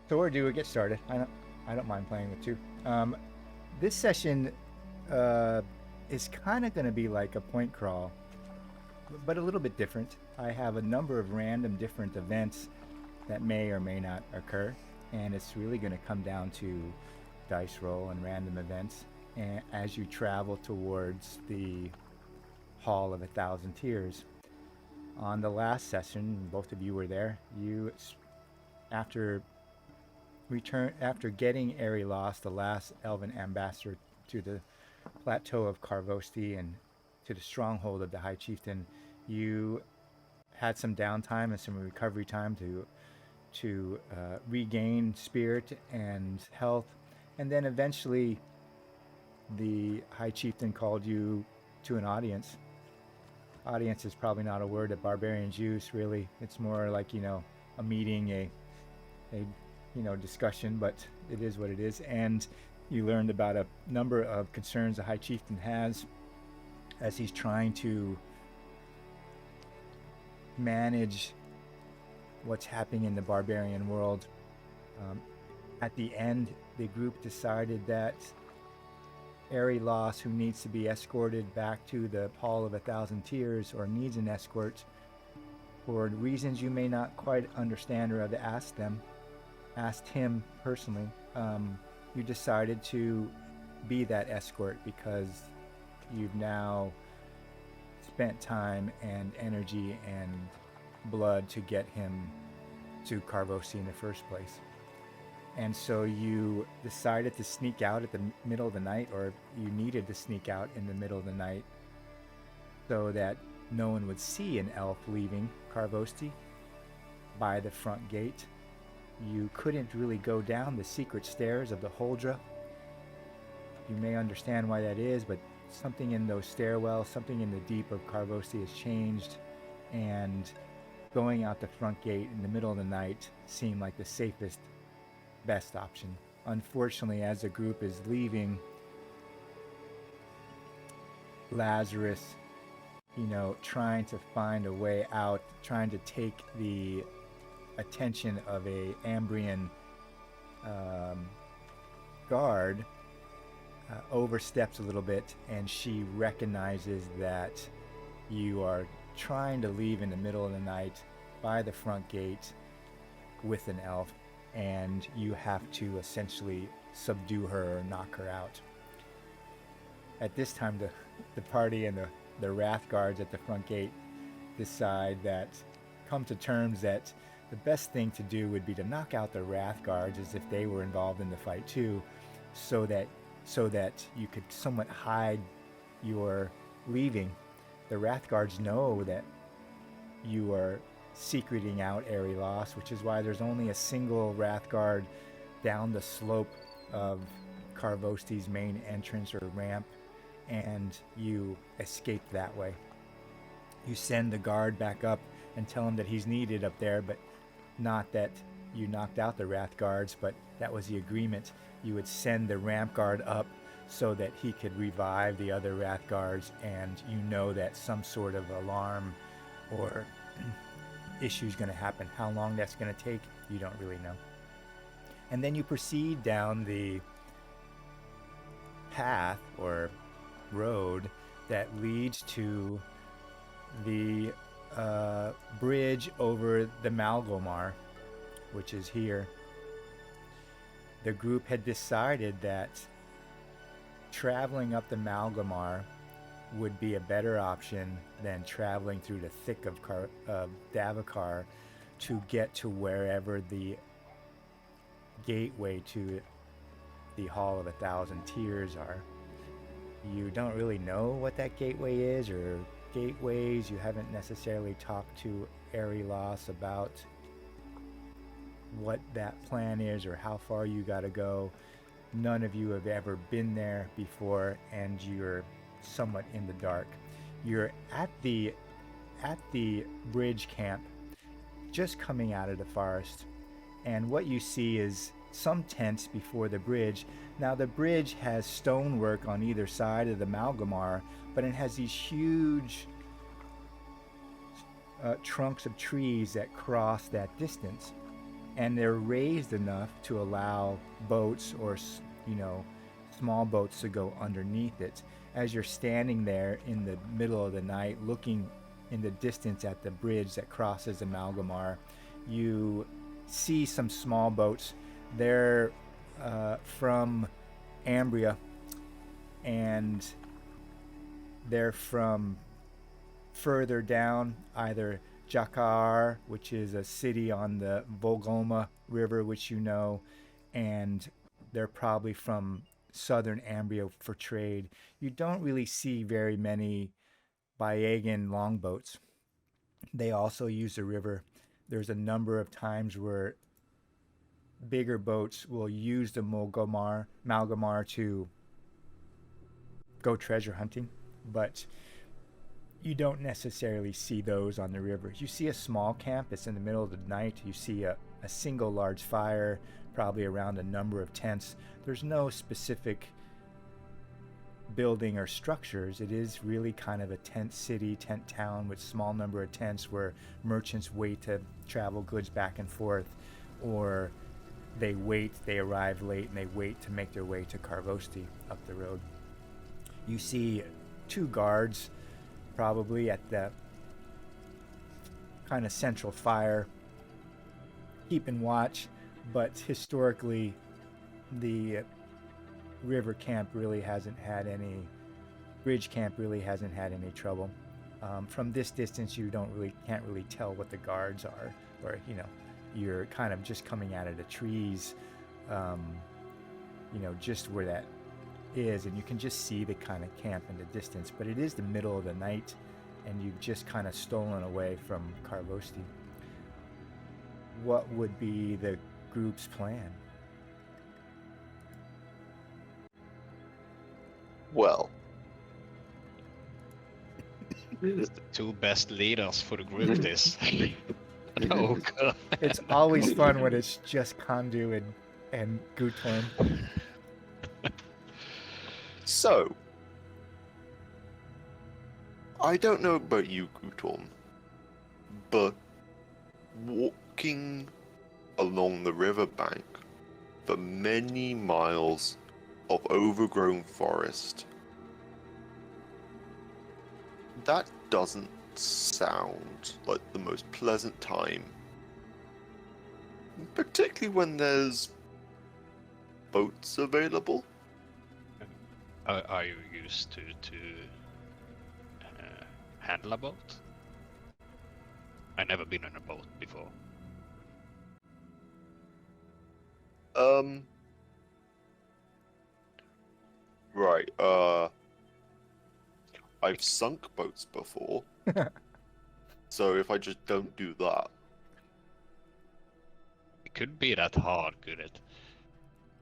So we're due to get started. I don't mind playing with two. This session uh, is kind of going to be like a point crawl, but a little bit different. I have a number of random different events that may or may not occur, and it's really going to come down to dice roll and random events. And as you travel towards the Hall of a Thousand Tears, on the last session, both of you were there. After after getting Eri-Las, the last elven ambassador, to the plateau of Karvosti and to the stronghold of the High Chieftain, you had some downtime and some recovery time to regain spirit and health, and then eventually the High Chieftain called you to an audience. Audience is probably not a word that barbarians use, really. It's more like, a meeting, a discussion, but it is what it is. And you learned about a number of concerns the High Chieftain has as he's trying to manage what's happening in the barbarian world. At the end, the group decided that Eri-Las, who needs to be escorted back to the Hall of a Thousand Tears, or needs an escort for reasons you may not quite understand or have asked him personally, you decided to be that escort because you've now spent time and energy and blood to get him to Karvosti in the first place. And so you decided to sneak out at the middle of the night, or you needed to sneak out in the middle of the night so that no one would see an elf leaving Karvosti by the front gate. You couldn't really go down the secret stairs of the Holdra. You may understand why that is, but something in those stairwells, something in the deep of Karvosti has changed, and going out the front gate in the middle of the night seemed like the safest, best option. Unfortunately, as the group is leaving, Lazarus, trying to find a way out, trying to take the attention of a Ambrian guard, oversteps a little bit, and she recognizes that you are trying to leave in the middle of the night by the front gate with an elf, and you have to essentially subdue her or knock her out. At this time, the party and the Wrath guards at the front gate decide that, come to terms that the best thing to do would be to knock out the Wrath guards as if they were involved in the fight too, so that you could somewhat hide your leaving. The Wrath guards know that you are secreting out Eri-Las, which is why there's only a single Wrath guard down the slope of Karvosti's main entrance or ramp, and you escape that way. You send the guard back up and tell him that he's needed up there, but not that you knocked out the Wrath guards, but that was the agreement. You would send the ramp guard up so that he could revive the other Wrath guards, and that some sort of alarm or issue is going to happen. How long that's going to take, you don't really know. And then you proceed down the path or road that leads to the bridge over the Malgomar, which is here. The group had decided that traveling up the Malgomar would be a better option than traveling through the thick of Davokar to get to wherever the gateway to the Hall of a Thousand Tears are. You don't really know what that gateway is, or gateways. You haven't necessarily talked to Eri-Las about what that plan is or how far you gotta go. None of you have ever been there before, and you're somewhat in the dark. You're at the bridge camp, just coming out of the forest, and what you see is some tents before the bridge. Now the bridge has stonework on either side of the Malgomar, but it has these huge trunks of trees that cross that distance. and they're raised enough to allow boats or small boats to go underneath it. As you're standing there in the middle of the night looking in the distance at the bridge that crosses the Malgomar, you see some small boats. They're from Ambria, and they're from further down, either Jakar, which is a city on the Malgomar River, which you know, and they're probably from southern Ambria for trade. You don't really see very many Baiagan longboats. They also use the river. There's a number of times where bigger boats will use the Malgomar to go treasure hunting, but you don't necessarily see those on the river. You see a small camp. It's in the middle of the night. You see a single large fire, probably around a number of tents. There's no specific building or structures. It is really kind of a tent city, tent town with small number of tents where merchants wait to travel goods back and forth, or they arrive late and they wait to make their way to Karvosti up the road. You see 2 guards probably at the kind of central fire keeping watch, but historically the river camp really hasn't had any bridge camp really hasn't had any trouble. From this distance you can't really tell what the guards are, or you're kind of just coming out of the trees, just where that is, and you can just see the kind of camp in the distance, but it is the middle of the night and you've just kind of stolen away from Karvosti. What would be the group's plan? Well, The 2 best leaders for the group this. Oh god. It's always fun when it's just Kandu and Gutorm. so I don't know about you, Gutorm, but walking along the riverbank for many miles of overgrown forest, that doesn't sound like the most pleasant time, particularly when there's boats available. Are you used to handle a boat? I've never been on a boat before. Right, I've sunk boats before. So if I just don't do that... It couldn't be that hard, could it?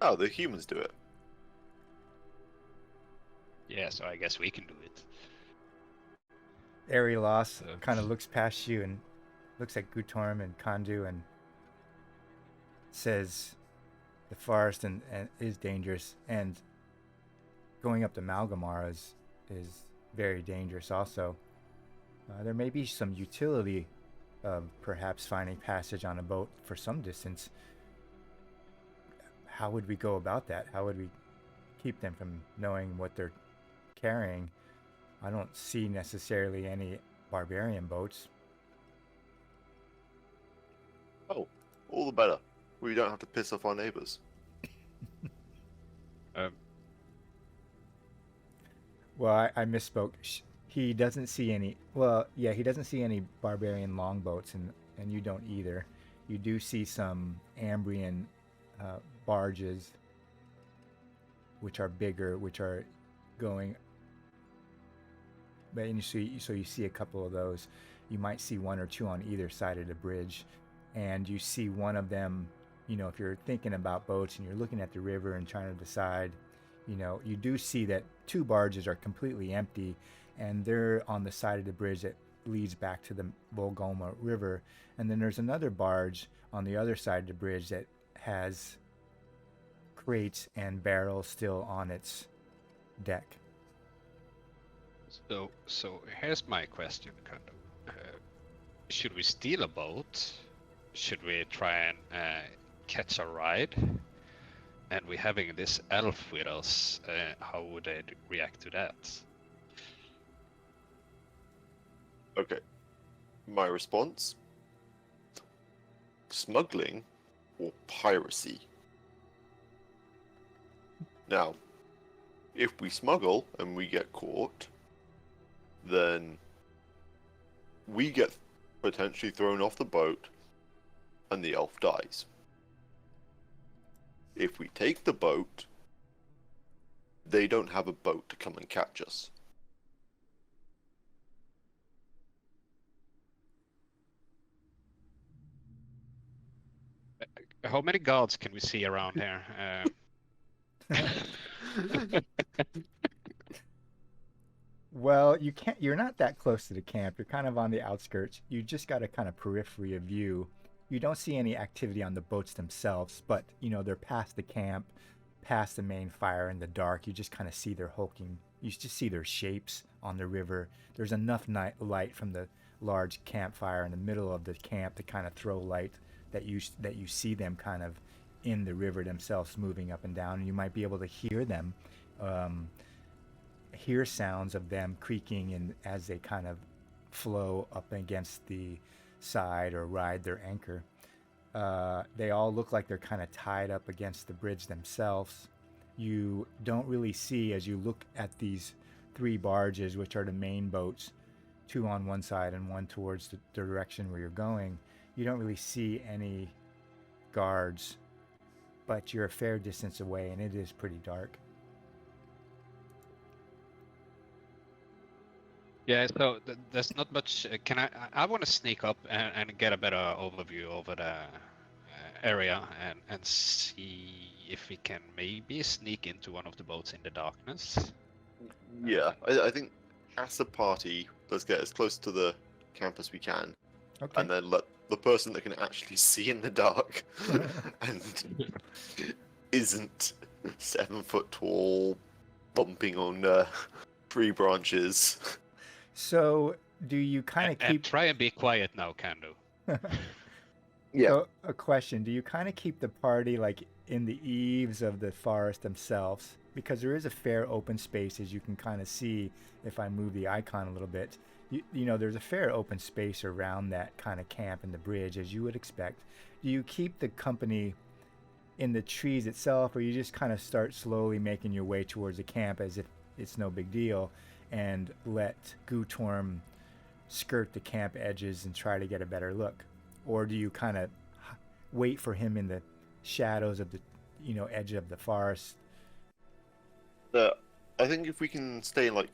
Oh, the humans do it. Yeah, so I guess we can do it. Eri-Las kind of looks past you and looks at Gutorm and Kandu and says the forest and is dangerous, and going up the Malgomar is very dangerous also. There may be some utility of perhaps finding passage on a boat for some distance. How would we go about that? How would we keep them from knowing what they're carrying? I don't see necessarily any barbarian boats. Oh, all the better. We don't have to piss off our neighbors. Well, I misspoke. He doesn't see any. Well, yeah, he doesn't see any barbarian longboats, and you don't either. You do see some Ambrian barges, which are bigger, which are going. But so you see a couple of those. You might see 1 or 2 on either side of the bridge, and you see one of them. If you're thinking about boats and you're looking at the river and trying to decide, you do see that 2 barges are completely empty, and they're on the side of the bridge that leads back to the Malgomar River. And then there's another barge on the other side of the bridge that has crates and barrels still on its deck. So here's my question, kind of. Should we steal a boat should we try and catch a ride? And we're having this elf with us. How would they react to that? Okay. My response? Smuggling or piracy? Now, if we smuggle and we get caught, then we get potentially thrown off the boat and the elf dies. If we take the boat, they don't have a boat to come and catch us. How many guards can we see around here? Well, you're not that close to the camp. You're kind of on the outskirts. You just got a kind of periphery of view. You don't see any activity on the boats themselves, but they're past the camp, past the main fire in the dark. You just kind of see their hulking. You just see their shapes on the river. There's enough light from the large campfire in the middle of the camp to kind of throw light that you see them kind of in the river themselves, moving up and down, and you might be able to hear them. Hear sounds of them creaking and as they kind of flow up against the side or ride their anchor. They all look like they're kind of tied up against the bridge themselves. You don't really see, as you look at these 3 barges, which are the main boats, 2 on one side and 1 towards the direction where you're going, you don't really see any guards, but you're a fair distance away and it is pretty dark. Yeah, so there's not much. Can I want to sneak up and get a better overview over the area and see if we can maybe sneak into one of the boats in the darkness. Yeah, I think as a party, let's get as close to the camp as we can, Okay. and then let the person that can actually see in the dark and isn't 7 foot tall, bumping on tree branches. So, do you kind of keep... And try and be quiet now, Kando. Yeah. So, a question. Do you kind of keep the party like in the eaves of the forest themselves? Because there is a fair open space, as you can kind of see if I move the icon a little bit. You know, there's a fair open space around that kind of camp and the bridge, as you would expect. Do you keep the company in the trees itself, or you just kind of start slowly making your way towards the camp as if it's no big deal, and let Gutorm skirt the camp edges and try to get a better look? Or do you kind of wait for him in the shadows of the, edge of the forest? I think if we can stay like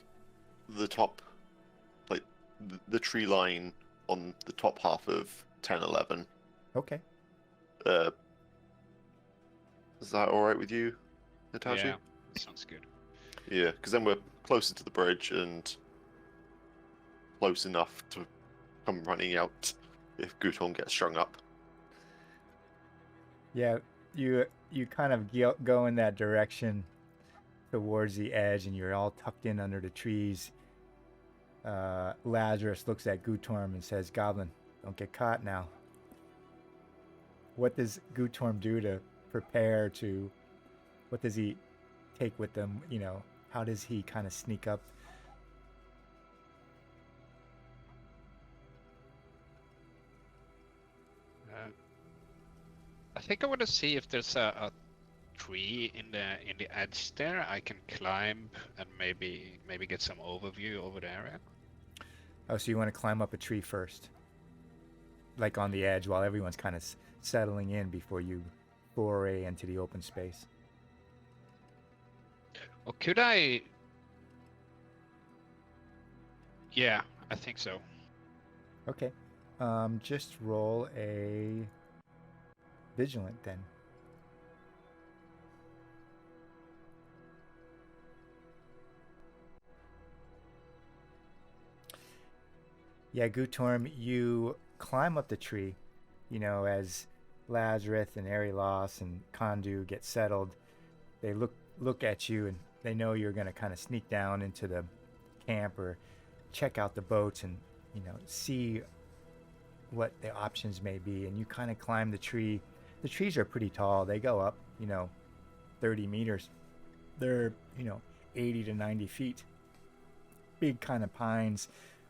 the top, like the tree line on the top half of 10-11. Okay. Is that all right with you, Natasha? Yeah, sounds good. Yeah, because then we're closer to the bridge and close enough to come running out if Gutorm gets strung up. Yeah, you kind of go in that direction towards the edge, and you're all tucked in under the trees. Lazarus looks at Gutorm and says, "Goblin, don't get caught now." What does Gutorm do to prepare to... What does he take with them? How does he kind of sneak up? I think I want to see if there's a tree in the edge there I can climb and maybe get some overview over the area. Oh, so you want to climb up a tree first, like on the edge, while everyone's kind of settling in before you foray into the open space. Or could I? Yeah, I think so. Okay. Just roll a vigilant then. Yeah, Gutorm, you climb up the tree, as Lazarus and Eri-Las and Kondu get settled. They look at you and they know you're going to kind of sneak down into the camp or check out the boats and, see what the options may be, and you kind of climb the tree. The trees are pretty tall. They go up, 30 meters. They're, 80 to 90 feet. Big kind of pines.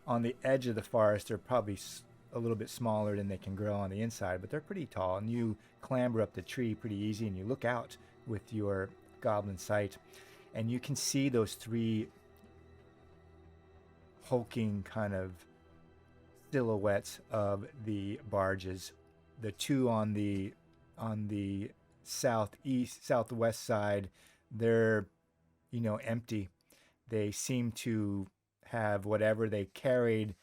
On the edge of the forest, they're probably a little bit smaller than they can grow on the inside, but they're pretty tall. And you clamber up the tree pretty easy, and you look out with your goblin sight, and you can see those three hulking kind of silhouettes of the barges. The two on the southwest side, they're empty. They seem to have whatever they carried.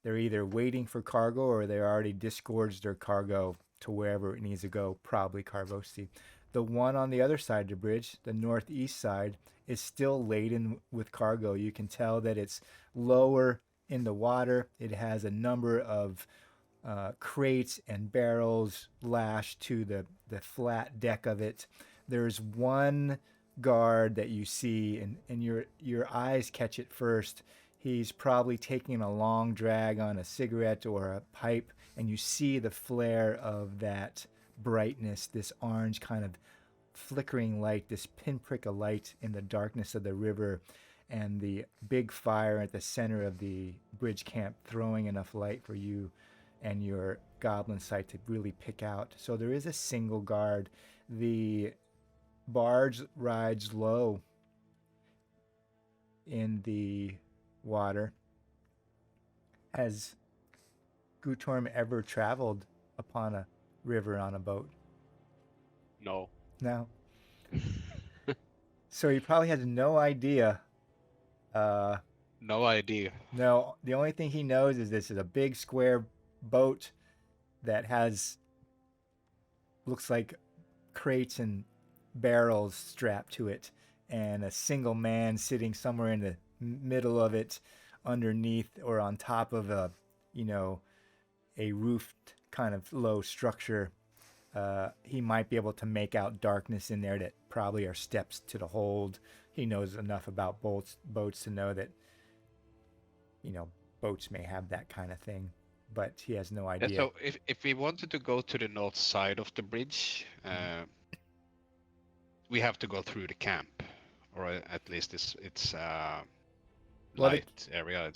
They're either waiting for cargo or they already disgorged their cargo to wherever it needs to go, probably Karvosti. The one on the other side of the bridge, the northeast side, is still laden with cargo. You can tell that it's lower in the water. It has a number of crates and barrels lashed to the flat deck of it. There's one guard that you see, and your eyes catch it first. He's probably taking a long drag on a cigarette or a pipe, and you see the flare of that brightness, this orange kind of flickering light, this pinprick of light in the darkness of the river, and the big fire at the center of the bridge camp throwing enough light for you and your goblin sight to really pick out. So there is a single guard. The barge rides low in the water. Has Gutorm ever traveled upon a river on a boat? No. No. So he probably has no idea. No idea. No, the only thing he knows is this is a big square boat that looks like crates and barrels strapped to it, and a single man sitting somewhere in the middle of it, underneath or on top of a roofed kind of low structure. He might be able to make out darkness in there that probably are steps to the hold. He knows enough about boats to know that boats may have that kind of thing, but he has no idea. So if we wanted to go to the north side of the bridge, we have to go through the camp, or at least it's light area.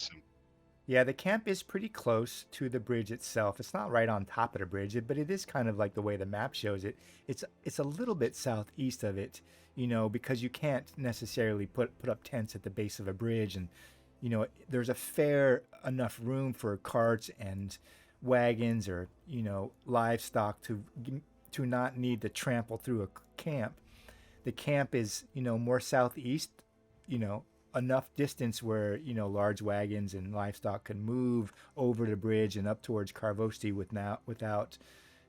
Yeah, the camp is pretty close to the bridge itself. It's not right on top of the bridge, but it is kind of like the way the map shows it. It's a little bit southeast of it, because you can't necessarily put up tents at the base of a bridge, and there's a fair enough room for carts and wagons or livestock to not need to trample through a camp. The camp is more southeast, enough distance where large wagons and livestock can move over the bridge and up towards Karvosti without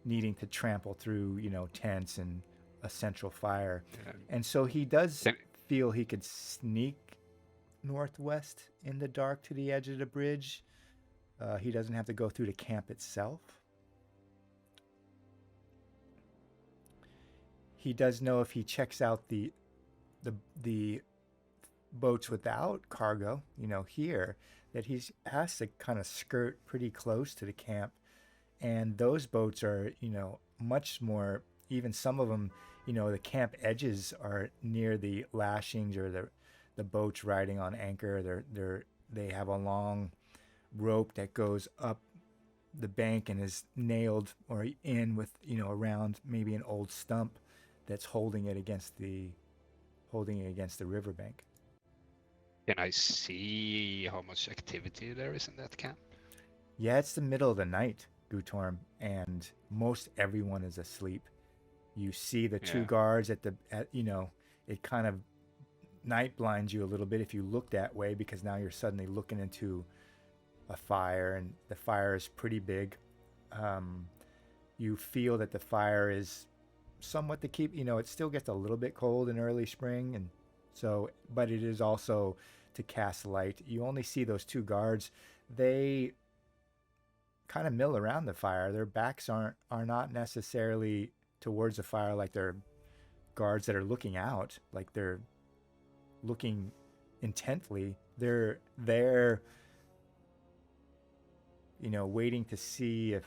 needing to trample through tents and a central fire. Yeah. And so he does feel he could sneak northwest in the dark to the edge of the bridge. He doesn't have to go through the camp itself. He does know if he checks out the boats without cargo, here, that he has to kind of skirt pretty close to the camp. And those boats are, much more, even some of them, the camp edges are near the lashings or the boats riding on anchor. They have a long rope that goes up the bank and is nailed or in with, around maybe an old stump that's holding it against the riverbank. Can I see how much activity there is in that camp? Yeah, it's the middle of the night, Gutorm, and most everyone is asleep. You see the two guards it kind of night blinds you a little bit if you look that way, because now you're suddenly looking into a fire, and the fire is pretty big. You feel that the fire is somewhat to keep, it still gets a little bit cold in early spring, and so, but it is also to cast light. You only see those two guards. They kind of mill around the fire. Their backs are not necessarily towards the fire like they're guards that are looking out, like they're looking intently. They're waiting to see if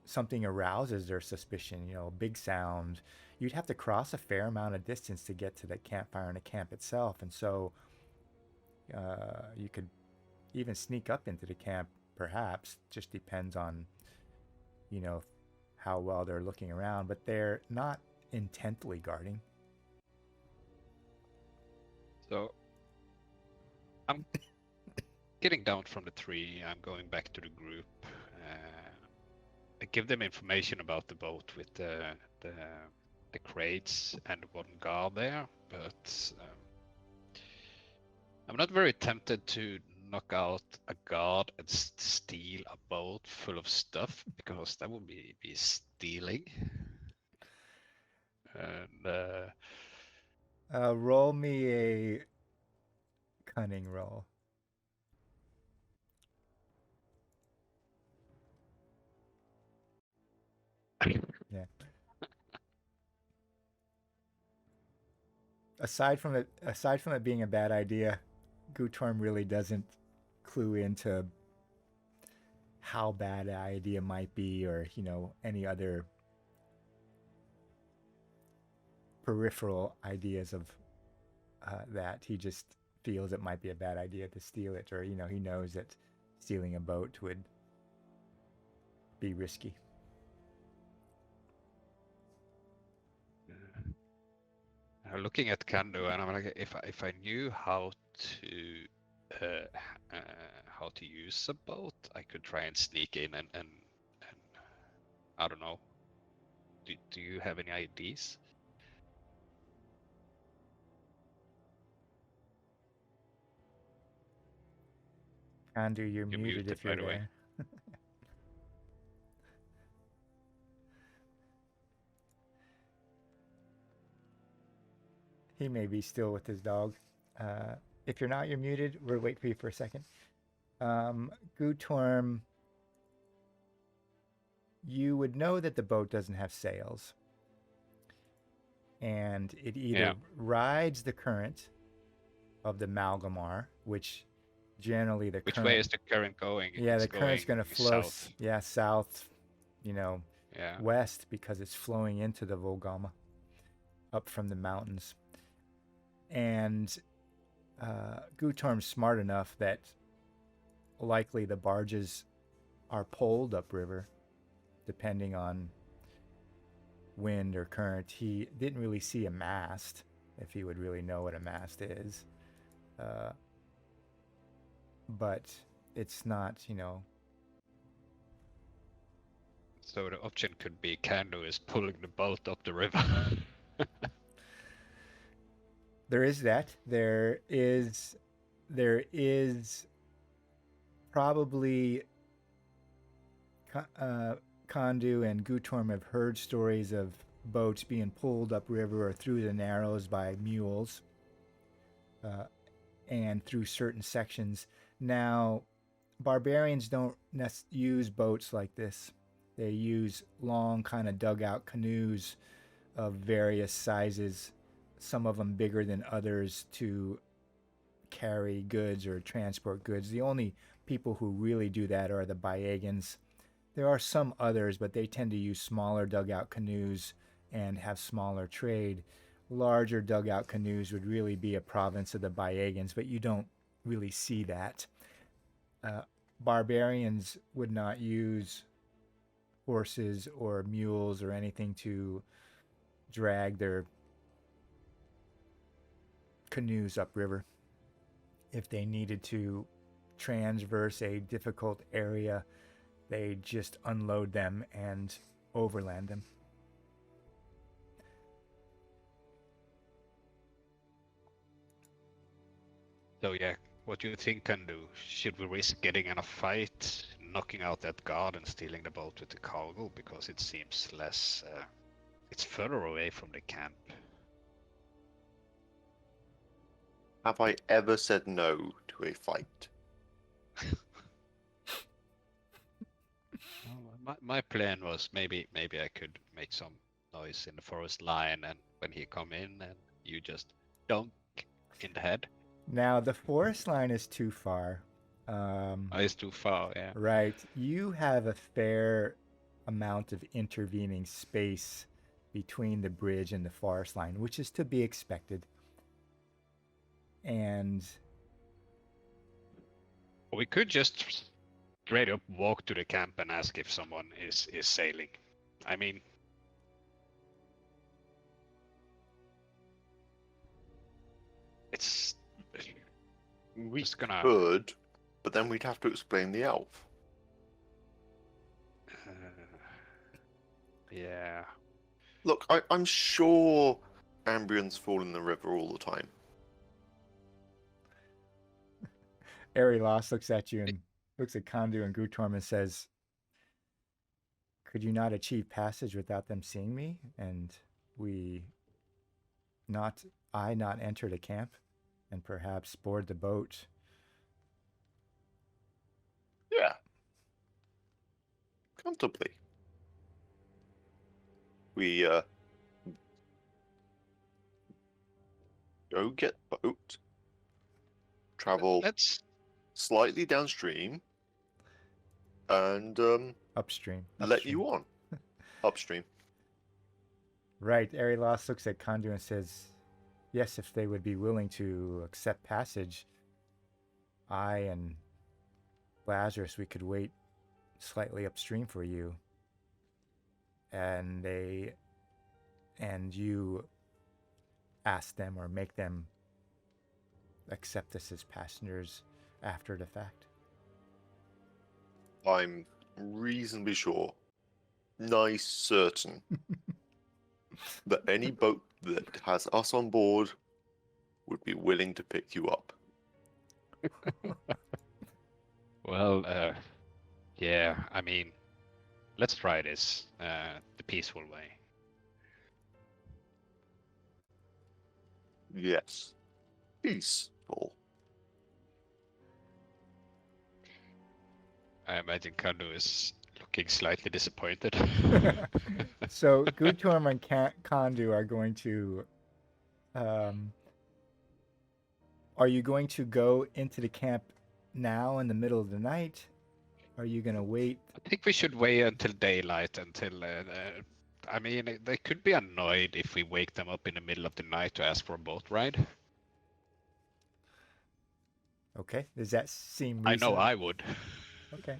something arouses their suspicion, a big sound. You'd have to cross a fair amount of distance to get to the campfire and the camp itself. And so you could even sneak up into the camp, perhaps. Just depends on, how well they're looking around. But they're not intently guarding. So I'm getting down from the tree. I'm going back to the group. I give them information about the boat with the crates and one guard there, but I'm not very tempted to knock out a guard and steal a boat full of stuff, because that would be stealing. And roll me a cunning roll. Yeah. Aside from it being a bad idea, Gutorm really doesn't clue into how bad an idea might be, or any other peripheral ideas of that. He just feels it might be a bad idea to steal it, or he knows that stealing a boat would be risky. Looking at Kandu, and I'm like, if I knew how to use a boat, I could try and sneak in and I don't know. Do you have any ideas? Kandu, you're muted if you're there. He may be still with his dog. If you're not, you're muted. We'll wait for you for a second. Gutorm, you would know that the boat doesn't have sails. And it either rides the current of the Malgomar, which generally the Which current... way is the current going? Yeah, the current's going to flow south. South, west, because it's flowing into the Volgama up from the mountains. And Gutorm's smart enough that likely the barges are poled upriver, depending on wind or current. He didn't really see a mast, if he would really know what a mast is. But it's not, So the option could be Kandu is pulling the boat up the river. There is that. There is probably Kandu and Gutorm have heard stories of boats being pulled upriver or through the narrows by mules, and through certain sections. Now, barbarians don't use boats like this. They use long kind of dugout canoes of various sizes, some of them bigger than others, to carry goods or transport goods. The only people who really do that are the Baiagans. There are some others, but they tend to use smaller dugout canoes and have smaller trade. Larger dugout canoes would really be a province of the Baiagans, but you don't really see that. Barbarians would not use horses or mules or anything to drag their canoes upriver. If they needed to transverse a difficult area, they just unload them and overland them. So yeah, what do you think, Kandu? Should we risk getting in a fight, knocking out that guard and stealing the boat with the cargo, because it seems less... it's further away from the camp. Have I ever said no to a fight? My plan was maybe I could make some noise in the forest line, and when he come in, and you just dunk in the head. Now, the forest line is too far. It's too far, yeah. Right. You have a fair amount of intervening space between the bridge and the forest line, which is to be expected. And We could just straight up walk to the camp and ask if someone is sailing. I mean, it's We just gonna. could, but then we'd have to explain the elf. Yeah. Look, I'm sure Ambrians fall in the river all the time. Eri-Las looks at you and looks at Kondu and Gutorm and says, "Could you not achieve passage without them seeing me? And I not enter the camp and perhaps board the boat?" Yeah. Comfortably. We go get boat, travel Let's. slightly downstream, and Upstream. let you on upstream. Right. Eri-Las looks at Kondu and says, "Yes, if they would be willing to accept passage, I and Lazarus, we could wait slightly upstream for you. And you ask them or make them accept us as passengers after the fact." I'm reasonably sure, nice certain, that any boat that has us on board would be willing to pick you up. Well, yeah. I mean, let's try this the peaceful way. Yes. Peaceful. I imagine Kanu is looking slightly disappointed. So Gutorm and Kondu are going to. Are you going to go into the camp now in the middle of the night? Are you going to wait? I think we should wait until daylight. I mean, they could be annoyed if we wake them up in the middle of the night to ask for a boat ride. Okay. Does that seem I reasonable? know I would. Okay.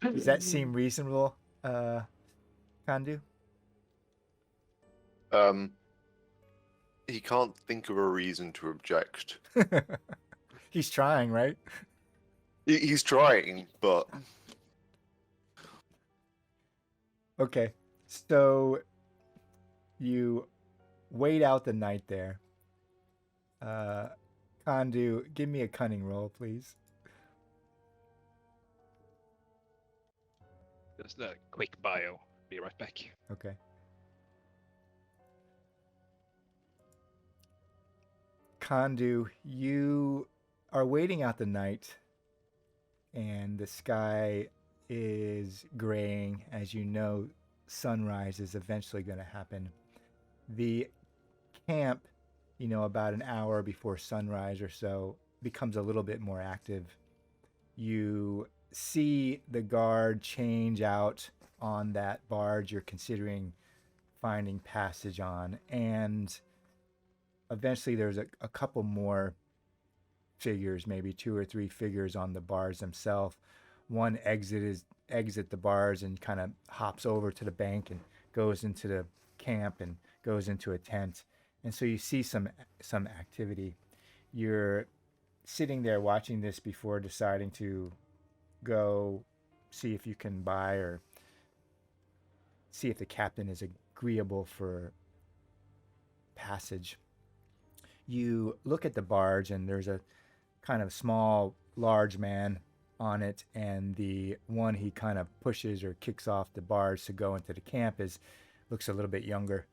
Does that seem reasonable, Kondu? He can't think of a reason to object. He's trying, right? He's trying, but Okay. So you wait out the night there. Kondu, give me a cunning roll, please. Just a quick bio. Be right back. Okay. Kondu, you are waiting out the night, and the sky is graying. As you know, sunrise is eventually going to happen. The camp, about an hour before sunrise or so, becomes a little bit more active. You see the guard change out on that barge you're considering finding passage on, and eventually there's a couple more figures, maybe 2 or 3 figures on the bars themselves. One exit the bars and kind of hops over to the bank and goes into the camp and goes into a tent. And so you see some activity. You're sitting there watching this before deciding to go see if you can buy or see if the captain is agreeable for passage. You look at the barge, and there's a kind of small, large man on it, and the one he kind of pushes or kicks off the barge to go into the camp looks a little bit younger.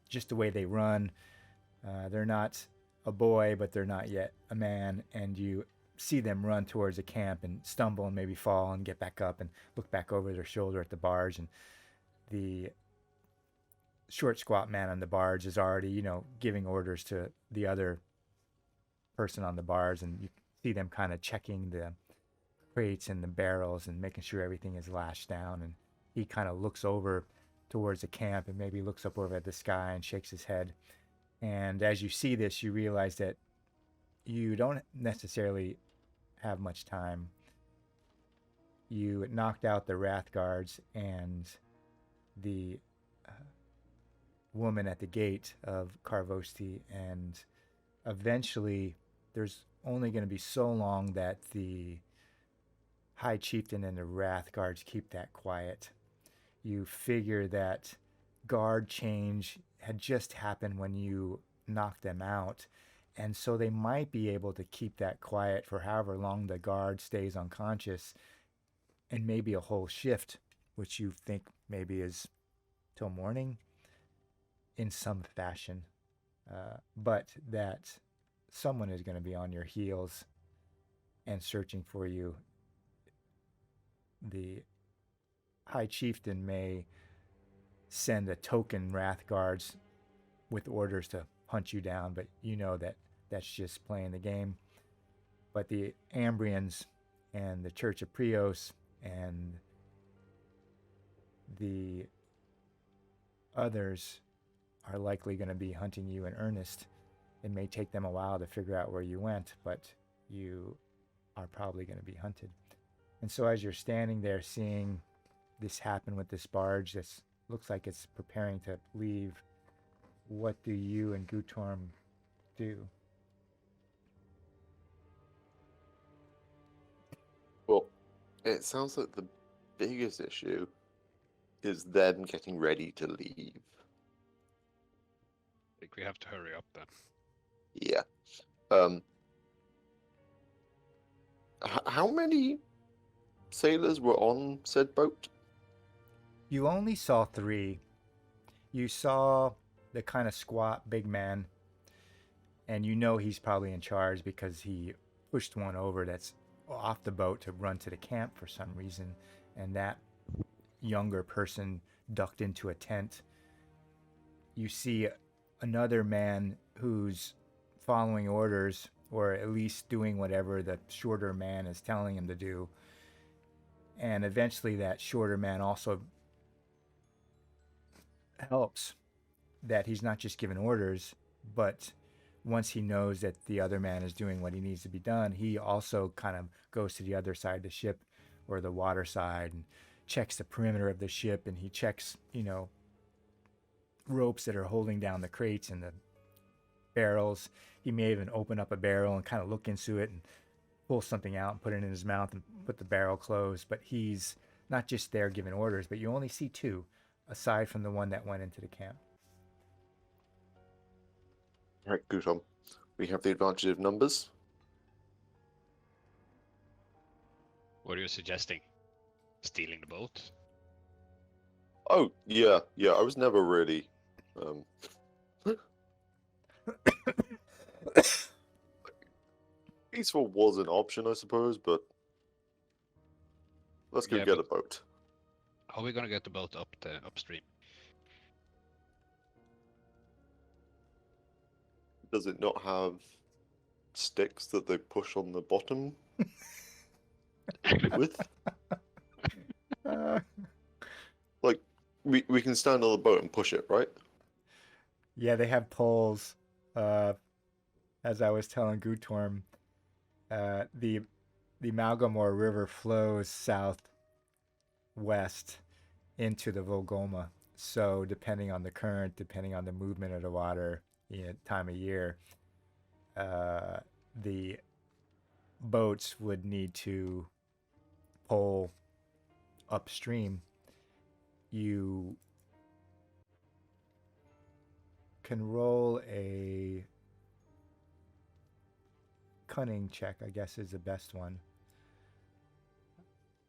Just the way they run. They're not a boy, but they're not yet a man, and you see them run towards the camp and stumble and maybe fall and get back up and look back over their shoulder at the barge, and the short, squat man on the barge is already, giving orders to the other person on the barge, and you see them kind of checking crates and the barrels and making sure everything is lashed down. And he kind of looks over towards the camp and maybe looks up over at the sky and shakes his head. And as you see this, you realize that you don't necessarily have much time. You knocked out the Wrath Guards and the woman at the gate of Karvosti, and eventually there's only going to be so long that the High Chieftain and the Wrath Guards keep that quiet. You figure that guard change had just happened when you knocked them out, and so they might be able to keep that quiet for however long the guard stays unconscious, and maybe a whole shift, which you think maybe is till morning in some fashion. But that someone is going to be on your heels and searching for you. The High Chieftain may send a token Wrath Guards with orders to hunt you down, but you know that that's just playing the game. But the Ambrians and the Church of Prios and the others are likely going to be hunting you in earnest. It may take them a while to figure out where you went, but you are probably going to be hunted. And so as you're standing there seeing this happen with this barge that looks like it's preparing to leave, what do you and Gutorm do? Well, it sounds like the biggest issue is them getting ready to leave. I think we have to hurry up then. Yeah. How many sailors were on said boat? You only saw 3. You saw the kind of squat big man, and you know he's probably in charge because he pushed one over that's off the boat to run to the camp for some reason, and that younger person ducked into a tent. You see another man who's following orders, or at least doing whatever the shorter man is telling him to do. And eventually that shorter man also helps, that he's not just giving orders, but once he knows that the other man is doing what he needs to be done, he also kind of goes to the other side of the ship, or the water side, and checks the perimeter of the ship, and he checks, ropes that are holding down the crates and the barrels. He may even open up a barrel and kind of look into it and pull something out and put it in his mouth and put the barrel closed. But he's not just there giving orders, but you only see 2, aside from the one that went into the camp. All right, Gutom. We have the advantage of numbers. What are you suggesting? Stealing the boat? Oh, yeah. I was never really peaceful was an option, I suppose, but let's go get a boat. How are we gonna get the boat up the upstream? Does it not have sticks that they push on the bottom with? Like, we can stand on the boat and push it, right? Yeah, they have poles. As I was telling Gutorm, the Malgomar River flows southwest into the Volgoma. So depending on the current, depending on the movement of the water, time of year, the boats would need to pole upstream. You can roll a cunning check, I guess is the best one.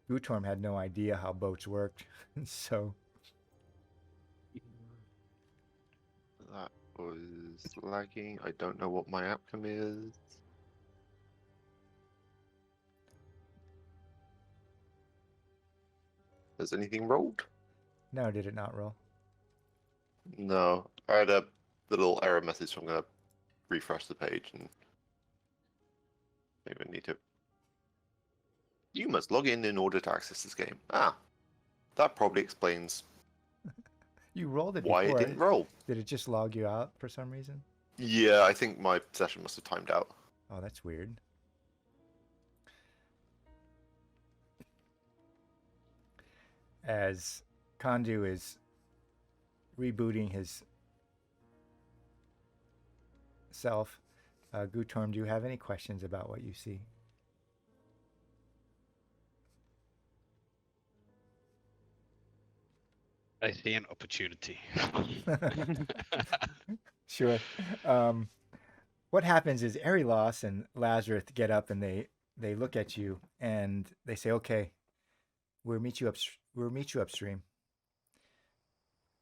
Gutorm had no idea how boats worked, so That was lagging. I don't know what my outcome is. Has anything rolled? no, did it not roll? No. I had a little error message, so I'm going to refresh the page and maybe I need to. You must log in order to access this game. Ah, that probably explains You rolled it why it before. didn't roll. Did it just log you out for some reason? Yeah, I think my session must have timed out. Oh, that's weird. As Kandu is rebooting his self, Gutorm, do you have any questions about what you see? I see an opportunity. Sure. What happens is Eri-Las and Lazarus get up and they look at you and they say, "Okay, we'll meet you upstream.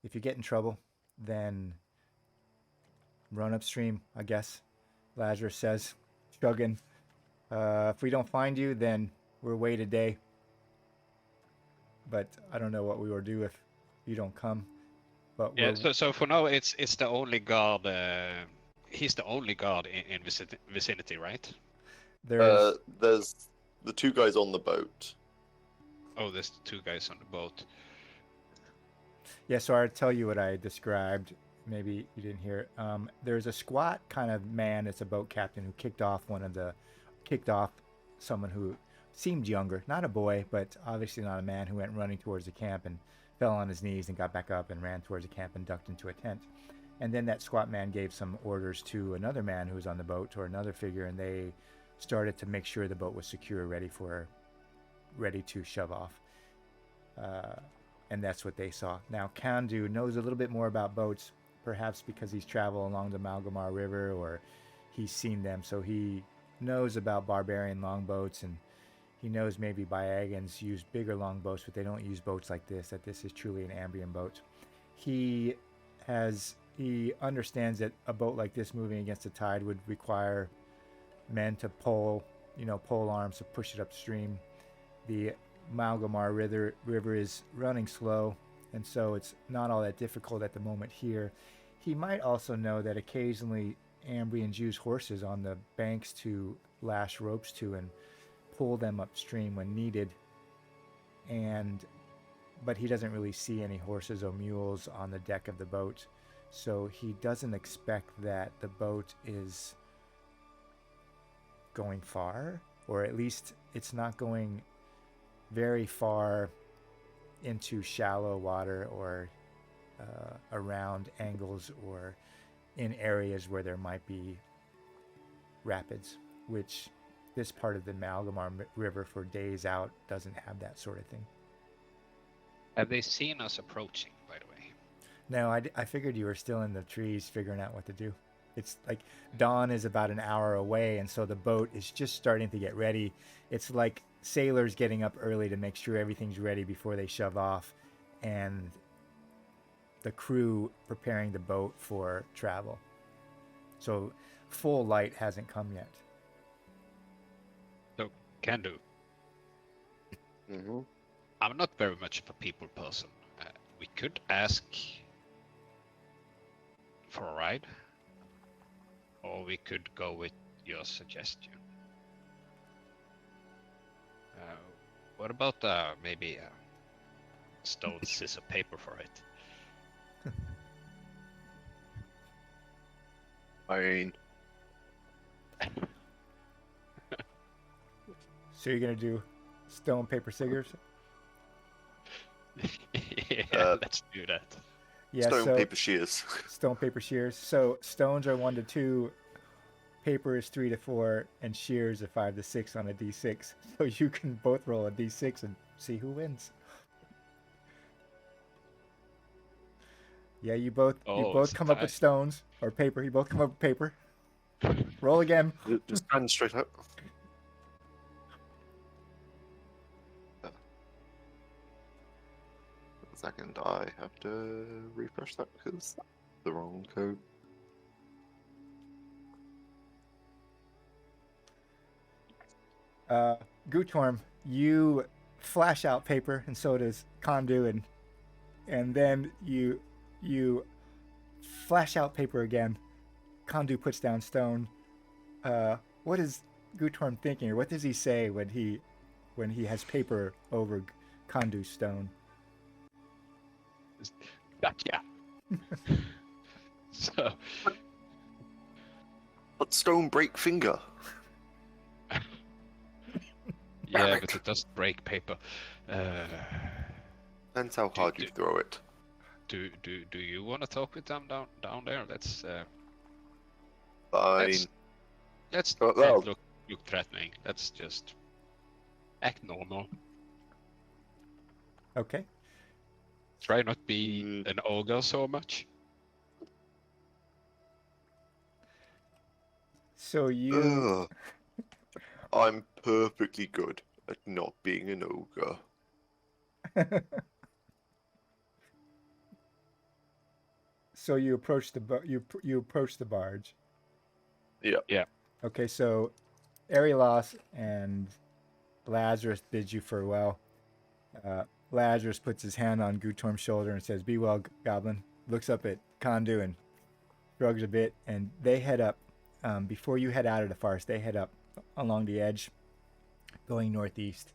If you get in trouble, then run upstream, I guess." Lazarus says, shrugging. If we don't find you, then we'll wait a day. But I don't know what we will do if you don't come. But Yeah. So for now, it's the only guard. He's the only guard in vicinity, right? there's There's the two guys on the boat. Oh, there's the two guys on the boat. yeah. So I'll tell you what I described. Maybe you didn't hear it. There's a squat kind of man. It's a boat captain who kicked off someone who seemed younger, not a boy, but obviously not a man, who went running towards the camp and fell on his knees and got back up and ran towards the camp and ducked into a tent. And then that squat man gave some orders to another man who was on the boat, or another figure, and they started to make sure the boat was secure, ready to shove off. And that's what they saw. Now, Kandu knows a little bit more about boats, perhaps because he's traveled along the Malgomar River or he's seen them. So he knows about barbarian longboats, and he knows maybe Baiagans use bigger longboats, but they don't use boats like this, that this is truly an Ambrian boat. He understands that a boat like this moving against the tide would require men to pole arms to push it upstream. The Malgomar River is running slow, and so it's not all that difficult at the moment here. He might also know that occasionally Ambrians use horses on the banks to lash ropes to and pull them upstream when needed. But he doesn't really see any horses or mules on the deck of the boat, so he doesn't expect that the boat is going far, or at least it's not going very far into shallow water or around angles or in areas where there might be rapids, which this part of the Malgomar River for days out doesn't have that sort of thing. Have they seen us approaching, by the way? No, I figured you were still in the trees figuring out what to do. It's like dawn is about an hour away, and so the boat is just starting to get ready. It's like sailors getting up early to make sure everything's ready before they shove off, and the crew preparing the boat for travel. So full light hasn't come yet. So, can do. Mm-hmm. I'm not very much of a people person. We could ask for a ride, or we could go with your suggestion. What about maybe stone, scissors, paper for it? I mean, So you're gonna do stone, paper, scissors? Yeah, let's do that. Yeah. stone, paper, shears. Stone, paper, shears. So stones are 1 to 2, paper is 3 to 4, and shears are 5 to 6 on a d6. So you can both roll a d6 and see who wins. Yeah, you both come up with stones or paper. You both come up with paper. Roll again. Just stand straight up. Second, I have to refresh that because that's the wrong code. Gutorm, you flash out paper, and so does Kondu, and then you flash out paper again. Kondu puts down stone. What is Gutorm thinking, or what does he say when when he has paper over Kandu's stone. Gotcha. So, Let stone break finger. yeah, it. but it doesn't break paper. Depends how hard you throw it. Do you want to talk with them down there? Fine. Let's Well, not look threatening. Let's just act normal. Okay. Try not be an ogre so much. So you... I'm perfectly good at not being an ogre. So you approach you approach the barge. Yeah. Okay, so Eri-Las and Lazarus bid you farewell. Lazarus puts his hand on Gutorm's shoulder and says, "Be well, Goblin." Looks up at Kandu and shrugs a bit, and they head up. Before you head out of the forest, they head up along the edge, going northeast.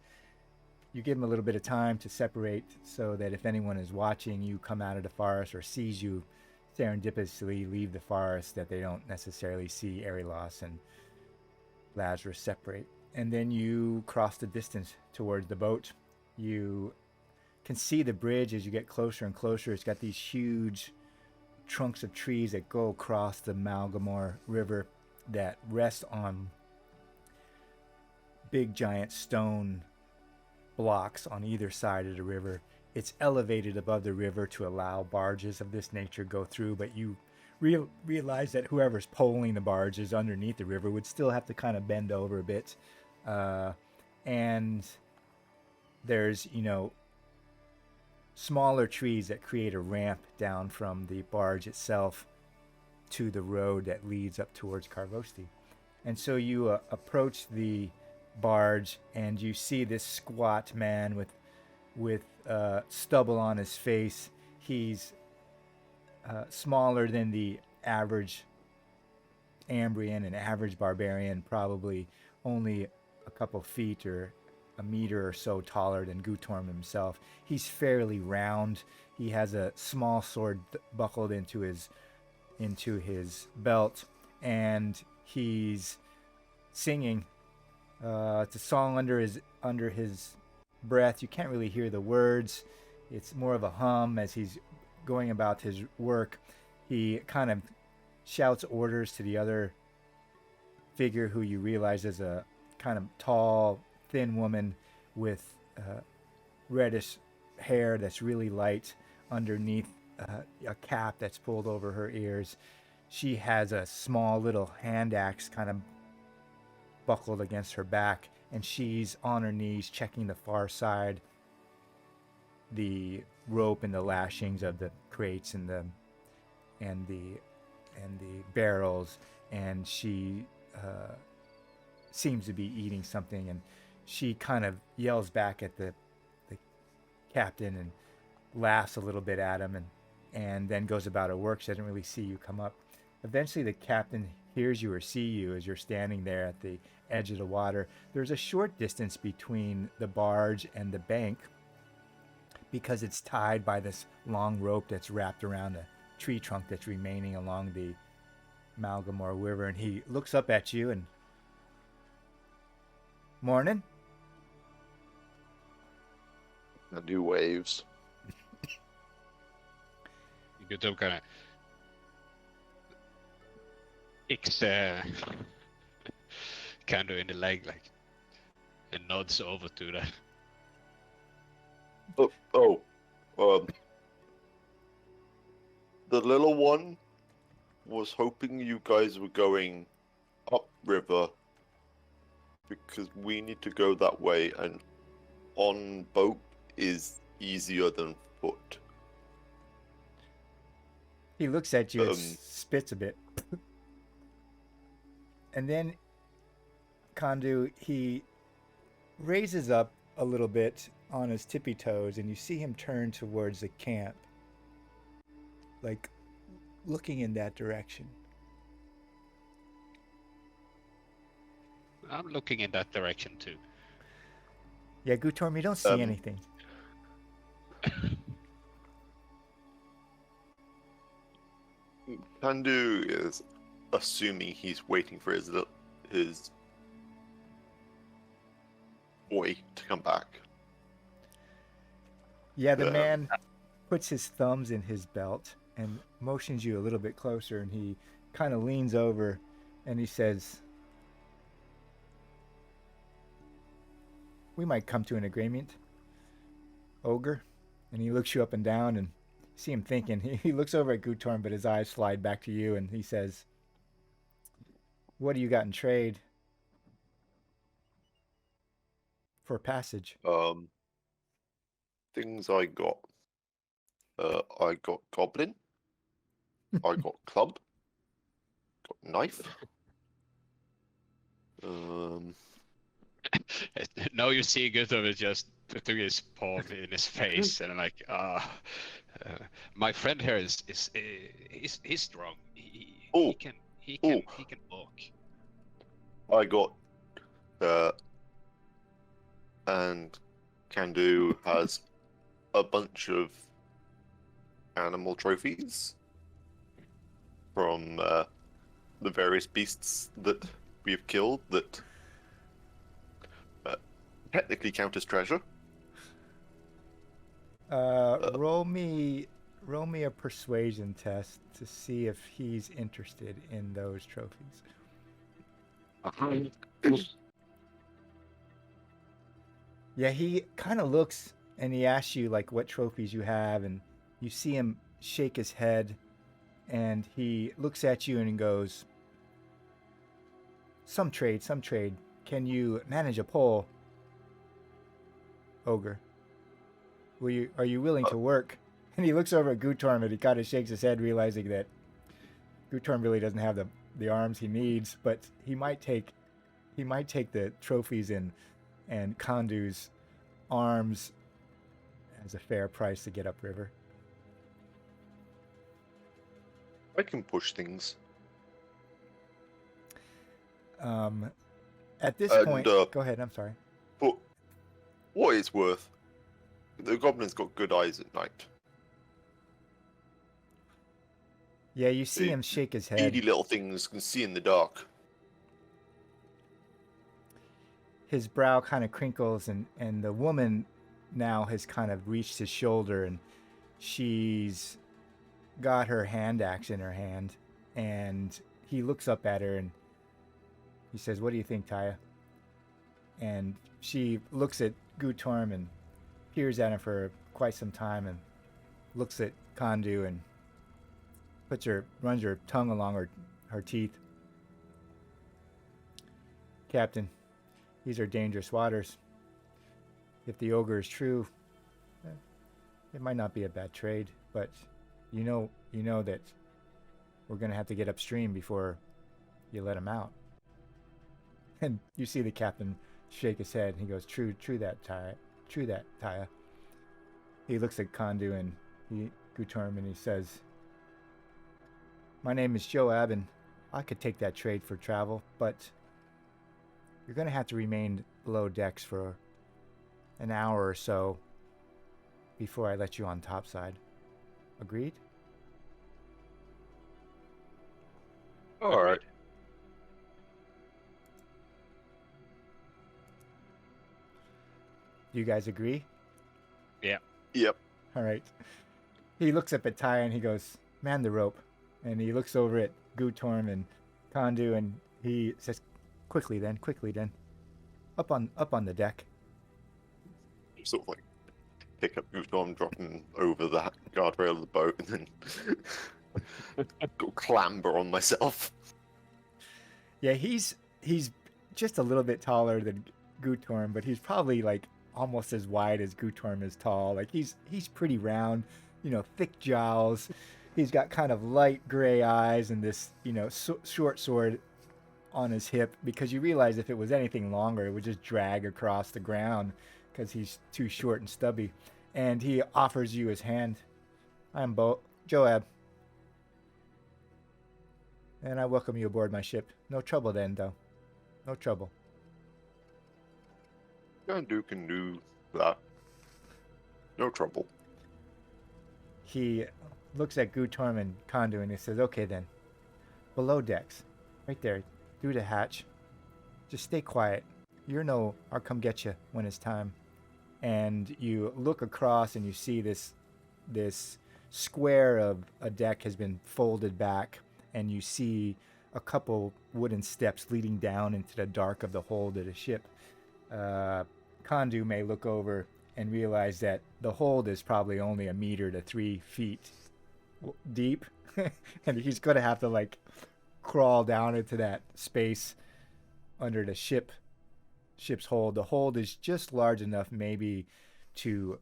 You give them a little bit of time to separate so that if anyone is watching you come out of the forest or sees you serendipitously leave the forest, that they don't necessarily see Eri-Las and Lazarus separate. And then you cross the distance towards the boat. You can see the bridge as you get closer and closer. It's got these huge trunks of trees that go across the Malgomar River that rest on big giant stone blocks on either side of the river. It's elevated above the river to allow barges of this nature go through, but you realize that whoever's poling the barges underneath the river would still have to kind of bend over a bit. And there's, smaller trees that create a ramp down from the barge itself to the road that leads up towards Karvosti. And so you approach the barge and you see this squat man with stubble on his face. He's smaller than the average Ambrian and average barbarian, probably only a couple feet or a meter or so taller than Gutorm himself. He's fairly round. He has a small sword buckled into his belt, and he's singing. It's a song under his breath. You can't really hear the words. It's more of a hum as he's going about his work. He kind of shouts orders to the other figure, who you realize is a kind of tall, thin woman with reddish hair that's really light underneath a cap that's pulled over her ears. She has a small little hand axe kind of buckled against her back, and she's on her knees checking the far side, the rope and the lashings of the crates and the barrels, and she seems to be eating something, and she kind of yells back at the captain and laughs a little bit at him, and then goes about her work. She doesn't really see you come up. Eventually the captain hears you or see you as you're standing there at the edge of the water. There's a short distance between the barge and the bank because it's tied by this long rope that's wrapped around a tree trunk that's remaining along the Malgomar River, and he looks up at you and, "Morning." I do waves. You could kind of icks Kando in the leg, like, and nods over to the. The little one was hoping you guys were going upriver because we need to go that way, and on boat is easier than foot. He looks at you and spits a bit. And then Kandu, he raises up a little bit on his tippy toes, and you see him turn towards the camp, like looking in that direction. I'm looking in that direction too. Yeah, Gutorm, you don't see anything. Kandu is assuming he's waiting for his boy to come back. Yeah, the man puts his thumbs in his belt and motions you a little bit closer, and he kind of leans over and he says, "We might come to an agreement, Ogre." And he looks you up and down, and see him thinking. He looks over at Gutorm, but his eyes slide back to you, and he says, "What do you got in trade for passage?" Things I got. I got goblin. I got club. Got knife. Now you see Gustav is just putting his palm in his face and like, my friend here is he's strong. He can walk. I got and Kandu has a bunch of animal trophies from the various beasts that we have killed that technically count as treasure. Roll me a persuasion test to see if he's interested in those trophies. Yeah, he kind of looks and he asks you like what trophies you have, and you see him shake his head, and he looks at you and he goes, some trade. Can you manage a pole, Ogre? Are you willing to work? And he looks over at Gutorm and he kind of shakes his head, realizing that Gutorm really doesn't have the arms he needs, but he might take the trophies and Kandu's arms as a fair price to get upriver. I can push things. At this point, go ahead. I'm sorry. But what it's worth, the goblin's got good eyes at night. Yeah, you see him shake his head. Beady little things can see in the dark. His brow kind of crinkles, and the woman now has kind of reached his shoulder, and she's got her hand axe in her hand, and he looks up at her and he says, "What do you think, Taya?" And she looks at Gutorm and peers at him for quite some time, and looks at Kandu and runs her tongue along her teeth. "Captain, these are dangerous waters. If the ogre is true, it might not be a bad trade, but you know that we're going to have to get upstream before you let him out." And you see the captain shake his head, and he goes, True that, Taya. He looks at Kandu and Gutorm, and he says, "My name is Joab, and I could take that trade for travel, but you're going to have to remain below decks for an hour or so before I let you on topside. Agreed?" All right. Do you guys agree? Yeah. Yep. All right. He looks up at Ty and he goes, "Man the rope." And he looks over at Gutorm and Kandu and he says, quickly then, up on the deck." Sort of like pick up Gutorm, drop him over the guardrail of the boat, and then go clamber on myself. Yeah, he's just a little bit taller than Gutorm, but he's probably like almost as wide as Gutorm is tall. Like he's pretty round, thick jowls. He's got kind of light gray eyes and this, short sword on his hip, because you realize if it was anything longer, it would just drag across the ground because he's too short and stubby. And he offers you his hand. "I'm Joab, and I welcome you aboard my ship. No trouble then, though. No trouble." Can do that. No trouble. He looks at Gutorm and Kondu and he says, okay then, below decks, right there, through the hatch. Just stay quiet. I'll come get you when it's time. And you look across and you see this square of a deck has been folded back, and you see a couple wooden steps leading down into the dark of the hold of the ship. Kondu may look over and realize that the hold is probably only 1 meter to 3 feet deep, and he's gonna have to like crawl down into that space under the ship's hold. The hold is just large enough maybe to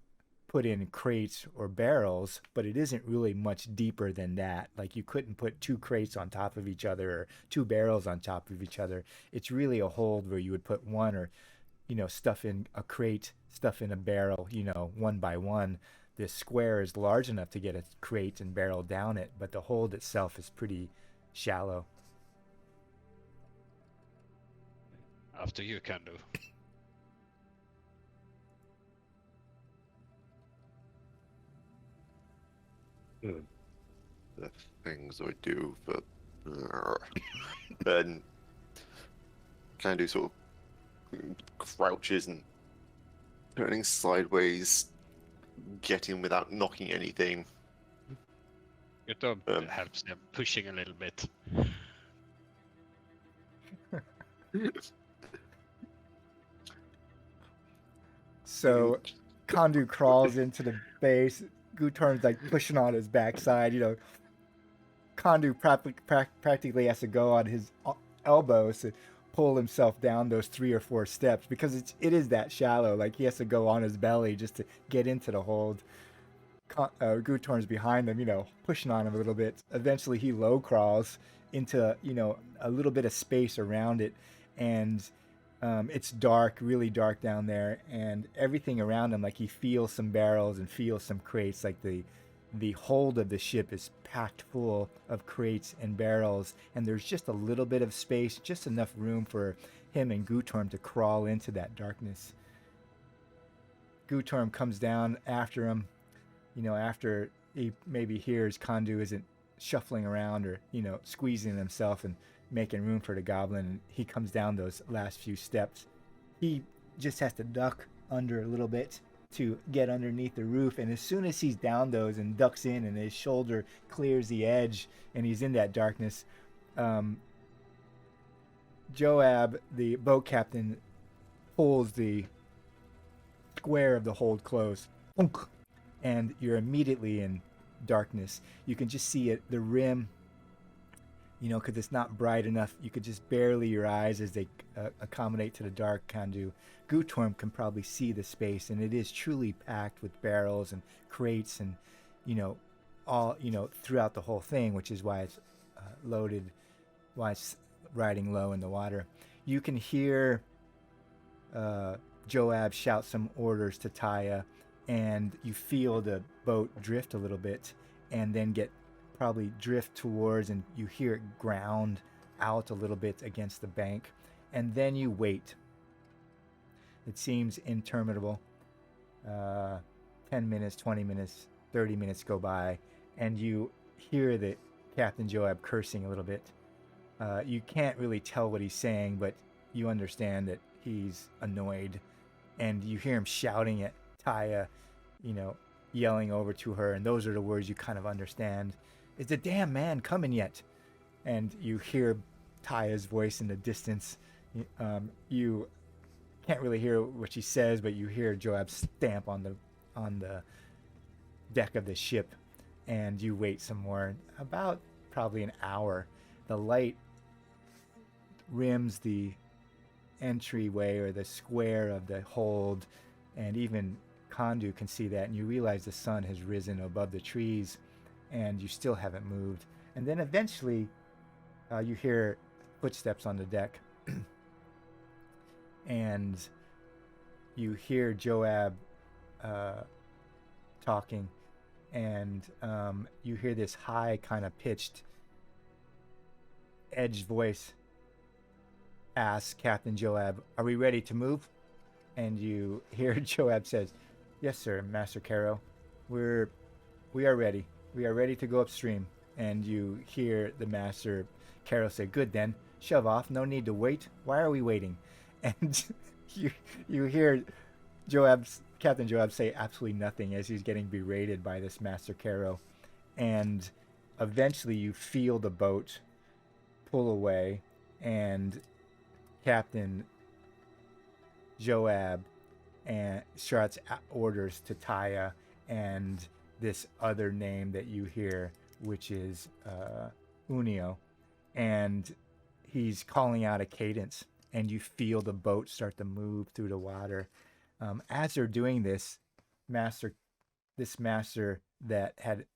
put in crates or barrels, but it isn't really much deeper than that. Like you couldn't put 2 crates on top of each other or 2 barrels on top of each other. It's really a hold where you would put one, or stuff in a crate, stuff in a barrel, one by one. This square is large enough to get a crate and barrel down it, but the hold itself is pretty shallow. After you, Kondu. The things I do for... Then Kandu sort of crouches and turning sideways, getting without knocking anything. Gutorm helps them, pushing a little bit. So Kondu crawls into the base. Gutorm's like pushing on his backside. Kondu practically has to go on his elbows to pull himself down those 3 or 4 steps, because it is that shallow. Like he has to go on his belly just to get into the hold. Gutorm's behind him, pushing on him a little bit. Eventually he low crawls into, a little bit of space around it, and it's dark, really dark down there, and everything around him, like he feels some barrels and feels some crates. Like the hold of the ship is packed full of crates and barrels, and there's just a little bit of space, just enough room for him and Gutorm to crawl into that darkness. Gutorm comes down after him, after he maybe hears Kondu isn't shuffling around or, squeezing himself and making room for the goblin, and he comes down those last few steps. He just has to duck under a little bit to get underneath the roof, and as soon as he's down those and ducks in and his shoulder clears the edge and he's in that darkness, Joab, the boat captain, pulls the square of the hold closed, and you're immediately in darkness. You can just see it, the rim, because it's not bright enough. You could just barely, your eyes as they accommodate to the dark, Kondu. Gutorm can probably see the space, and it is truly packed with barrels and crates and, all, throughout the whole thing, which is why it's loaded, why it's riding low in the water. You can hear Joab shout some orders to Taya, and you feel the boat drift a little bit and then probably drift towards, and you hear it ground out a little bit against the bank, and then you wait. It seems interminable. 10 minutes, 20 minutes, 30 minutes go by, and you hear that Captain Joab cursing a little bit. You can't really tell what he's saying, but you understand that he's annoyed, and you hear him shouting at Taya, yelling over to her, and those are the words you kind of understand. Is the damn man coming yet? And you hear Taya's voice in the distance. You can't really hear what she says, but you hear Joab stamp on the deck of the ship, and you wait some more. About probably an hour. The light rims the entryway or the square of the hold, and even Kondu can see that, and you realize the sun has risen above the trees, and you still haven't moved. And then eventually you hear footsteps on the deck, and you hear Joab talking, and you hear this high kind of pitched edged voice ask Captain Joab, "Are we ready to move?" and you hear Joab says, "Yes, sir, Master Caro. We are ready. We are ready to go upstream." And you hear the Master Caro say, "Good then. Shove off. No need to wait. Why are we waiting?" And you you hear Captain Joab say absolutely nothing as he's getting berated by this Master Caro. And eventually you feel the boat pull away, and Captain Joab and shouts orders to Taya and this other name that you hear, which is Unio, and he's calling out a cadence, and you feel the boat start to move through the water. As they're doing this, this master that had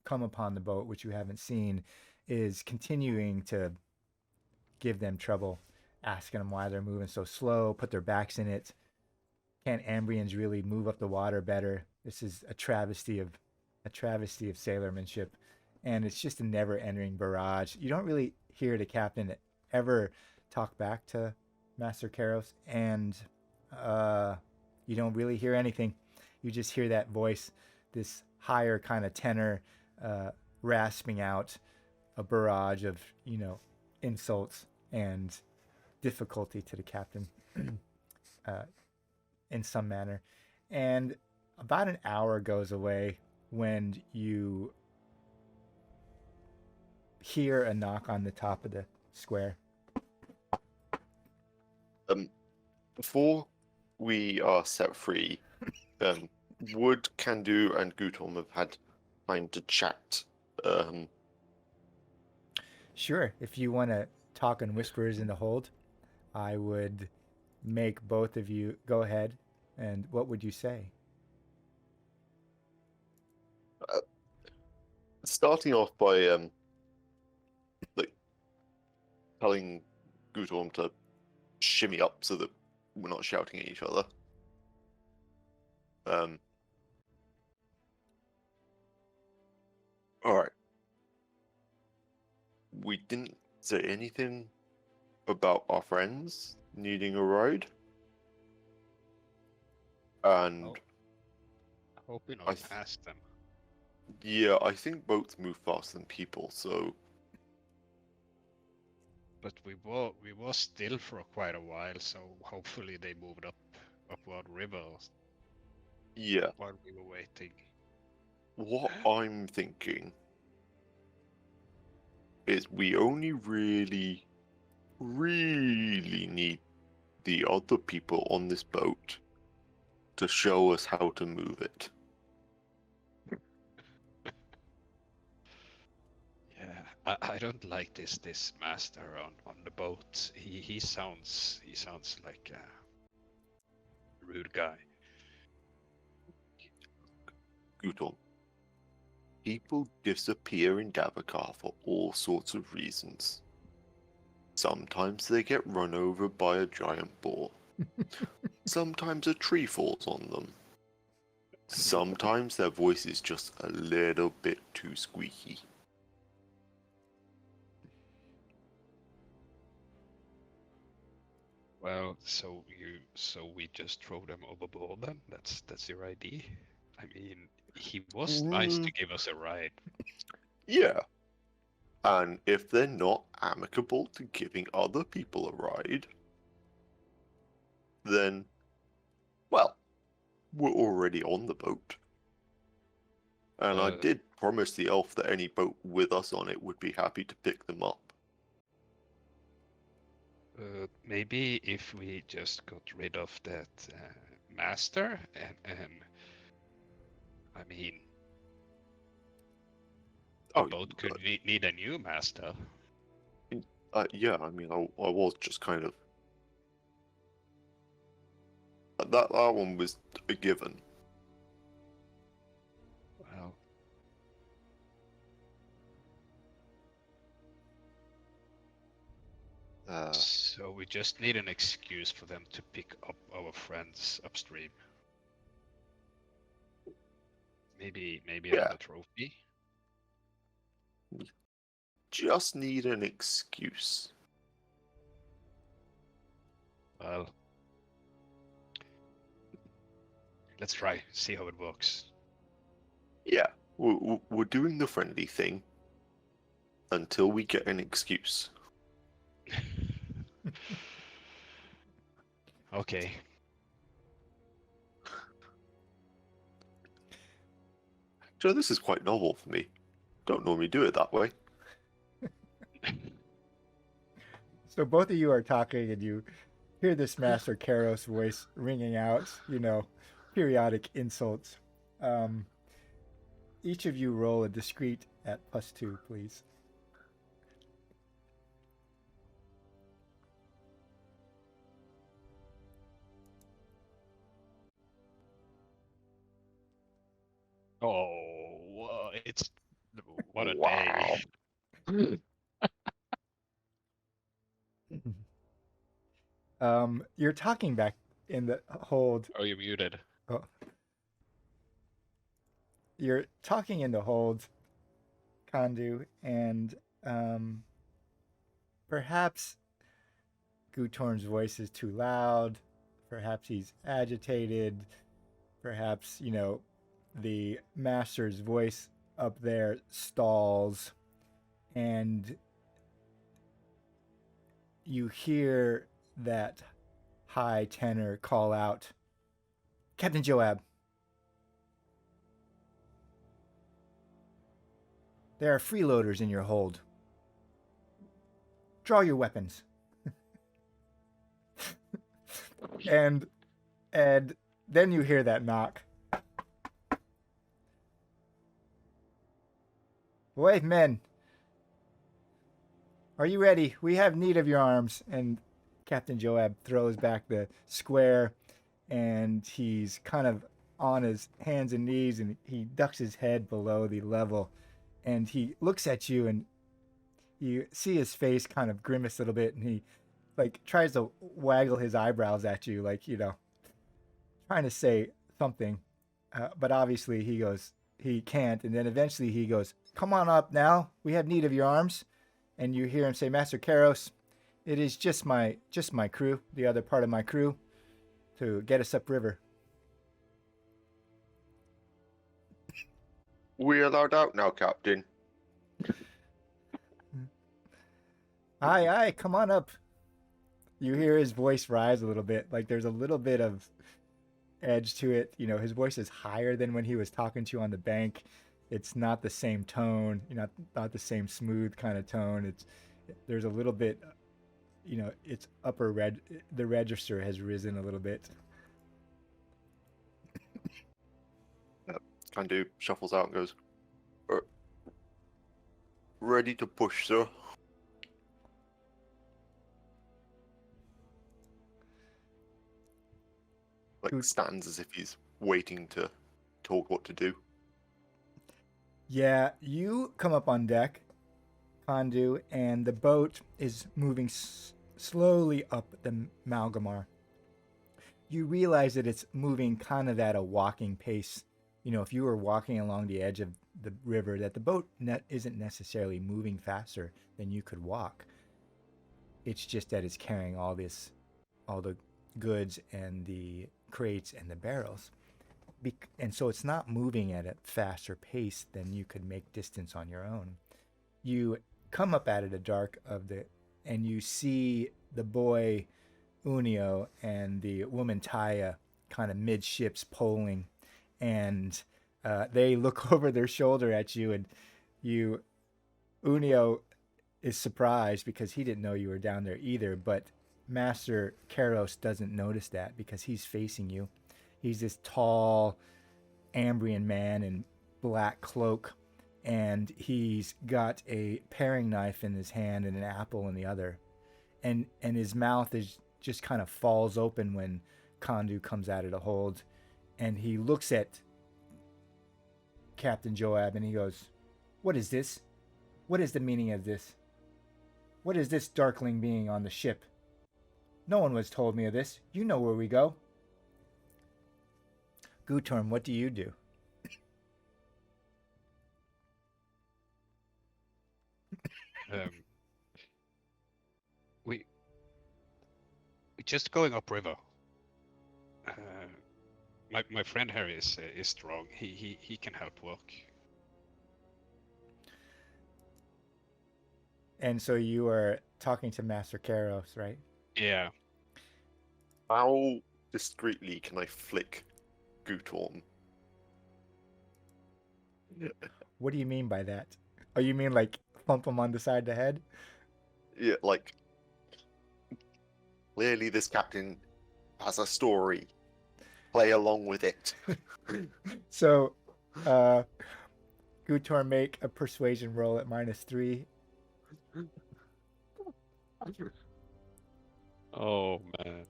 come upon the boat, which you haven't seen, is continuing to give them trouble, asking them why they're moving so slow, put their backs in it. Can't Ambrians really move up the water better? This is a travesty of sailormanship, and it's just a never-ending barrage. You don't really hear the captain ever talk back to Master Karos, and you don't really hear anything. You just hear that voice, this higher kind of tenor, rasping out a barrage of insults and difficulty to the captain in some manner. And about an hour goes away when you hear a knock on the top of the square. Before we are set free, would Kandu and Gutom have had time to chat? Sure, if you want to talk in whispers in the hold, I would make both of you go ahead. And what would you say? Starting off by like telling Gutom to shimmy up so that we're not shouting at each other. Alright. We didn't say anything about our friends needing a ride. And I hope we not pass them. Yeah, I think boats move faster than people, so. But we were still for quite a while, so hopefully they moved upward river. Yeah. While we were waiting. What I'm thinking is we only really need the other people on this boat to show us how to move it. Yeah, I don't like this master on the boat. He sounds like a rude guy. Gutom. People disappear in Davokar for all sorts of reasons. Sometimes they get run over by a giant boar. Sometimes a tree falls on them. Sometimes their voice is just a little bit too squeaky. Well, so we just throw them overboard then? That's your idea? I mean, he was nice to give us a ride. Yeah. And if they're not amicable to giving other people a ride, then, well, we're already on the boat. And I did promise the elf that any boat with us on it would be happy to pick them up. Maybe if we just got rid of that master and I mean, the boat could need a new master. Yeah, I mean, I was just kind of... That one was a given. Well... So we just need an excuse for them to pick up our friends upstream. Maybe another trophy? Just need an excuse. Well, let's try, see how it works. Yeah, we're doing the friendly thing until we get an excuse. Okay. So this is quite novel for me. Don't normally do it that way. So both of you are talking, and you hear this Master Karos voice ringing out, periodic insults. Each of you roll a discreet at +2, please. Oh, it's what a Wow. day. You're talking back in the hold. Oh, you're muted. Oh, you're talking in the hold, Kandu, and perhaps Gutorn's voice is too loud. Perhaps he's agitated. Perhaps, the master's voice up there stalls, and you hear that high tenor call out, Captain Joab, there are freeloaders in your hold. Draw your weapons. and then you hear that knock. Wait, men. Are you ready? We have need of your arms. And Captain Joab throws back the square, and he's kind of on his hands and knees, and he ducks his head below the level, and he looks at you, and you see his face kind of grimace a little bit, and he tries to waggle his eyebrows at you, trying to say something, but obviously he can't, and then eventually he goes, "Come on up now. We have need of your arms." And you hear him say, "Master Karos, it is just my crew, the other part of my crew, to get us upriver." We allowed out now, Captain. Aye, aye, come on up. You hear his voice rise a little bit. There's a little bit of edge to it. His voice is higher than when he was talking to you on the bank. It's not the same tone, not the same smooth kind of tone. There's a little bit, it's the register has risen a little bit. Kandu shuffles out and goes, ready to push, sir. Stands as if he's waiting to talk what to do. Yeah, you come up on deck, Kandu, and the boat is moving slowly up the Malgomar. You realize that it's moving kind of at a walking pace. If you were walking along the edge of the river, that the boat isn't necessarily moving faster than you could walk. It's just that it's carrying all the goods and the crates and the barrels. And so it's not moving at a faster pace than you could make distance on your own. You come up out of the dark and you see the boy Unio and the woman Taya kind of midships poling, and they look over their shoulder at you, and Unio is surprised because he didn't know you were down there either, but Master Karos doesn't notice that because he's facing you. He's this tall Ambrian man in black cloak, and he's got a paring knife in his hand and an apple in the other, and his mouth is just kind of falls open when Kandu comes out of the hold, and he looks at Captain Joab and he goes, "What is this? What is the meaning of this? What is this darkling being on the ship? No one was told me of this. You know where we go." Gutorn, what do you do? We just going upriver. My friend Harry is strong. He can help work. And so you are talking to Master Karos, right? Yeah. How discreetly can I flick Gutorm? What do you mean by that? Oh, you mean like thump him on the side of the head? Yeah, like clearly this captain has a story. Play along with it. So, Gutor, make a persuasion roll at -3. Oh man,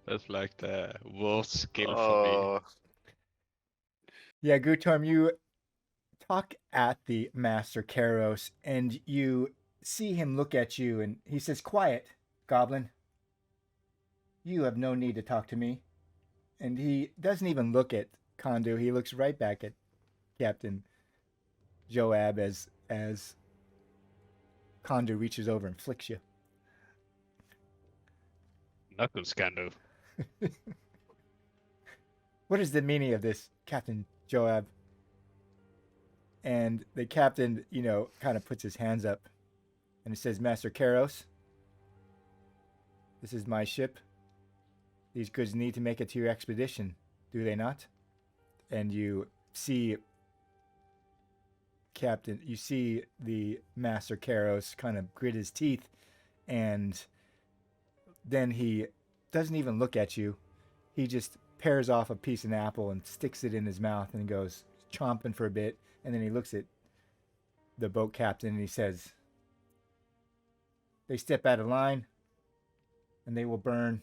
that's like the worst skill for me. Yeah, Gutorm, you talk at the Master Karos, and you see him look at you, and he says, "Quiet, Goblin. You have no need to talk to me." And he doesn't even look at Kondu. He looks right back at Captain Joab as Kondu reaches over and flicks you. Knuckles can do. What is the meaning of this, Captain Joab? And the captain, kind of puts his hands up and it says, "Master Karos, this is my ship. These goods need to make it to your expedition, do they not?" And you see the Master Karos kind of grit his teeth, and then he doesn't even look at you. He just pares off a piece of an apple and sticks it in his mouth and goes chomping for a bit, and then he looks at the boat captain and he says, "They step out of line and they will burn."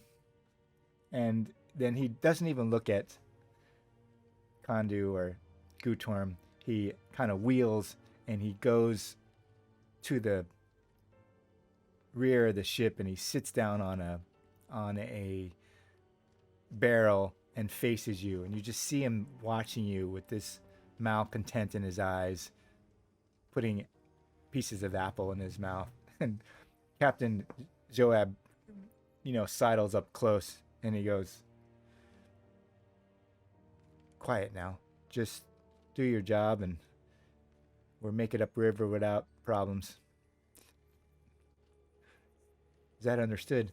And then he doesn't even look at Kondu or Gutorm. He kind of wheels and he goes to the rear of the ship and he sits down on a barrel and faces you, and you just see him watching you with this malcontent in his eyes, putting pieces of apple in his mouth. And Captain Joab, sidles up close and he goes, "Quiet now. Just do your job and we'll make it upriver without problems. Is that understood?"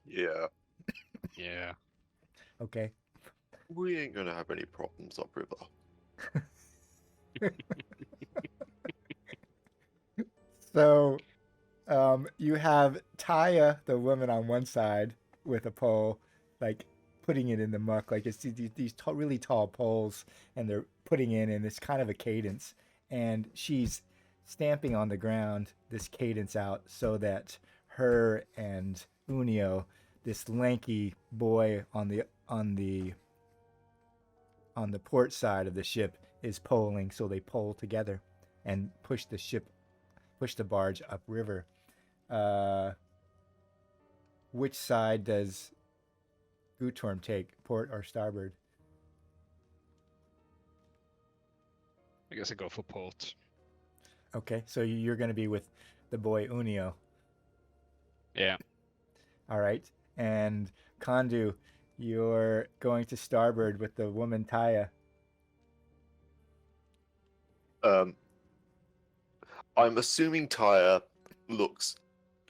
Yeah. Yeah. Okay. We ain't gonna have any problems upriver. So, you have Taya, the woman, on one side with a pole, like putting it in the muck. Like it's these really tall poles, and they're putting in this kind of a cadence, and she's stamping on the ground this cadence out so that her and Unio, this lanky boy on the port side of the ship, is poling. So they pole together and push the barge upriver. Which side does Gutorm take, port or starboard? I guess I go for port. Okay, so you're going to be with the boy Unio. Yeah. All right. And Kondu, you're going to starboard with the woman Taya. I'm assuming Tyre looks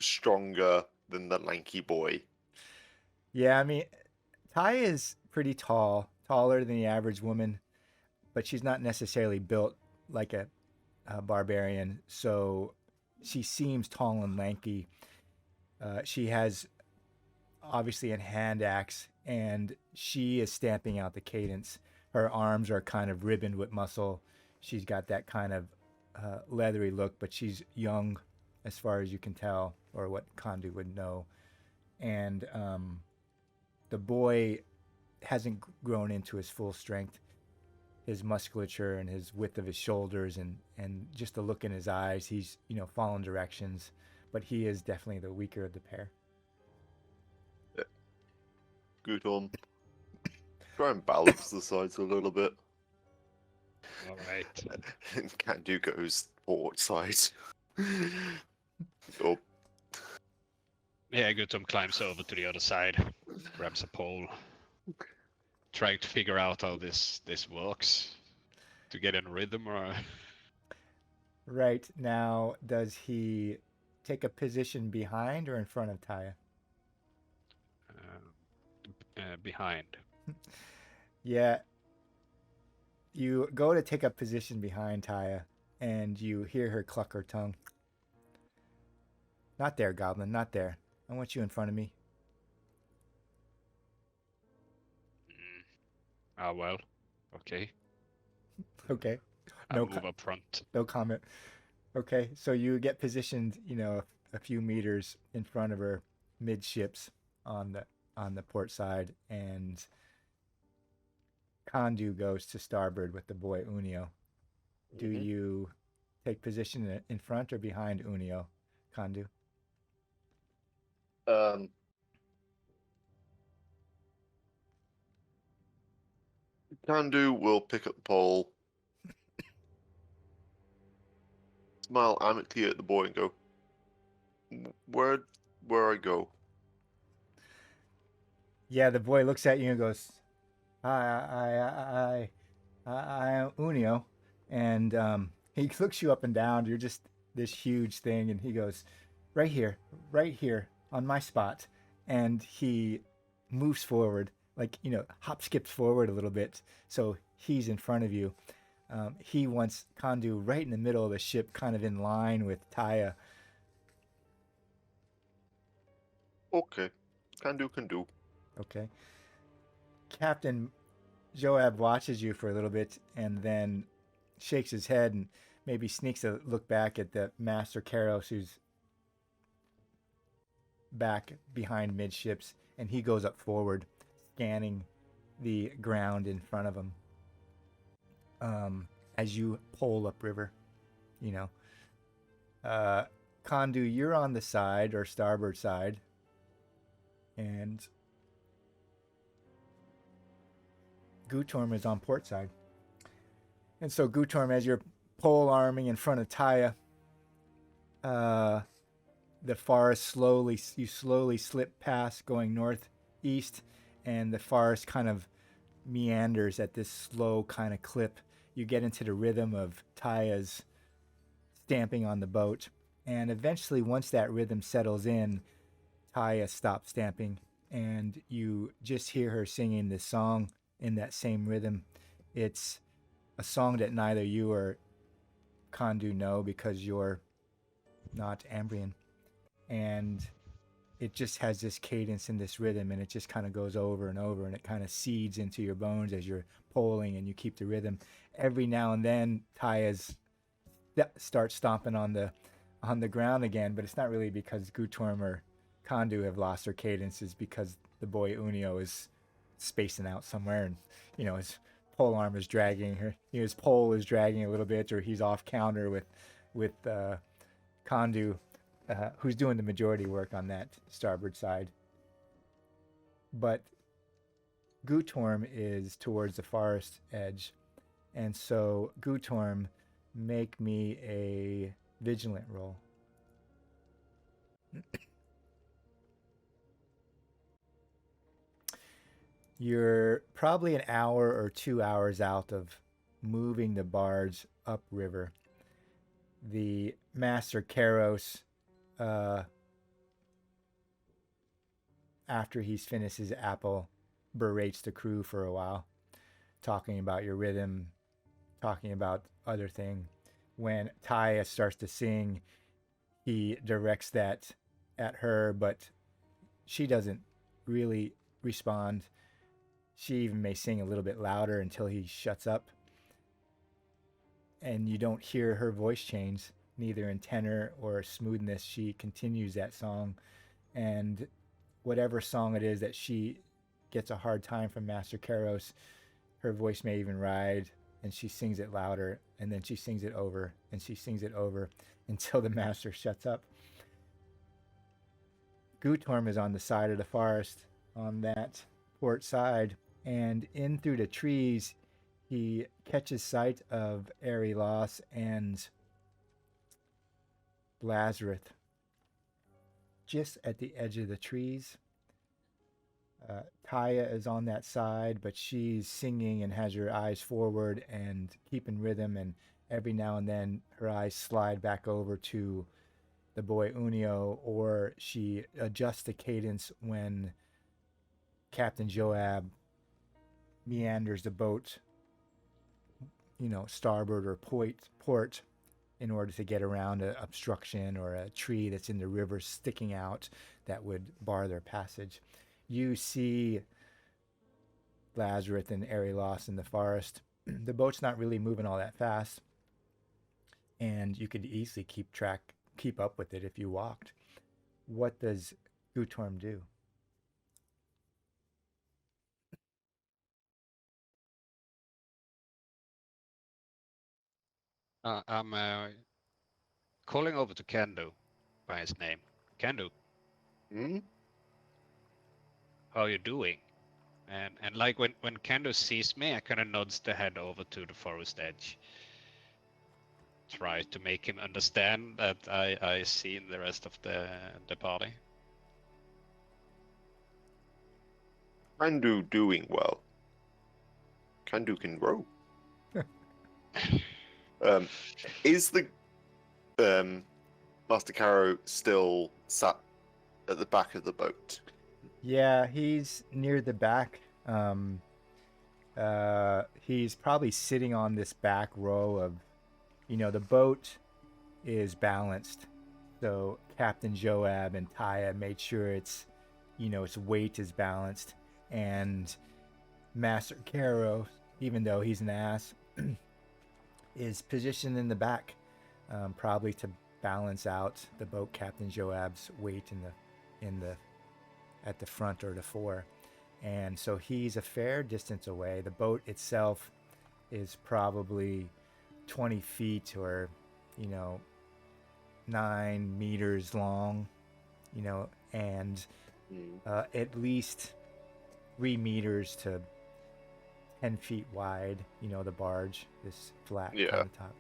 stronger than the lanky boy. Yeah, I mean, Taya is pretty tall, taller than the average woman, but she's not necessarily built like a barbarian. So she seems tall and lanky. She has obviously a hand axe, and she is stamping out the cadence. Her arms are kind of ribboned with muscle. She's got that kind of leathery look, but she's young as far as you can tell, or what Kondu would know. And the boy hasn't grown into his full strength. His musculature and his width of his shoulders and just the look in his eyes, he's following directions, but he is definitely the weaker of the pair. Good on. Try and balance the sides a little bit. All right. And Kandu goes port side. Oh, Yeah, Gutom climbs over to the other side. grabs a pole, trying to figure out how this works to get in rhythm. Or Right now, does he take a position behind or in front of Taya? behind. Yeah, you go to take a position behind Taya, and you hear her cluck her tongue. Not there, Goblin, not there. I want you in front of me. Well, okay. Okay. I No, move up front. no comment. Okay, so you get positioned, a few meters in front of her, midships on the port side, and Kandu goes to starboard with the boy Unio. Do you take position in front or behind Unio, Kandu? Kandu will pick up the pole, smile amicably at the boy, and go, "Where I go?" Yeah, the boy looks at you and goes, I am Unio, and he looks you up and down. You're just this huge thing, and he goes, right here, on my spot, and he moves forward, like hop skips forward a little bit, so he's in front of you. He wants Kandu right in the middle of the ship, kind of in line with Taya. Okay, Kandu can do. Okay. Captain Joab watches you for a little bit and then shakes his head and maybe sneaks a look back at the Master Karos, who's back behind midships, and he goes up forward, scanning the ground in front of him. As you pole upriver, Kandu, you're on the side or starboard side, and Gutorm is on port side. And so Gutorm, as you're pole arming in front of Taya, the forest you slowly slip past going northeast, and the forest kind of meanders at this slow kind of clip. You get into the rhythm of Taya's stamping on the boat, and eventually, once that rhythm settles in, Taya stops stamping, and you just hear her singing this song in that same rhythm. It's a song that neither you or Kandu know because you're not Ambrian. And it just has this cadence and this rhythm, and it just kind of goes over and over, and it kind of seeds into your bones as you're poling and you keep the rhythm. Every now and then, Taya's starts stomping on the ground again, but it's not really because Gutorm or Kandu have lost their cadence. It's because the boy Unio is spacing out somewhere, and his pole arm is dragging her. His pole is dragging a little bit, or he's off counter with Kandu, who's doing the majority work on that starboard side. But Gutorm is towards the forest edge, and so Gutorm, make me a vigilant roll. You're probably an hour or 2 hours out of moving the barge upriver. The Master Karos, after he's finished his apple, berates the crew for a while, talking about your rhythm, talking about other thing. When Taya starts to sing, he directs that at her, but she doesn't really respond. She even may sing a little bit louder until he shuts up. And you don't hear her voice change, neither in tenor or smoothness. She continues that song, and whatever song it is that she gets a hard time from Master Karos, her voice may even ride, and she sings it louder, and then she sings it over, and she sings it over until the Master shuts up. Gutorm is on the side of the forest, on that port side, and in through the trees, he catches sight of Eri-Las and Lazarus just at the edge of the trees. Taya is on that side, but she's singing and has her eyes forward and keeping rhythm. And every now and then, her eyes slide back over to the boy Unio, or she adjusts the cadence when Captain Joab meanders the boat, starboard or port in order to get around an obstruction or a tree that's in the river sticking out that would bar their passage. You see Lazarus and Eri-Las in the forest. The boat's not really moving all that fast, and you could easily keep up with it if you walked. What does Gutorm do? I'm calling over to Kendo by his name. Kendo, Hmm? how are you doing? And like when Kendo sees me, I kind of nods the head over to the forest edge. Try to make him understand that I seen the rest of the party. Kandu doing well. Kandu can grow. Is the Master Caro still sat at the back of the boat? Yeah, he's near the back. He's probably sitting on this back row of, the boat is balanced. So Captain Joab and Taya made sure its weight is balanced. And Master Caro, even though he's an ass, is positioned in the back, probably to balance out the boat Captain Joab's weight in the at the front or the fore. And so he's a fair distance away. The boat itself is probably 20 feet or 9 meters long, and at least 3 meters to 10 feet wide. The barge, this flat top.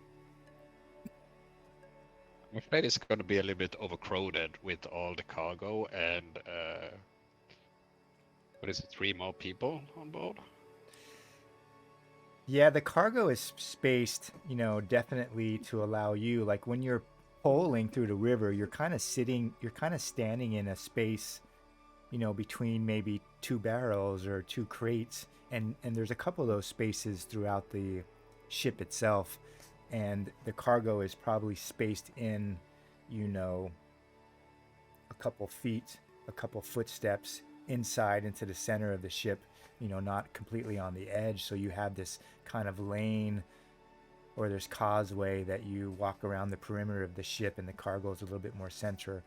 I'm afraid it's going to be a little bit overcrowded with all the cargo and what is it, 3 more people on board? Yeah, the cargo is spaced, definitely to allow you, like when you're poling through the river, you're kind of standing in a space, between maybe 2 barrels or 2 crates. And there's a couple of those spaces throughout the ship itself. And the cargo is probably spaced in, a couple feet, a couple footsteps inside into the center of the ship, not completely on the edge. So you have this kind of lane, or there's causeway that you walk around the perimeter of the ship, and the cargo is a little bit more center.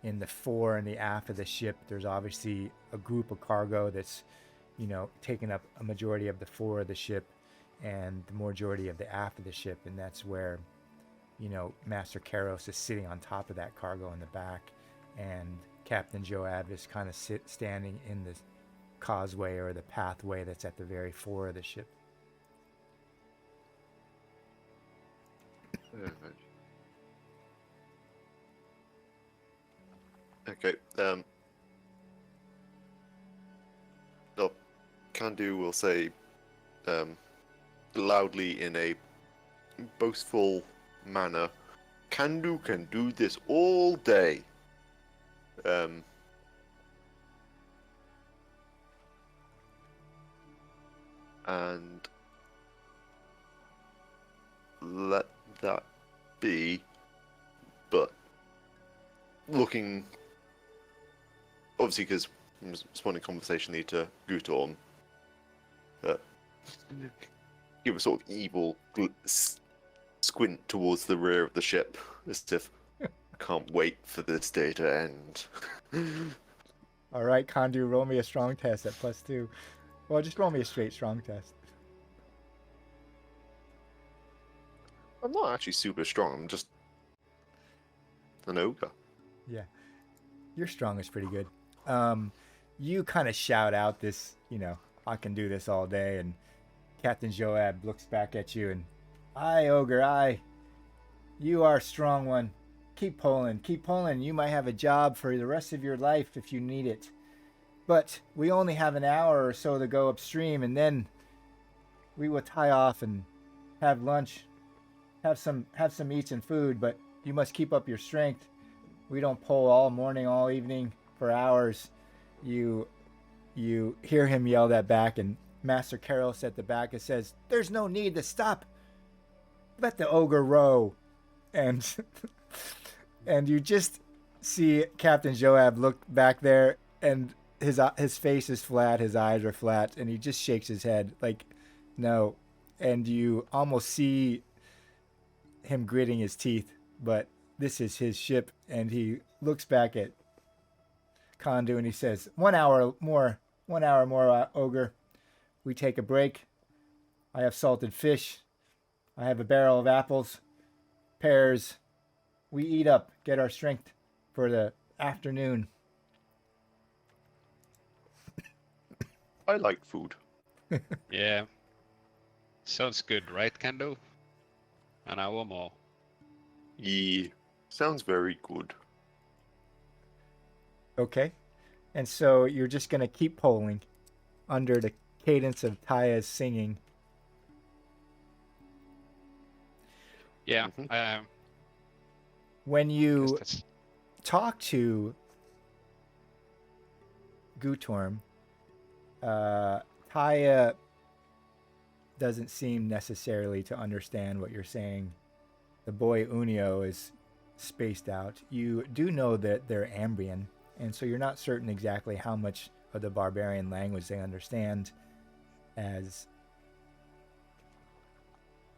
In the fore and the aft of the ship, there's obviously a group of cargo that's, taking up a majority of the fore of the ship and the majority of the aft of the ship. And that's where, Master Karos is sitting on top of that cargo in the back. And Captain Joab is kind of standing in the causeway or the pathway that's at the very fore of the ship. Okay. Kandu will say loudly in a boastful manner, Kandu can do this all day. And let that be, but looking, obviously, because I'm responding conversationally to Gutorm, give a sort of evil squint towards the rear of the ship, as if can't wait for this day to end. All right, Kandu, roll me a strong test at +2. Well, just roll me a straight strong test. I'm not actually super strong. I'm just an ogre. Yeah, your strong is pretty good. You kind of shout out this, I can do this all day, and Captain Joab looks back at you and, aye, ogre, aye. You are a strong one. Keep pulling. You might have a job for the rest of your life if you need it. but we only have an hour or so to go upstream, and then we will tie off and have lunch, have some meats and food. But you must keep up your strength. We don't pull all morning, all evening for hours. You hear him yell that back, and Master Karos at the back and says, "There's no need to stop. Let the ogre row." And and you just see Captain Joab look back there, and his face is flat, his eyes are flat, and he just shakes his head like, no. And you almost see him gritting his teeth, but this is his ship, and he looks back at Kondu and he says, 1 hour more, ogre. We take a break. I have salted fish. I have a barrel of apples, pears. We eat up, get our strength for the afternoon. I like food. Yeah. Sounds good, right, Kendo? An hour more. Yeah, sounds very good. Okay. And so you're just going to keep polling under the cadence of Taya's singing. Yeah. Mhm. When you That's... talk to Gutorm, Taya doesn't seem necessarily to understand what you're saying. The boy Unio is spaced out. You do know that they're Ambrian, and so you're not certain exactly how much of the barbarian language they understand, as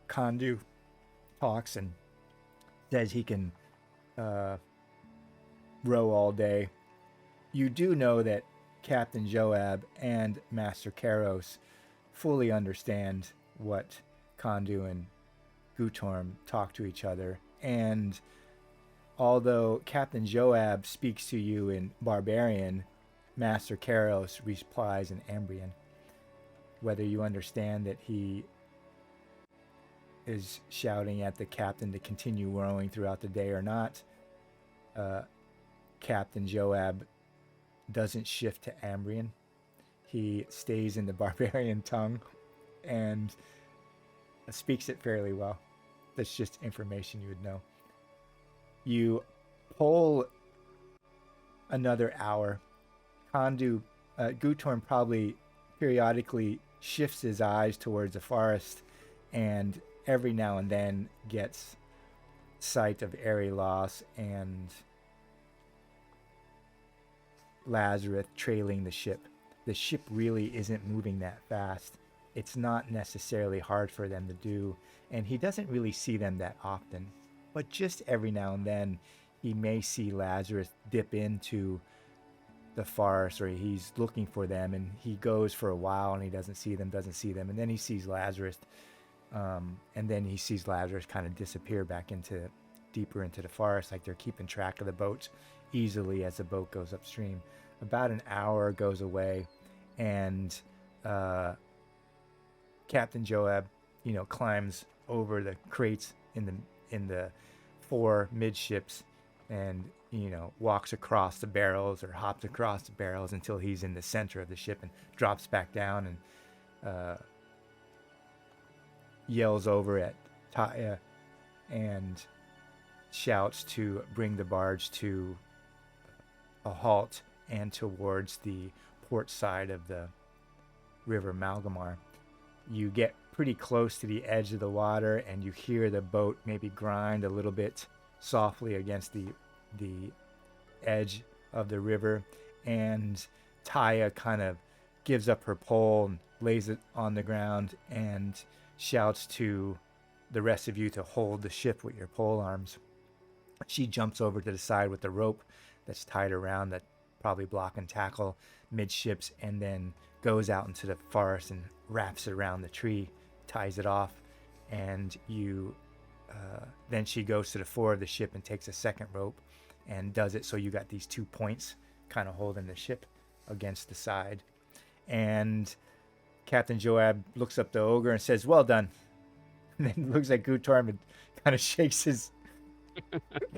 Kondu talks and says he can row all day. You do know that Captain Joab and Master Karos fully understand what Kondu and Gutorm talk to each other, and although Captain Joab speaks to you in barbarian, Master Karos replies in Ambrian. Whether you understand that he is shouting at the captain to continue rowing throughout the day or not, Captain Joab doesn't shift to Ambrian. He stays in the barbarian tongue and speaks it fairly well. That's just information you would know. You pull another hour. Gutorm probably periodically shifts his eyes towards the forest, and every now and then gets sight of Eri-Las and Lazarus trailing the ship. The ship really isn't moving that fast. It's not necessarily hard for them to do, and he doesn't really see them that often. But just every now and then, he may see Lazarus dip into the forest, or he's looking for them, and he goes for a while and he doesn't see them, and then he sees Lazarus, and then he sees Lazarus kind of disappear back deeper into the forest, like they're keeping track of the boats easily as the boat goes upstream. About an hour goes away, and Captain Joab, climbs over the crates in the four midships, and walks across the barrels or hops across the barrels until he's in the center of the ship, and drops back down and yells over at Taya and shouts to bring the barge to a halt and towards the port side of the river Malgomar. You get pretty close to the edge of the water, and you hear the boat maybe grind a little bit softly against the edge of the river, and Taya kind of gives up her pole and lays it on the ground and shouts to the rest of you to hold the ship with your pole arms. She jumps over to the side with the rope that's tied around that probably block and tackle midships, and then goes out into the forest and wraps it around the tree, ties it off, and then she goes to the fore of the ship and takes a second rope and does it so you got these 2 points kind of holding the ship against the side. And Captain Joab looks up the ogre and says, "Well done." And then looks at Gutorm and kind of shakes his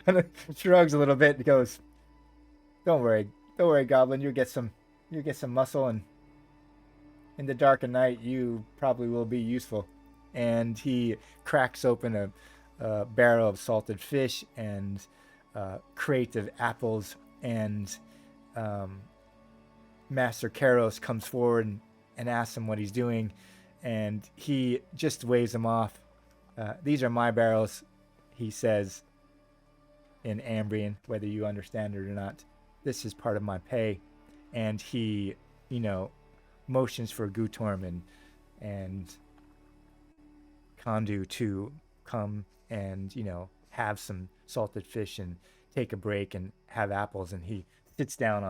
kind of shrugs a little bit and goes, Don't worry, Goblin. You'll get some You get some muscle, and in the dark of night, you probably will be useful. And he cracks open a barrel of salted fish and a crate of apples, and Master Karos comes forward and asks him what he's doing, and he just waves them off. These are my barrels, he says in Ambrian, whether you understand it or not. This is part of my pay. And he, motions for Gutorm and Kondu to come and, have some salted fish and take a break and have apples. And he sits down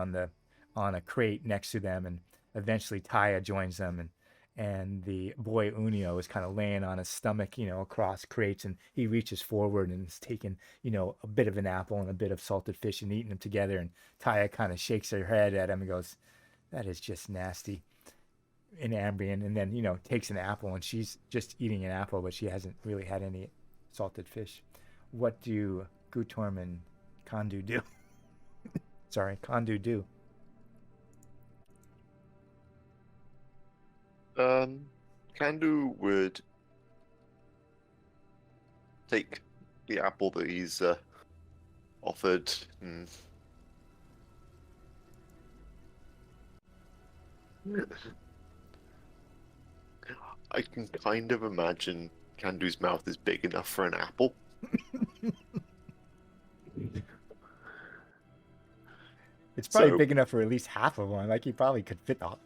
on a crate next to them, and eventually Taya joins them, and the boy Unio is kind of laying on his stomach, across crates, and he reaches forward and is taking, a bit of an apple and a bit of salted fish and eating them together, and Taya kind of shakes her head at him and goes, "That is just nasty," in Ambrian, and then, takes an apple, and she's just eating an apple, but she hasn't really had any salted fish. What do Gutorm and Kondu do? Sorry, Kondu do. Kandu would take the apple that he's offered and I can kind of imagine Kandu's mouth is big enough for an apple. It's probably big enough for at least half of one. Like, he probably could fit the...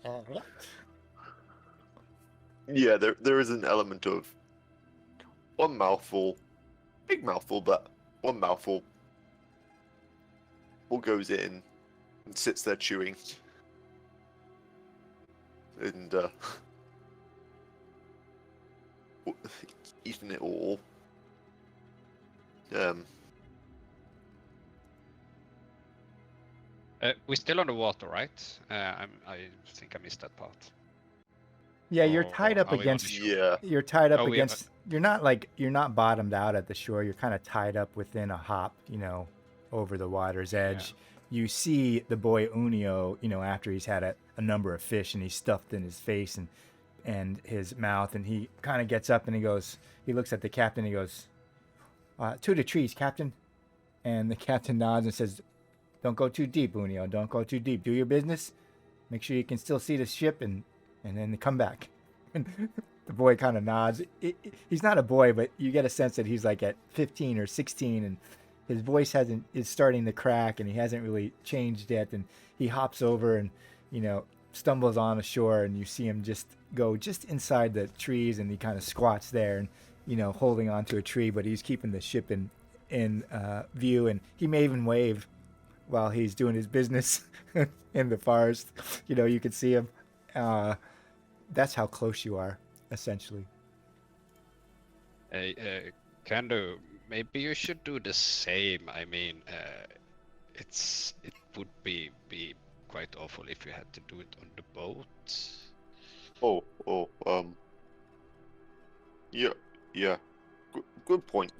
Yeah, there is an element of one mouthful, big mouthful, but one mouthful all goes in and sits there chewing. And eating it all. We're still on the water, right? I think I missed that part. Yeah, you're tied up against. Yeah, you're tied up against. You're not bottomed out at the shore. You're kind of tied up within a hop, over the water's edge. Yeah. You see the boy Unio, after he's had a number of fish and he's stuffed in his face and his mouth, and he kind of gets up and he looks at the captain. He goes, "To the trees, Captain." And the captain nods and says, "Don't go too deep, Unio. Don't go too deep. Do your business. Make sure you can still see the ship and then come back." And the boy kind of nods. He's not a boy, but you get a sense that he's like at 15 or 16, and his voice is starting to crack, and he hasn't really changed yet. And he hops over and, stumbles on ashore, and you see him just go just inside the trees, and he kind of squats there and, holding onto a tree, but he's keeping the ship in view, and he may even wave while he's doing his business in the forest. You can see him. That's how close you are, essentially. Kandu, maybe you should do the same. I mean, it would be quite awful if you had to do it on the boat. Yeah. Good point.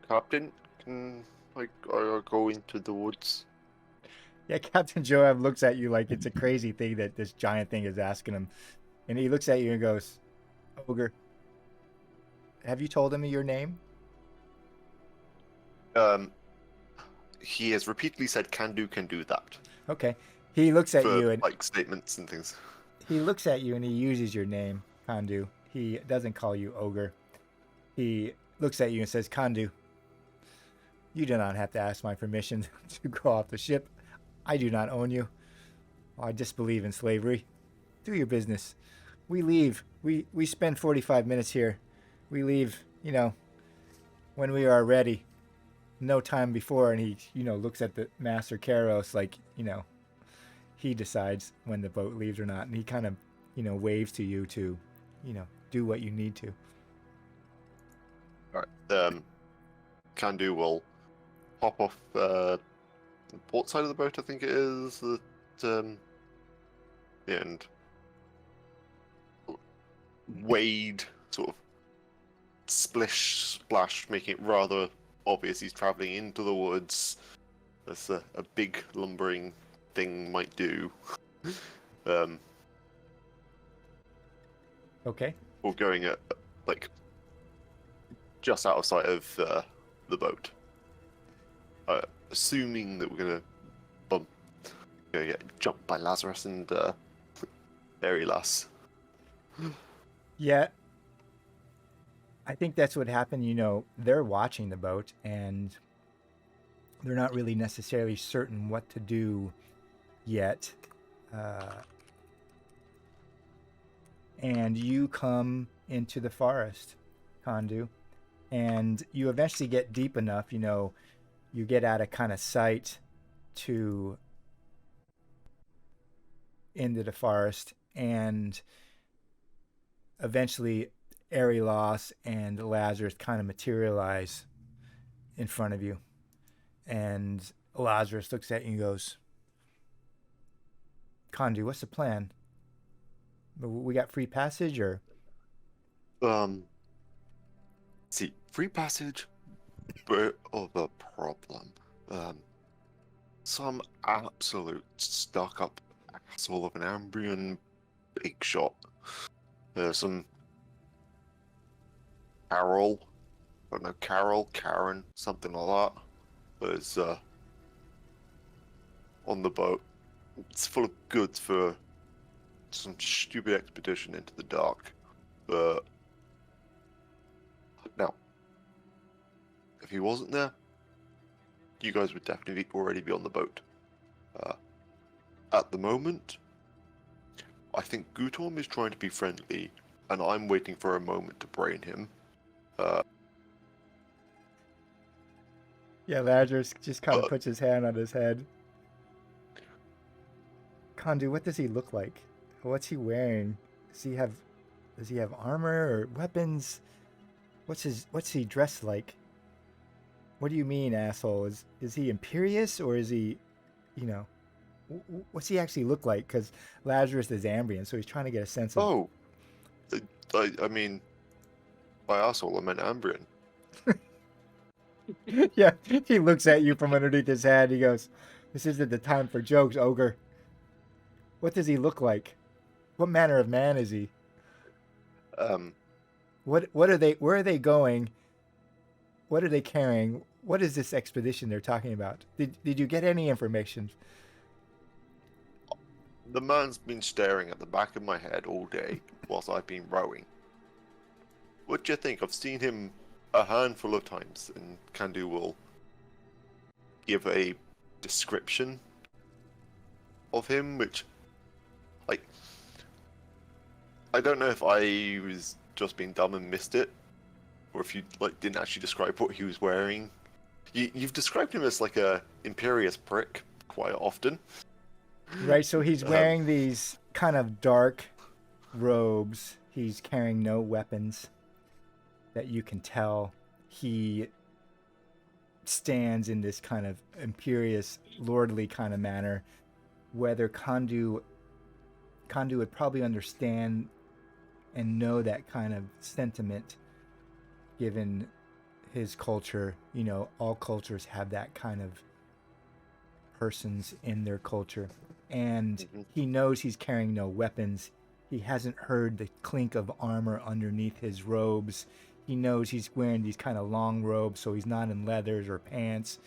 Captain, can I go into the woods? Yeah, Captain Joab looks at you like it's a crazy thing that this giant thing is asking him. And he looks at you and goes, "Ogre, have you told him your name?" He has repeatedly said Kandu can do that. Okay. He looks at you and... like statements and things. He looks at you and he uses your name, Kandu. He doesn't call you Ogre. He looks at you and says, "Kandu, you do not have to ask my permission to go off the ship. I do not own you. I disbelieve in slavery. Do your business. We leave. We spend 45 minutes here. We leave, when we are ready. No time before." And he, looks at the Master Karos like, he decides when the boat leaves or not. And he kind of, waves to you to, do what you need to. All right. Kandu will hop off the port side of the boat, I think it is, and wade, sort of splish, splash, making it rather obvious he's traveling into the woods, as a big lumbering thing might do. Um, Okay. or going at like just out of sight of the boat. Assuming that we're gonna get jumped by Lazarus and Eri-Las. Yeah. I think that's what happened. You know, they're watching the boat and they're not really necessarily certain what to do yet. And you come into the forest, Kondu, and you eventually get deep enough, you know, you get out of kind of sight to into the forest, and eventually Eri-Las and Lazarus kind of materialize in front of you. And Lazarus looks at you and goes, Kondu, what's the plan? We got free passage or? See, free passage, bit of a problem. Some absolute stuck-up asshole of an Ambrian big shot. Some Carol, I don't know, Karen, something like that, is on the boat. It's full of goods for some stupid expedition into the dark. But now, if he wasn't there, you guys would definitely already be on the boat. At the moment, I think Gutorm is trying to be friendly, and I'm waiting for a moment to brain him. Yeah, Lazarus just kind of puts his hand on his head. Kondu, what does he look like? What's he wearing? Does he have armor or weapons? What's he dressed like? What do you mean, asshole? Is he imperious or is he, you know, what's he actually look like? Because Lazarus is Ambrian, so he's trying to get a sense of. Oh, I mean, by asshole I meant Ambrian. Yeah, he looks at you from underneath his head. He goes, "This isn't the time for jokes, ogre. What does he look like? What manner of man is he? What are they? Where are they going? What are they carrying? What is this expedition they're talking about? Did you get any information?" The man's been staring at the back of my head all day whilst I've been rowing. What do you think? I've seen him a handful of times, and Kandu will give a description of him, which, like, I don't know if I was just being dumb and missed it, or if you didn't actually describe what he was wearing. You've described him as like a imperious prick quite often. Right, so he's wearing these kind of dark robes. He's carrying no weapons that you can tell. He stands in this kind of imperious, lordly kind of manner. Whether Kondu would probably understand and know that kind of sentiment, given his culture. You know, all cultures have that kind of persons in their culture. And he knows he's carrying no weapons. He hasn't heard the clink of armor underneath his robes. He knows he's wearing these kind of long robes, so he's not in leathers or pants.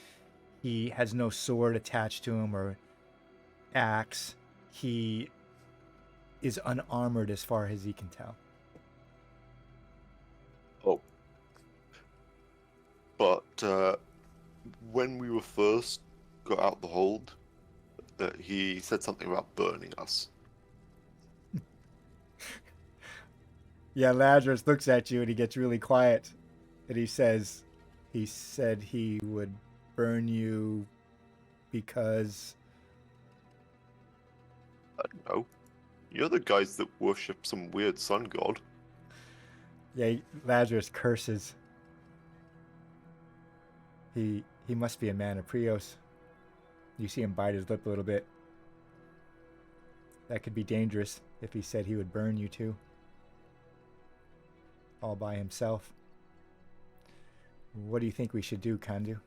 He has no sword attached to him or axe. He is unarmored as far as he can tell. Oh. But when we were first got out the hold, he said something about burning us. Yeah, Lazarus looks at you and he gets really quiet. And he said he would burn you because... I don't know. You're the guys that worship some weird sun god. Yeah, Lazarus curses. He must be a man of Prios. You see him bite his lip a little bit. That could be dangerous if he said he would burn you too. All by himself. What do you think we should do, Kandu?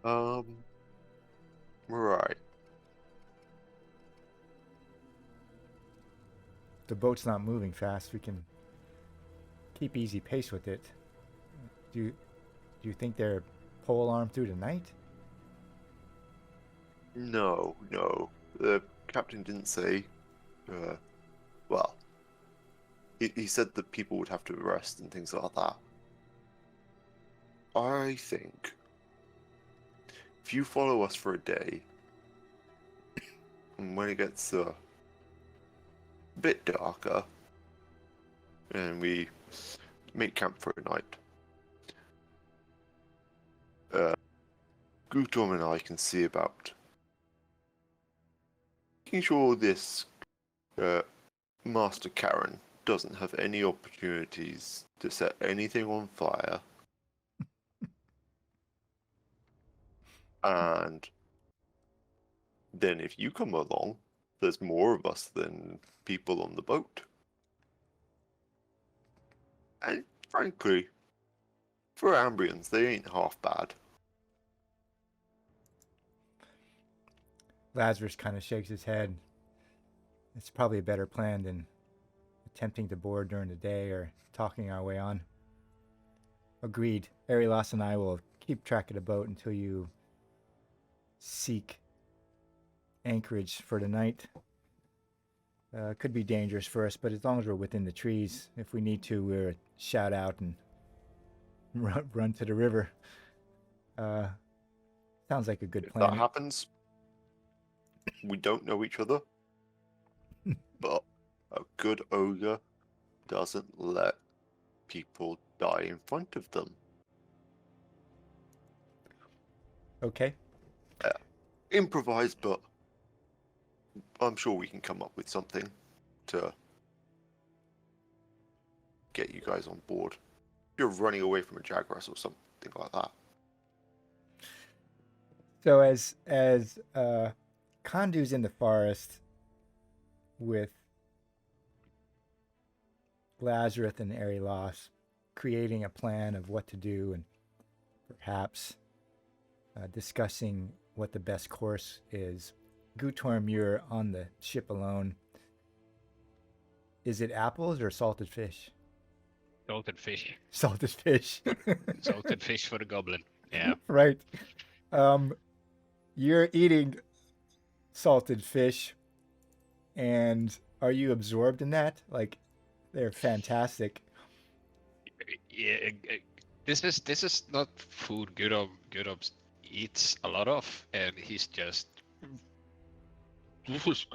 Right. The boat's not moving fast. We can keep easy pace with it. Do you think they're pole armed through the night? No, no. The captain didn't say. Well, he said that people would have to rest and things like that. I think if you follow us for a day, and when it gets a bit darker, and we make camp for a night, Gutom and I can see about making sure this Master Karen doesn't have any opportunities to set anything on fire. And then if you come along, there's more of us than people on the boat. And frankly, for Ambrians, they ain't half bad. Lazarus kind of shakes his head. It's probably a better plan than attempting to board during the day or talking our way on. Agreed. Eri-Las and I will keep track of the boat until you seek anchorage for the night. Could be dangerous for us, but as long as we're within the trees, if we need to, we'll shout out and run to the river. Sounds like a good plan. If that happens, we don't know each other, but a good ogre doesn't let people die in front of them. Okay. Improvise, but I'm sure we can come up with something to get you guys on board. You're running away from a Jaguars or something like that. So as Kondu's in the forest with Lazarus and Eri-Las, creating a plan of what to do and perhaps discussing what the best course is. Gutorm, you're on the ship alone. Is it apples or salted fish? Salted fish. Salted fish. Salted fish for the goblin. Yeah. Right. You're eating salted fish, and are you absorbed in that? Like, they're fantastic. Yeah. This is not food Gudom eats a lot of, and he's just. This is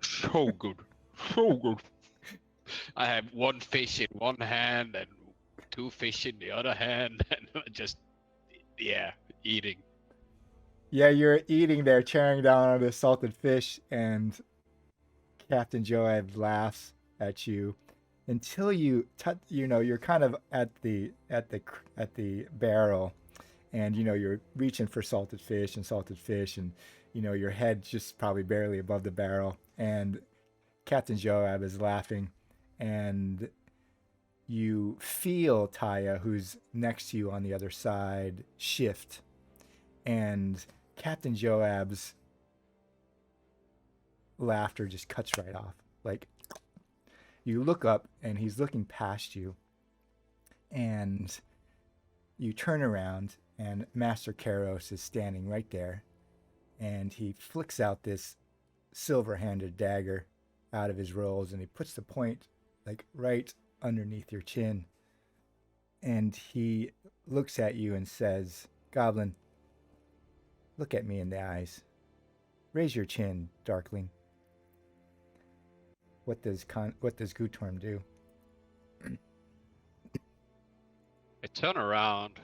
so good, so good. I have one fish in one hand and two fish in the other hand, and just eating. Yeah, you're eating there, chowing down on the salted fish, and Captain Joab laughs at you until you you're kind of at the barrel, and you're reaching for salted fish, and your head just probably barely above the barrel, and Captain Joab is laughing, and you feel Taya, who's next to you on the other side, shift, and Captain Joab's laughter just cuts right off. Like, you look up and he's looking past you, and you turn around and Master Karos is standing right there, and he flicks out this silver-handed dagger out of his rolls, and he puts the point like right underneath your chin, and he looks at you and says, "Goblin, look at me in the eyes. Raise your chin, Darkling." What does Gutorm do? I turn around,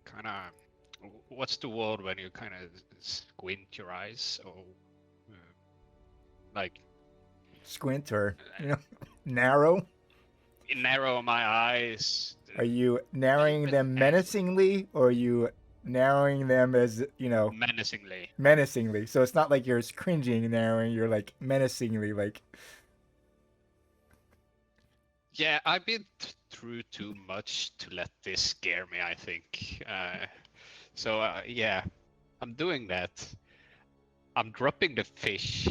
kind of. What's the word when you kind of squint your eyes, or like Squint, or narrow? narrow my eyes? Are you narrowing them menacingly, or are you narrowing them as Menacingly? Menacingly. So it's not like you're cringing narrowing. You're like menacingly, like. Yeah, I've been through too much to let this scare me, I think. So yeah, I'm doing that. I'm dropping the fish,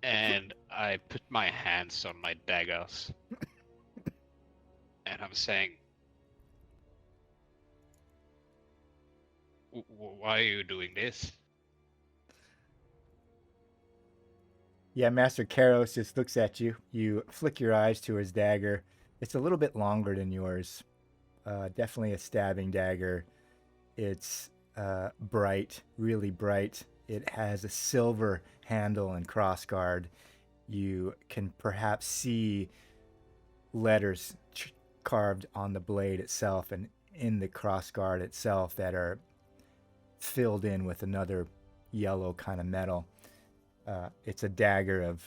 and I put my hands on my daggers, and I'm saying, "Why are you doing this?" Yeah, Master Karos just looks at you. You flick your eyes to his dagger. It's a little bit longer than yours. Definitely a stabbing dagger. It's bright, really bright. It has a silver handle and crossguard. You can perhaps see letters carved on the blade itself and in the crossguard itself that are filled in with another yellow kind of metal. It's a dagger of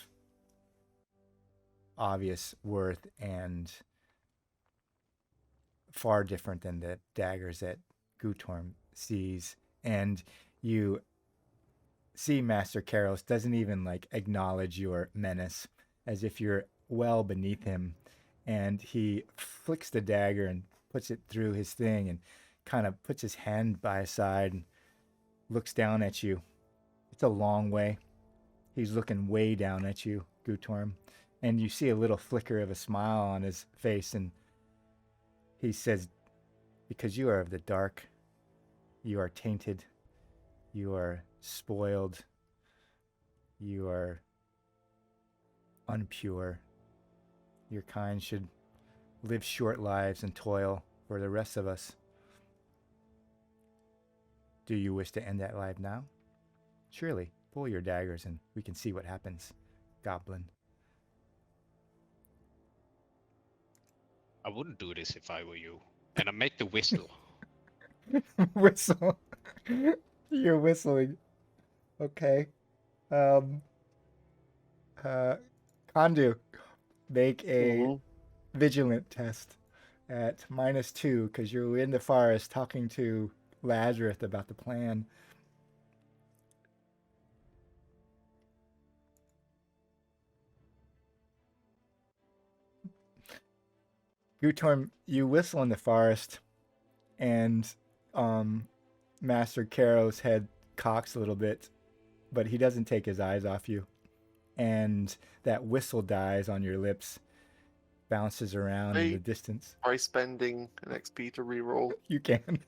obvious worth and far different than the daggers that Gutorm sees. And you see Master Karos doesn't even like acknowledge your menace, as if you're well beneath him. And he flicks the dagger and puts it through his thing and kind of puts his hand by his side and looks down at you. It's a long way. He's looking way down at you, Gutorm. And you see a little flicker of a smile on his face, and he says, "Because you are of the dark, you are tainted, you are spoiled, you are unpure. Your kind should live short lives and toil for the rest of us. Do you wish to end that life now? Surely, pull your daggers and we can see what happens, goblin." I wouldn't do this if I were you. And I make the whistle. Whistle. You're whistling. Okay. Um. Kandu, make a vigilant test at -2 because you're in the forest talking to Lazarus about the plan. Gutorm, you whistle in the forest, and Master Karos' head cocks a little bit, but he doesn't take his eyes off you. And that whistle dies on your lips, bounces around in the distance. By spending an XP to reroll. You can.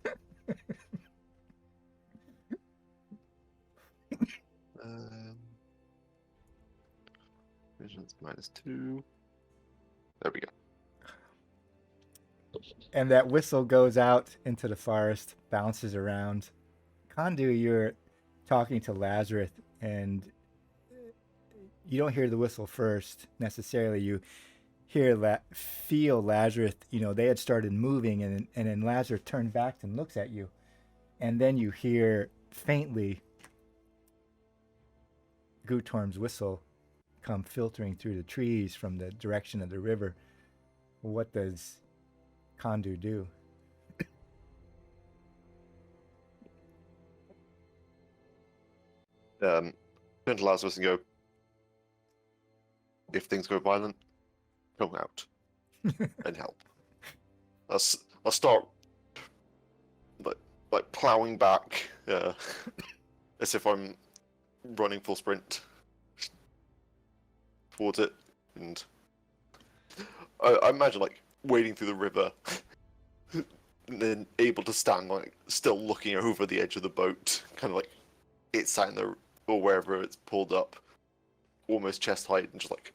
Vision's -2. There we go. And that whistle goes out into the forest, bounces around. Kandu, you're talking to Lazarus, and you don't hear the whistle first necessarily. You feel Lazarus. They had started moving, and then Lazarus turned back and looks at you, and then you hear faintly Gutorm's whistle come filtering through the trees from the direction of the river. What does Kandu do? Turn to Lazarus and go, if things go violent, come out and help. I'll start like plowing back as if I'm running full sprint towards it, and I imagine like wading through the river and then able to stand like still looking over the edge of the boat, kind of like it's sat in the or wherever it's pulled up, almost chest height, and just like,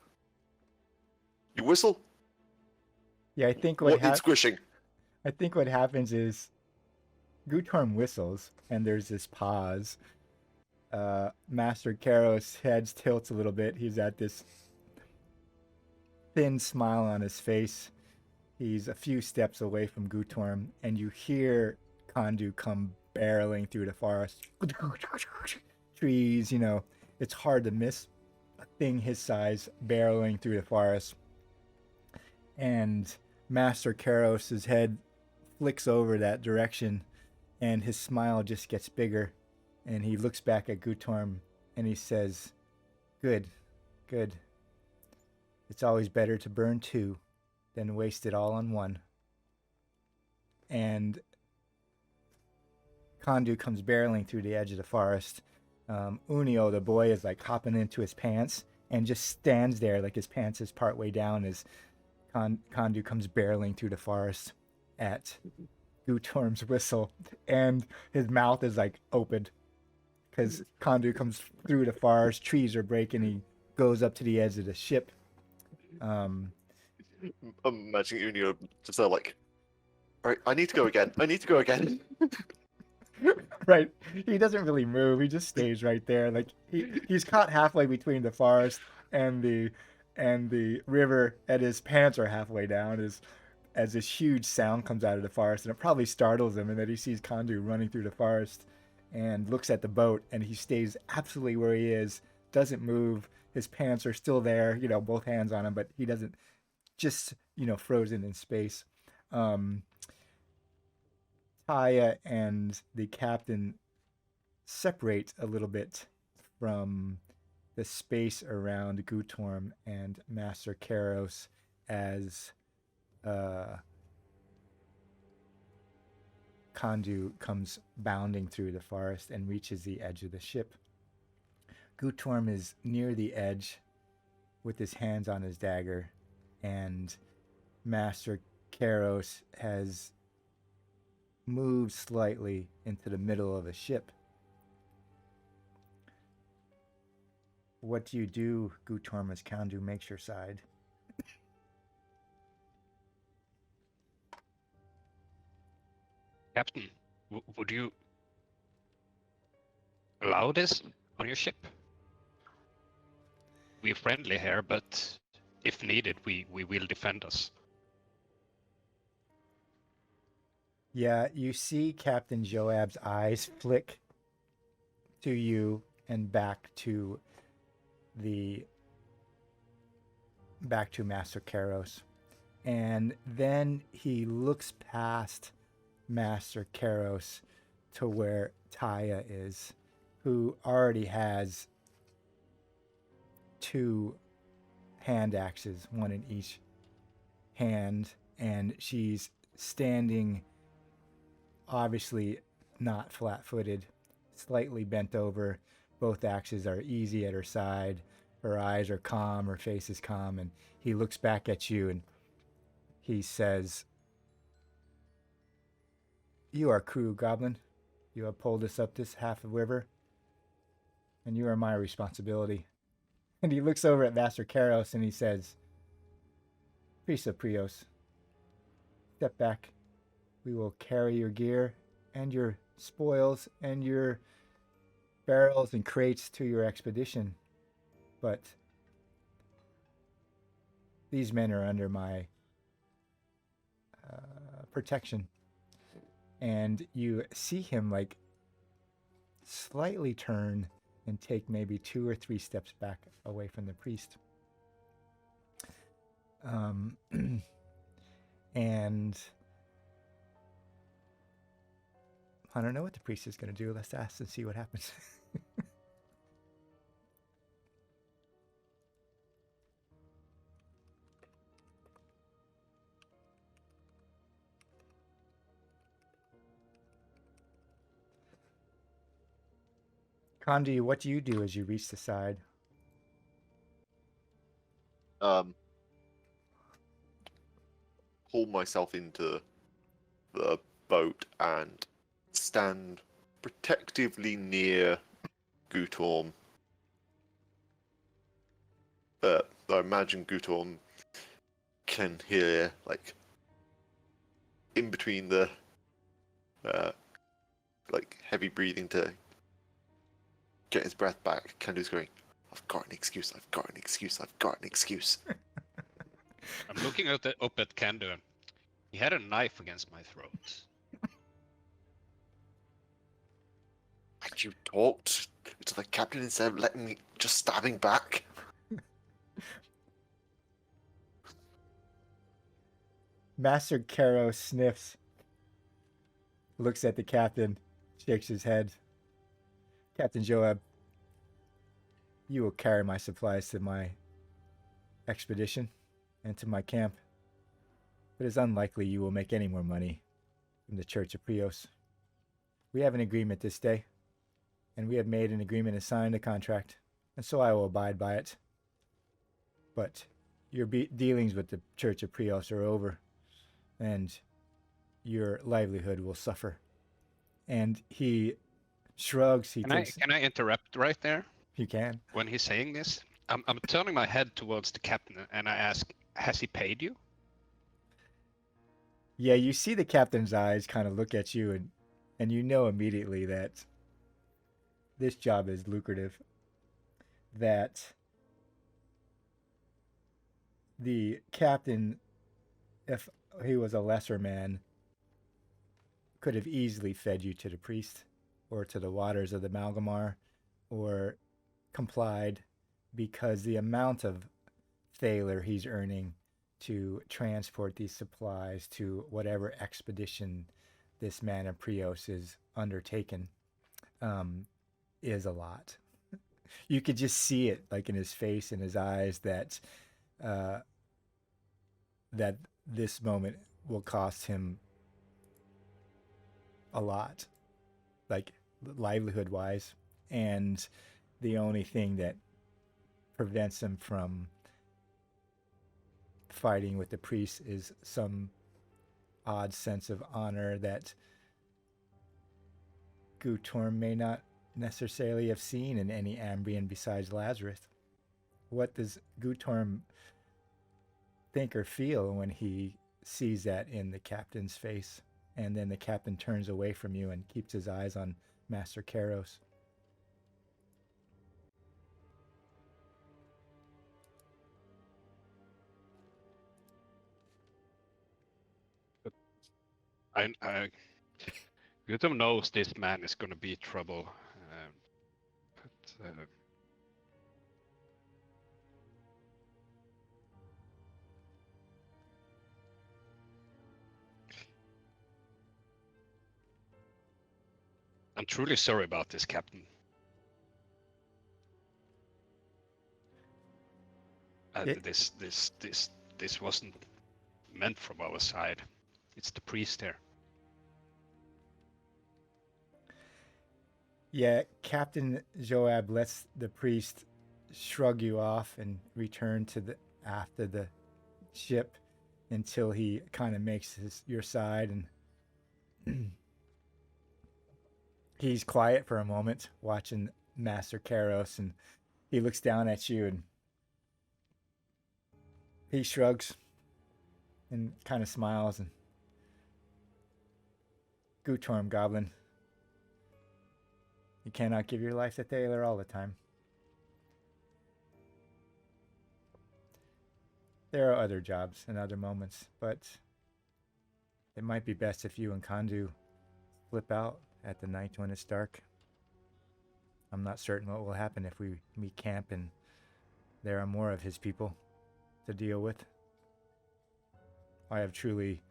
you whistle? Yeah, I think what needs squishing? I think what happens is Gutorm whistles, and there's this pause. Master Karos' head tilts a little bit. He's at this thin smile on his face. He's a few steps away from Gutorm, and you hear Kandu come barreling through the forest. Trees, it's hard to miss a thing his size barreling through the forest. And Master Karos' head flicks over that direction, and his smile just gets bigger. And he looks back at Gutorm, and he says, "Good, good. It's always better to burn two than waste it all on one." And Kondu comes barreling through the edge of the forest. Unio, the boy, is like hopping into his pants and just stands there like his pants is partway down as Kondu comes barreling through the forest at Gutorm's whistle, and his mouth is like opened because Kondu comes through the forest. Trees are breaking. He goes up to the edge of the ship. I'm imagining Unio just like, all right, I need to go again. I need to go again. Right. He doesn't really move. He just stays right there. Like he's caught halfway between the forest and the river, and his pants are halfway down as this huge sound comes out of the forest, and it probably startles him, and then he sees Kondu running through the forest and looks at the boat, and he stays absolutely where he is, doesn't move. His pants are still there, both hands on him, but he doesn't, just, frozen in space. Taya and the captain separate a little bit from the space around Gutorm and Master Karos as Kondu comes bounding through the forest and reaches the edge of the ship. Gutorm is near the edge with his hands on his dagger, and Master Karos has moved slightly into the middle of the ship. What do you do, Gutorm, as Kondu makes your side? Captain, would you allow this on your ship? We're friendly here, but if needed, we will defend us. Yeah, you see Captain Joab's eyes flick to you and back to Master Karos. And then he looks past Master Karos to where Taya is, who already has 2 hand axes, one in each hand, and she's standing, obviously not flat-footed, slightly bent over. Both axes are easy at her side. Her eyes are calm, her face is calm, and he looks back at you and he says, "You are crew, Goblin. You have pulled us up this half of river, and you are my responsibility." And he looks over at Master Karos and he says, "Priest of Prios, step back. We will carry your gear and your spoils and your barrels and crates to your expedition. But these men are under my protection." And you see him like slightly turn and take maybe 2 or 3 steps back away from the priest. And I don't know what the priest is going to do. Let's ask and see what happens. Kondi, what do you do as you reach the side? Pull myself into the boat and stand protectively near Gutorm. I imagine Gutorm can hear, like, in between the heavy breathing to get his breath back. Kendu's going, "I've got an excuse, I've got an excuse, I've got an excuse." I'm looking up at Kendu. He had a knife against my throat. Had you talked to the captain instead of letting me just stabbing back? Master Caro sniffs, looks at the captain, shakes his head. "Captain Joab, you will carry my supplies to my expedition and to my camp. It is unlikely you will make any more money from the Church of Prios. We have an agreement this day, and we have made an agreement and signed a contract, and so I will abide by it. But your dealings with the Church of Prios are over, and your livelihood will suffer. And he shrugs. Can I interrupt right there? You can. When he's saying this, I'm turning my head towards the captain and I ask, has he paid you? Yeah, you see the captain's eyes kind of look at you, and you know immediately that this job is lucrative. That the captain, if he was a lesser man, could have easily fed you to the priest or to the waters of the Malgomar, or complied, because the amount of thaler he's earning to transport these supplies to whatever expedition this man of Prios is undertaken is a lot. You could just see it, like in his face and his eyes, that that this moment will cost him a lot, like livelihood wise, and the only thing that prevents him from fighting with the priest is some odd sense of honor that Gutorm may not necessarily have seen in any Ambrian besides Lazarus. What does Gutorm think or feel when he sees that in the captain's face? And then the captain turns away from you and keeps his eyes on Master Karos. Gutom knows this man is going to be trouble. I'm truly sorry about this, Captain. This wasn't meant from our side. It's the priest here. Yeah, Captain Joab lets the priest shrug you off and return to the aft of the ship until he kind of makes your side, and he's quiet for a moment watching Master Karos, and he looks down at you and he shrugs and kind of smiles, and Gutorm, Goblin, you cannot give your life to Thaler all the time. There are other jobs and other moments, but it might be best if you and Kandu flip out at the night when it's dark. I'm not certain what will happen if we meet camp and there are more of his people to deal with. I have truly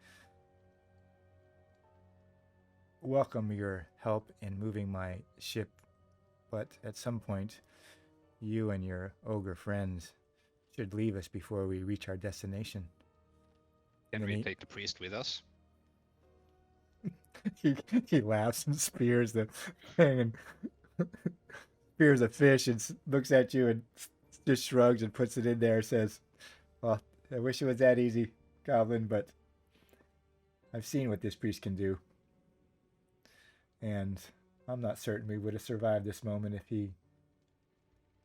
welcomed your help in moving my ship, but at some point, you and your ogre friends should leave us before we reach our destination. Can we take the priest with us? he laughs and spears the thing and spears a fish and looks at you and just shrugs and puts it in there. Says, "Well, I wish it was that easy, Goblin, but I've seen what this priest can do, and I'm not certain we would have survived this moment if he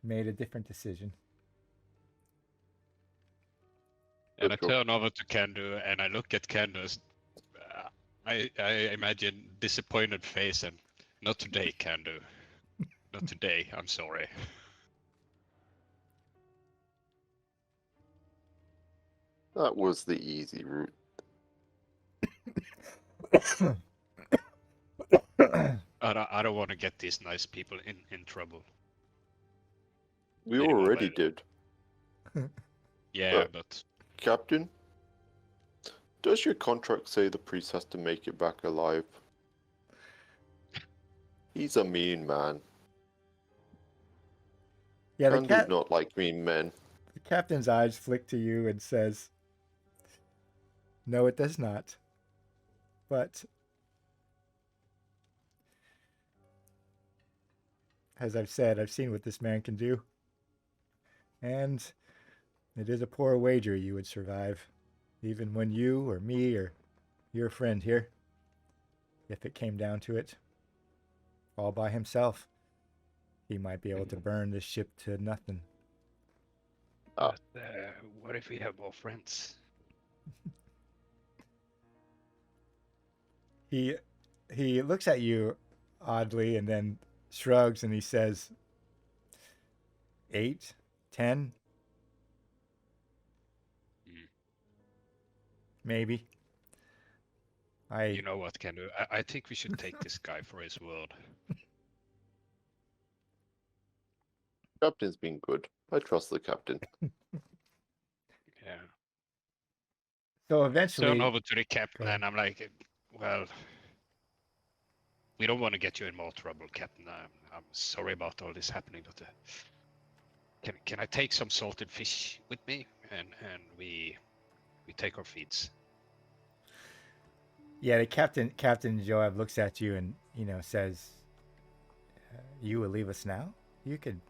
made a different decision." And I turn over to Kandu and I look at Kandu's. I imagine disappointed face and not today, Kandu. Not today. I'm sorry. That was the easy route. I don't want to get these nice people in trouble. We already did. Yeah, but... Captain, does your contract say the priest has to make it back alive? He's a mean man. Yeah, Kandu does not like mean men. The captain's eyes flick to you and says, "No, it does not. But as I've said, I've seen what this man can do. And it is a poor wager you would survive, even when you or me or your friend here, if it came down to it, all by himself, he might be able to burn this ship to nothing. But what if we have more friends? He looks at you oddly and then shrugs and he says, 8, 10, maybe. You know what, Kendo? I think we should take this guy for his word. Captain's been good. I trust the captain. Yeah. So eventually, Turn over to the captain, and I'm like, well, we don't want to get you in more trouble, Captain. I'm sorry about all this happening, but can I take some salted fish with me, and we take our feeds? yeah, the Captain Joab looks at you and says, "You will leave us now? You could.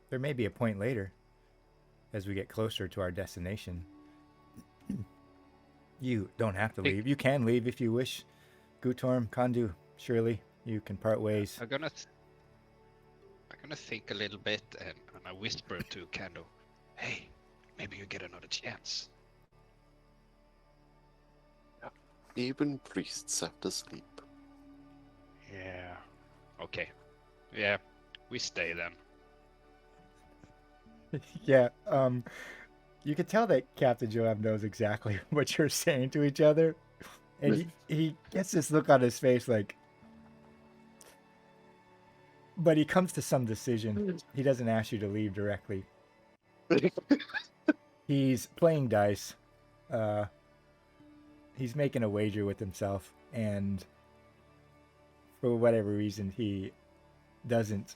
There may be a point later, as we get closer to our destination. You don't have to leave. You can leave if you wish. Gutorm, Kandu, surely you can part ways." I'm gonna think a little bit, and I whisper to Kando, "Hey, maybe you get another chance." Even priests have to sleep. Yeah. Okay. Yeah, we stay then. Yeah, you can tell that Captain Joab knows exactly what you're saying to each other. And he gets this look on his face like, but he comes to some decision. He doesn't ask you to leave directly. He's playing dice. He's making a wager with himself, and for whatever reason, he doesn't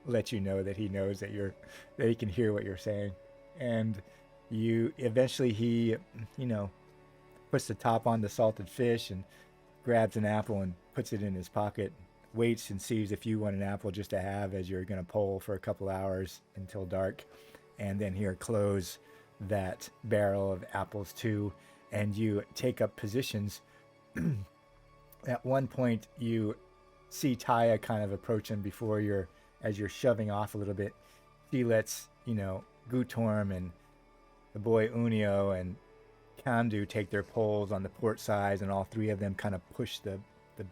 let you know that he knows that he can hear what you're saying. And he puts the top on the salted fish and grabs an apple and puts it in his pocket, waits and sees if you want an apple just to have as you're going to pole for a couple hours until dark, and then he'll close that barrel of apples too, and you take up positions. At one point you see Taya kind of approach him as you're shoving off a little bit. She lets Gutorm and the boy Unio and Kandu take their poles on the port side, and all three of them kind of push the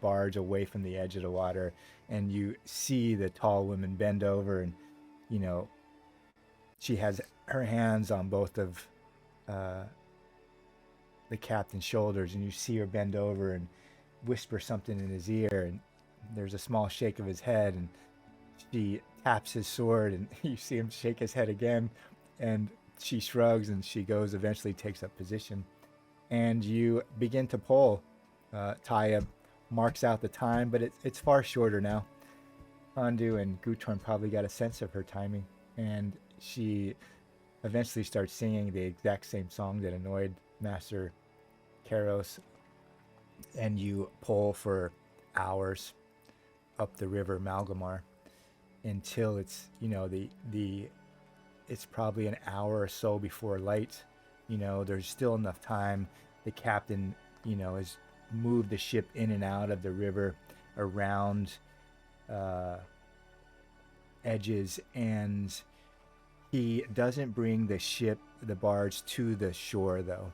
barge away from the edge of the water, and you see the tall woman bend over, and she has her hands on both of the captain's shoulders, and you see her bend over and whisper something in his ear, and there's a small shake of his head, and she taps his sword, and you see him shake his head again, and she shrugs, and she eventually takes up position, and you begin to pull. Taya marks out the time, but it's far shorter now. Kandu and Gutorm probably got a sense of her timing, and she eventually starts singing the exact same song that annoyed Master Karos, and you pull for hours up the river Malgomar until it's it's probably an hour or so before light. There's still enough time. The captain has moved the ship in and out of the river around edges, and he doesn't bring the barge to the shore though.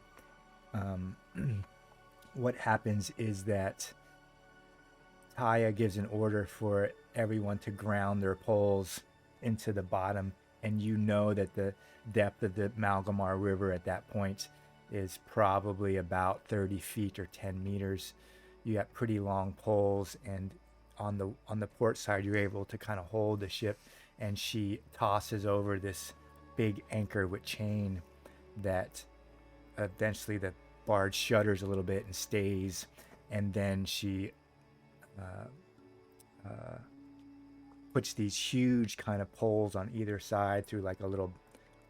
What happens is that Taya gives an order for everyone to ground their poles into the bottom, and that the depth of the Malgomar River at that point is probably about 30 feet or 10 meters. You got pretty long poles, and on the port side you're able to kind of hold the ship, and she tosses over this big anchor with chain that eventually the barge shudders a little bit and stays, and then she puts these huge kind of poles on either side through like a little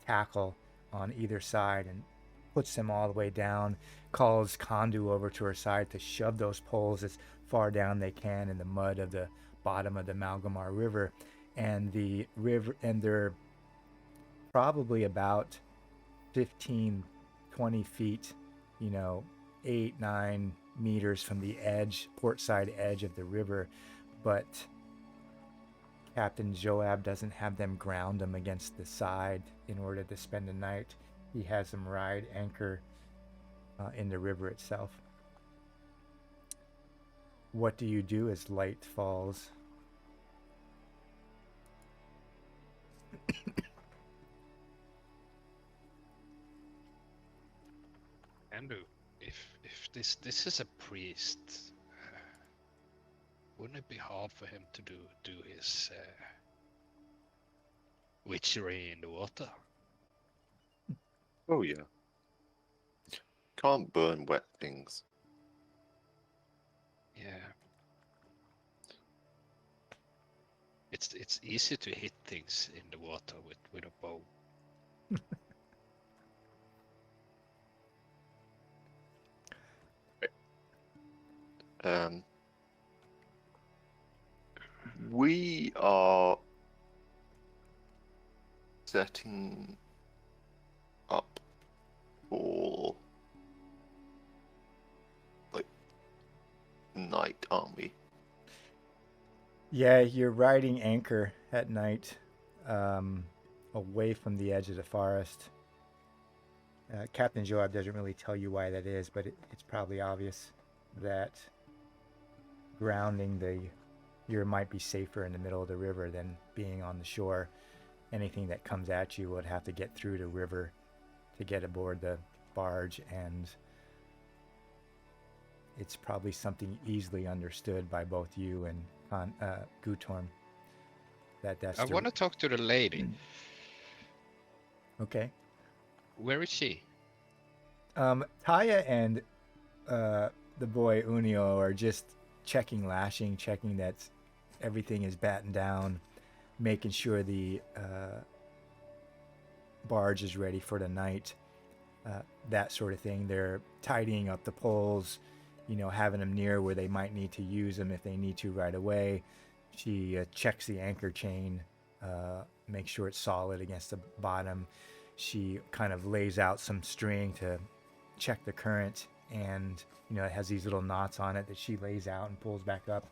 tackle on either side, and puts them all the way down, calls Kandu over to her side to shove those poles as far down they can in the mud of the bottom of the Malgomar River, and the river, and they're probably about 15, 20 feet, 8, 9 meters from the edge, port side edge of the river. But Captain Joab doesn't have them ground them against the side in order to spend the night. He has them ride anchor in the river itself. What do you do as light falls? Andrew, if this is a priest, wouldn't it be hard for him to do his witchery in the water? Oh yeah. Can't burn wet things. Yeah. It's easy to hit things in the water with a bow. We are setting up for night, aren't we? Yeah, you're riding anchor at night, away from the edge of the forest. Captain Joab doesn't really tell you why that is, but it's probably obvious that grounding you might be safer in the middle of the river than being on the shore. Anything that comes at you would have to get through the river to get aboard the barge, and it's probably something easily understood by both you and Gutorm. That's I want to talk to the lady. Okay. Where is she? Taya and the boy Unio are just checking that everything is battened down, making sure the barge is ready for the night, that sort of thing. They're tidying up the poles, having them near where they might need to use them if they need to right away. She checks the anchor chain, makes sure it's solid against the bottom. She kind of lays out some string to check the current, and it has these little knots on it that she lays out and pulls back up,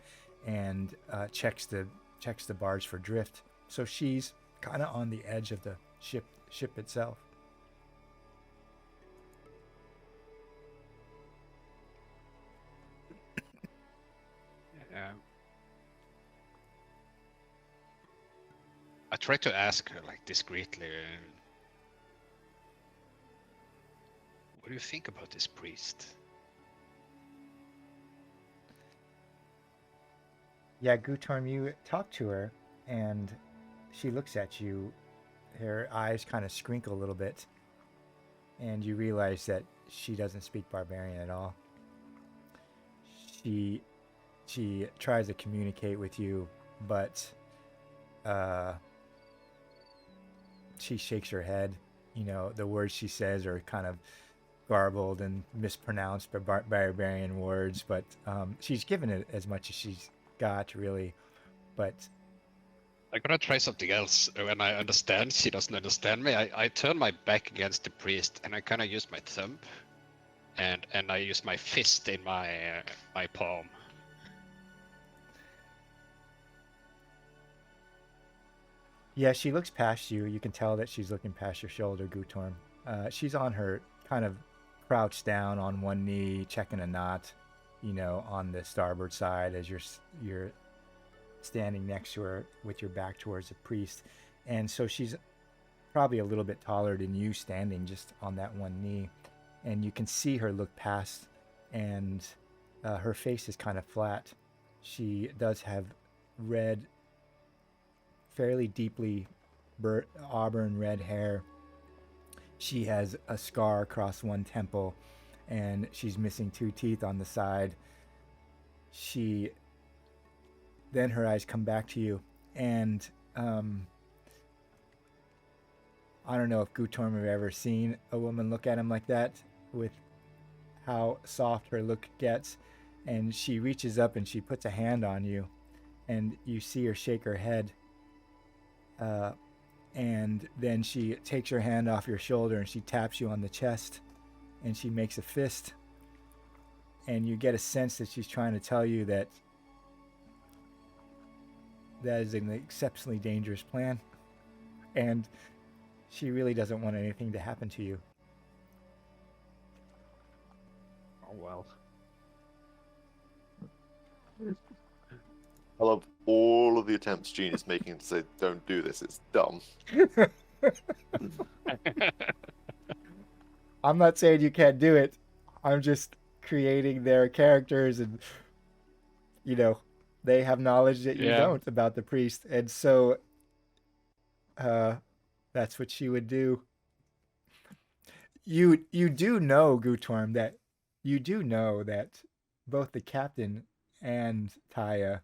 and checks the barge for drift. So she's kind of on the edge of the ship itself. I tried to ask her discreetly. What do you think about this priest? Yeah, Gutorm, you talk to her, and she looks at you. Her eyes kind of scrinkle a little bit, and you realize that she doesn't speak barbarian at all. She tries to communicate with you, but she shakes her head. The words she says are kind of garbled and mispronounced barbarian words, but she's given it as much as she's got, really. But I'm gonna try something else. When I understand she doesn't understand me, I turn my back against the priest and I kind of use my thumb, and I use my fist in my palm. yeah, she looks past you. You can tell that she's looking past your shoulder, Gutorm. She's on her kind of crouched down on one knee, checking a knot, on the starboard side as you're standing next to her with your back towards the priest. And so she's probably a little bit taller than you, standing just on that one knee. And you can see her look past, and her face is kind of flat. She does have red, fairly deeply auburn red hair. She has a scar across one temple, and she's missing 2 teeth on the side. Then her eyes come back to you, and I don't know if Gutorm have ever seen a woman look at him like that, with how soft her look gets. And she reaches up and she puts a hand on you, and you see her shake her head, And then she takes her hand off your shoulder and she taps you on the chest and she makes a fist. And you get a sense that she's trying to tell you that that is an exceptionally dangerous plan. And she really doesn't want anything to happen to you. Oh well. I love all of the attempts Jean is making to say, don't do this, it's dumb. I'm not saying you can't do it. I'm just creating their characters, and you know, they have knowledge that you Yeah. don't about the priest, and so that's what she would do. You do know, Gutorm, that you do know that both the captain and Taya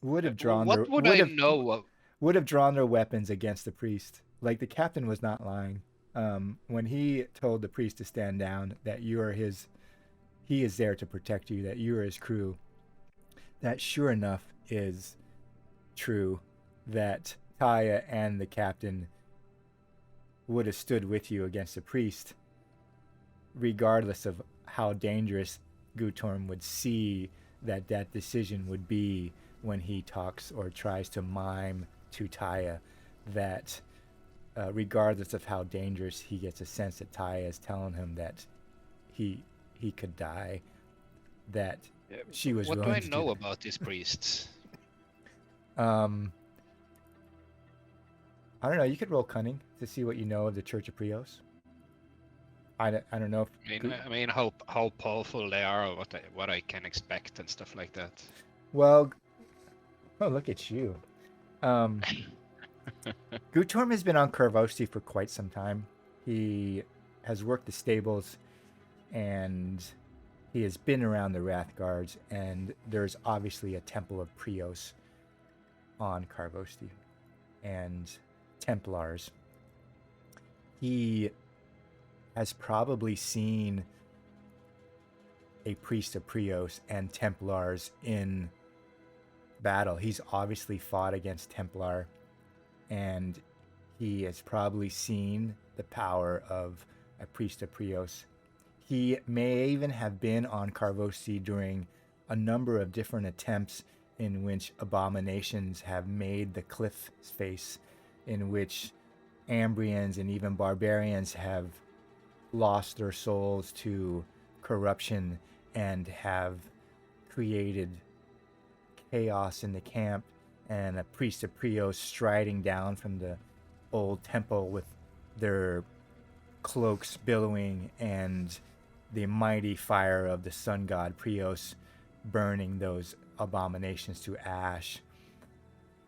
would have drawn What would I know? would have drawn their weapons against the priest. Like, the captain was not lying. When he told the priest to stand down, that you are his, he is there to protect you, that you are his crew. That sure enough is true, that Taya and the captain would have stood with you against the priest, regardless of how dangerous Gutorm would see that decision would be when he talks or tries to mime to Taya, that regardless of how dangerous, he gets a sense that Taya is telling him that he could die, that she was What do willing I to know do about these priests? that. I don't know. You could roll cunning to see what you know of the Church of Prios. I don't know if I mean, how powerful they are, or what I can expect and stuff like that. well, oh, look at you. Gutorm has been on Karvosti for quite some time. He has worked the stables, and he has been around the Wrathguards, and there's obviously a Temple of Prios on Karvosti, and Templars. He has probably seen a priest of Prios and Templars in battle. He's obviously fought against Templar, and he has probably seen the power of a priest of Prios. He may even have been on Karvosti during a number of different attempts in which abominations have made the cliff face, in which Ambrians and even barbarians have lost their souls to corruption and have created chaos in the camp, and a priest of Prios striding down from the old temple with their cloaks billowing and the mighty fire of the Sun God Prios burning those abominations to ash.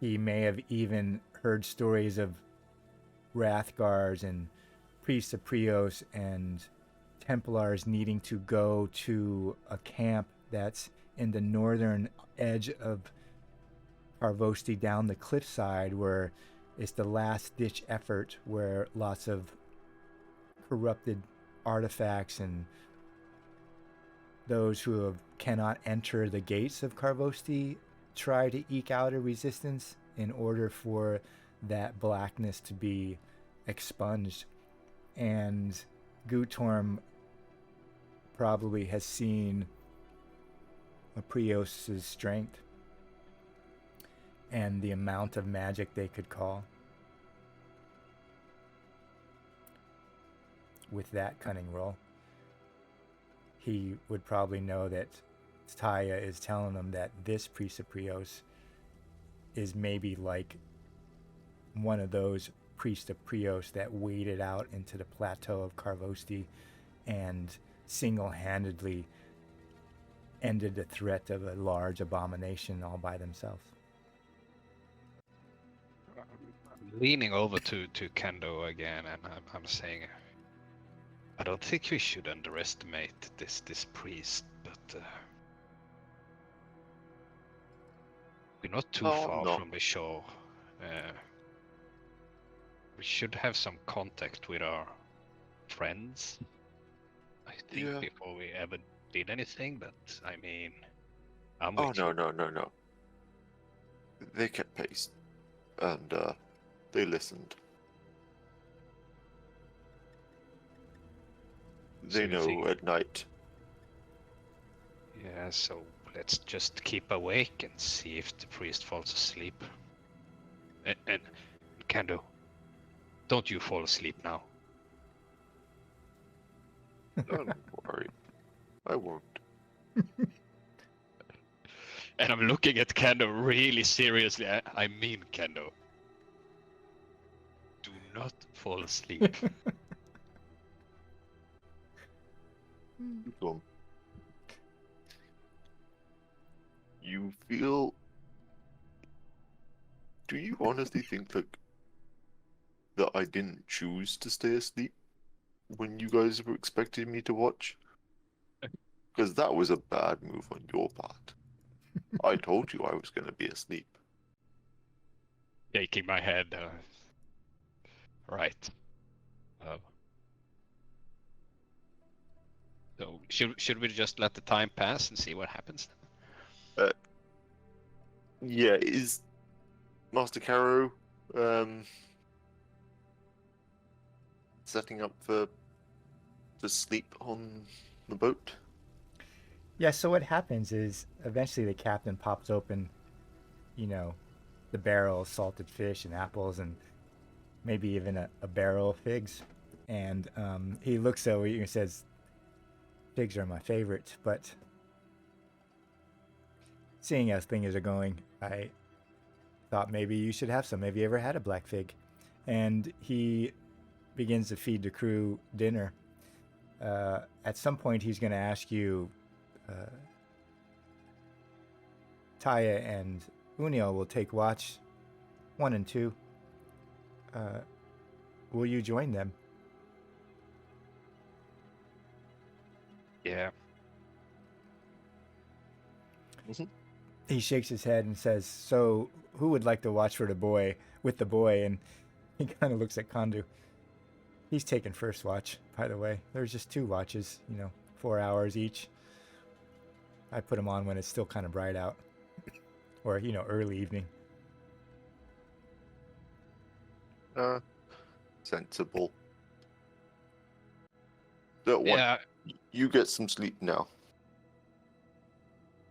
He may have even heard stories of Wrathguards and priests of Prios and Templars needing to go to a camp that's in the northern edge of Karvosti, down the cliffside, where it's the last ditch effort, where lots of corrupted artifacts and those who cannot enter the gates of Karvosti try to eke out a resistance in order for that blackness to be expunged. And Gutorm probably has seen a Prios' strength and the amount of magic they could call. With that cunning roll, he would probably know that Taya is telling him that this priest of Prios is maybe like one of those priests of Prios that waded out into the plateau of Karvosti and single-handedly ended the threat of a large abomination all by themselves. I'm leaning over to Kendo again, and I'm saying, I don't think we should underestimate this priest, but we're not too far from the shore. We should have some contact with our friends, I think, before we ever did anything. But I mean, I'm with you. No. They kept pace, and they listened. So They you know think- at night. Yeah, so let's just keep awake and see if the priest falls asleep. And Kando, don't you fall asleep now. Don't worry, I won't. And I'm looking at Kando really seriously. I mean, Kando. Do not fall asleep. Come. You feel. Do you honestly think that I didn't choose to stay asleep when you guys were expecting me to watch? Because that was a bad move on your part. I told you I was going to be asleep. Shaking my head. Right. So should we just let the time pass and see what happens? Yeah, is Master Caro setting up for sleep on the boat? Yeah, so what happens is eventually the captain pops open, the barrel of salted fish and apples and maybe even a barrel of figs. And he looks over you and says, figs are my favorite, but seeing as things are going, I thought maybe you should have some. Have you ever had a black fig? And he begins to feed the crew dinner. At some point, he's going to ask you, Taya and Unio will take watch 1 and 2. Will you join them? Yeah. He shakes his head and says, so who would like to watch for the boy with the boy? And he kind of looks at Kandu. He's taking first watch, by the way. There's just 2 watches, 4 hours each. I put them on when it's still kind of bright out. Or, early evening. Sensible. So Yeah. you get some sleep now.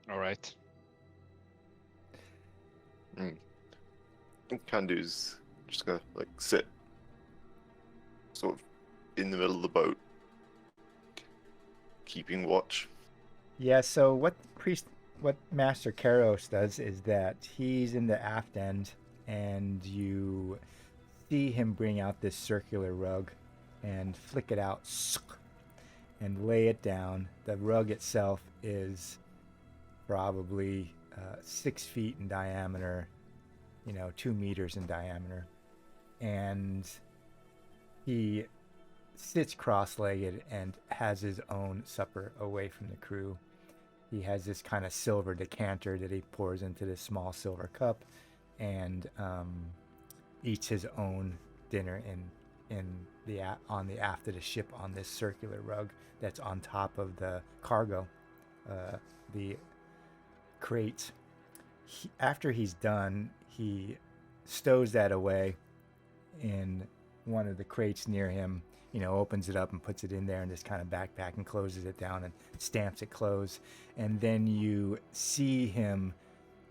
All right. Kandu's just gonna sit sort of in the middle of the boat, keeping watch. Yeah, so what Master Karos does is that he's in the aft end and you see him bring out this circular rug and flick it out and lay it down. The rug itself is probably 6 feet in diameter, 2 meters in diameter. And he sits cross-legged and has his own supper away from the crew. He has this kind of silver decanter that he pours into this small silver cup and eats his own dinner on the aft of the ship on this circular rug that's on top of the cargo, the crate. After he's done, he stows that away in one of the crates near him, opens it up and puts it in there in this kind of backpack and closes it down and stamps it closed. And then you see him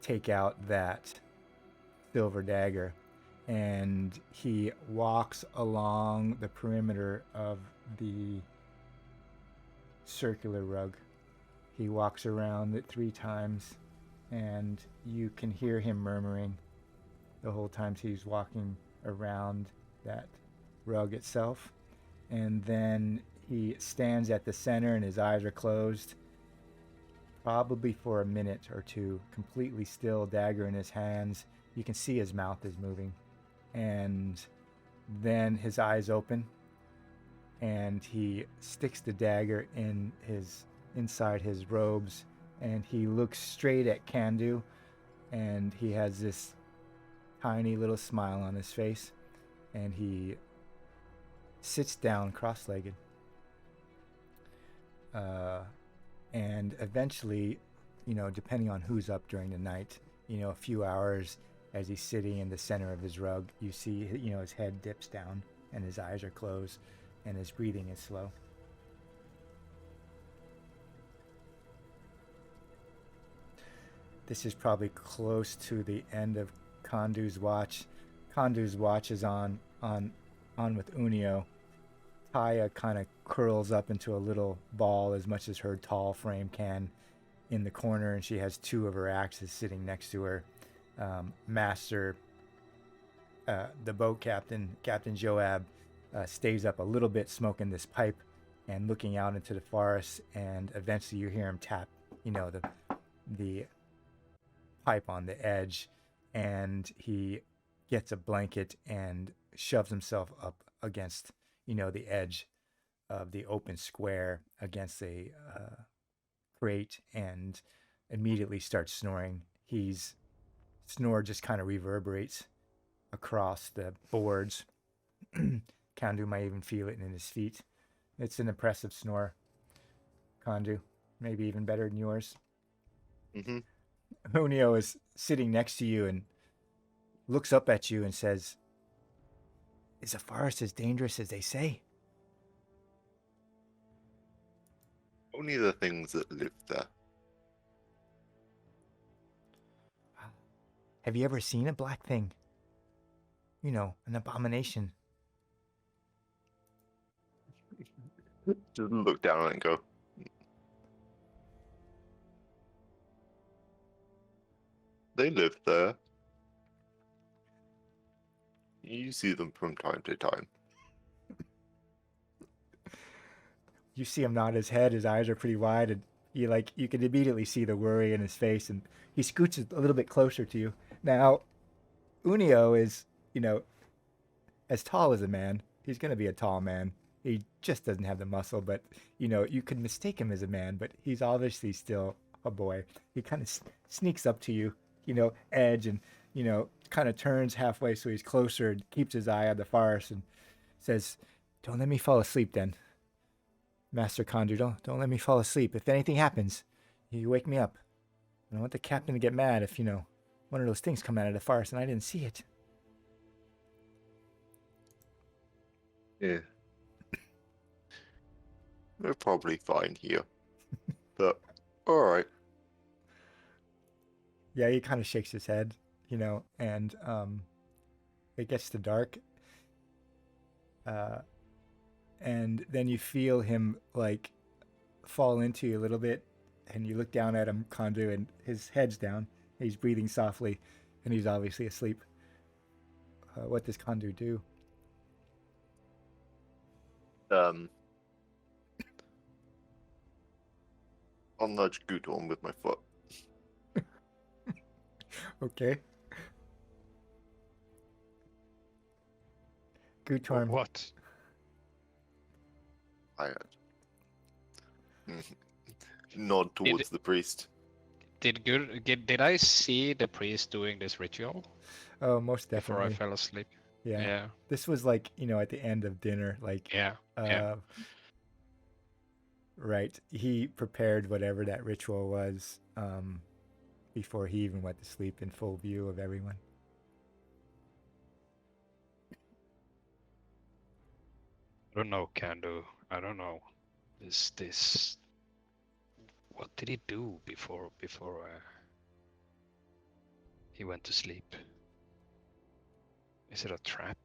take out that silver dagger and he walks along the perimeter of the circular rug. He walks around it 3 times and you can hear him murmuring the whole time he's walking around that rug itself. And then he stands at the center and his eyes are closed, probably for a minute or 2, completely still, dagger in his hands. You can see his mouth is moving. And then his eyes open and he sticks the dagger inside his robes and he looks straight at Kandu and he has this tiny little smile on his face and he sits down cross-legged. And eventually, depending on who's up during the night, a few hours as he's sitting in the center of his rug. You see, his head dips down and his eyes are closed and his breathing is slow. This is probably close to the end of Kondu's watch. Kondu's watch is on with Unio. Taya kind of curls up into a little ball as much as her tall frame can in the corner, and she has two of her axes sitting next to her. Master, the boat captain, Captain Joab, stays up a little bit smoking this pipe and looking out into the forest, and eventually you hear him tap, the pipe on the edge, and he gets a blanket and shoves himself up against, the edge of the open square against a crate and immediately starts snoring. His snore just kind of reverberates across the boards. Kandu might even feel it in his feet. It's an impressive snore, Kandu. Maybe even better than yours. Mm-hmm. Unio is sitting next to you and looks up at you and says, "Is the forest as dangerous as they say?" Only the things that live there. Have you ever seen a black thing? An abomination. Just look down and go. They live there. You see them from time to time. You see him nod his head. His eyes are pretty wide, and you can immediately see the worry in his face, and he scoots a little bit closer to you. Now, Unio is, as tall as a man. He's going to be a tall man. He just doesn't have the muscle, but, you could mistake him as a man, but he's obviously still a boy. He kind of sneaks up to you, edge, and, kind of turns halfway so he's closer and keeps his eye on the forest and says, "Don't let me fall asleep then. Master Kondu, don't let me fall asleep. If anything happens, you wake me up. I don't want the captain to get mad if, one of those things come out of the forest and I didn't see it." Yeah. We're probably fine here. But, alright. Yeah, he kind of shakes his head, and it gets to dark. And then you feel him, fall into you a little bit, and you look down at him, Kondu, and his head's down. He's breathing softly, and he's obviously asleep. What does Kondu do? I'll nudge Guton with my foot. Okay. Gutorm. What? I nod towards the priest. Did I see the priest doing this ritual Oh, most before definitely. I fell asleep? Yeah. Yeah. This was at the end of dinner, Yeah. Right. He prepared whatever that ritual was before he even went to sleep in full view of everyone. I don't know, Kandu. I don't know. This. What did he do before he went to sleep? Is it a trap?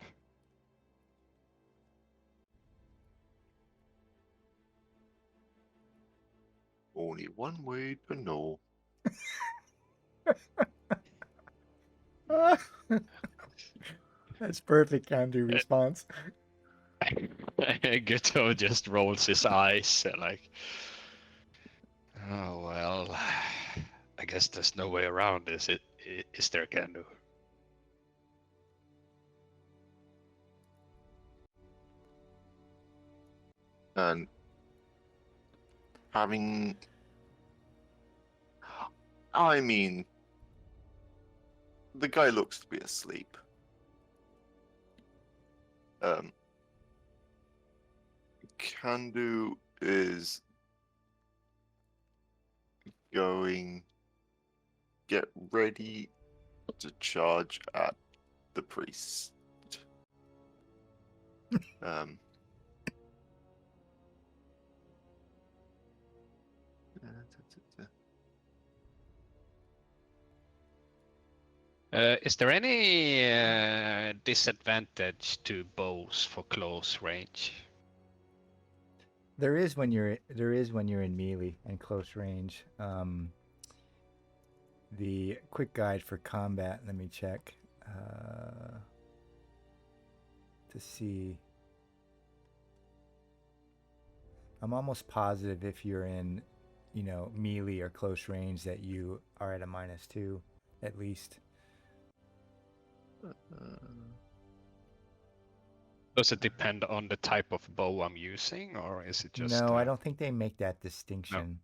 Only one way to know. That's perfect, Kandu response. Guto just rolls his eyes oh well, I guess there's no way around this. Is there, Kandu? And having... the guy looks to be asleep. Kandu is going get ready to charge at the priest. Is there any disadvantage to bows for close range? There is when you're in melee and close range. The quick guide for combat. Let me check to see. I'm almost positive if you're in, melee or close range that you are at a -2 at least. Does it depend on the type of bow I'm using, or is it just? No, I don't think they make that distinction.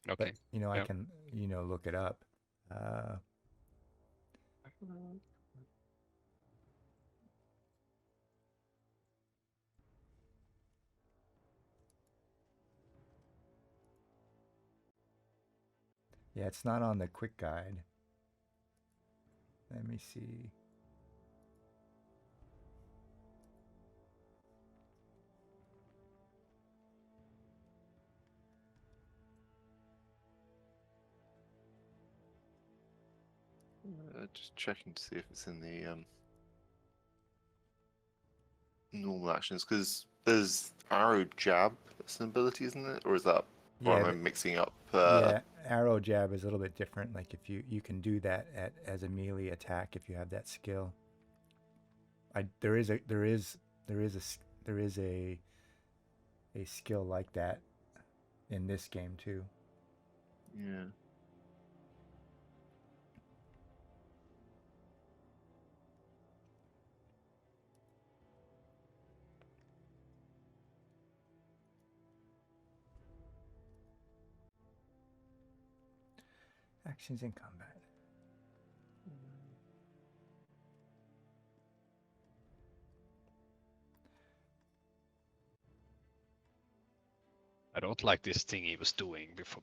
No. Okay. But I can look it up. Yeah, it's not on the quick guide. Let me see. Just checking to see if it's in the normal actions, because there's arrow jab. That's an ability, isn't it? Or is that? Or am I mixing up? Yeah, arrow jab is a little bit different. Like if you can do that as a melee attack if you have that skill. There is a skill like that in this game too. Yeah. Actions in combat. I don't like this thing he was doing before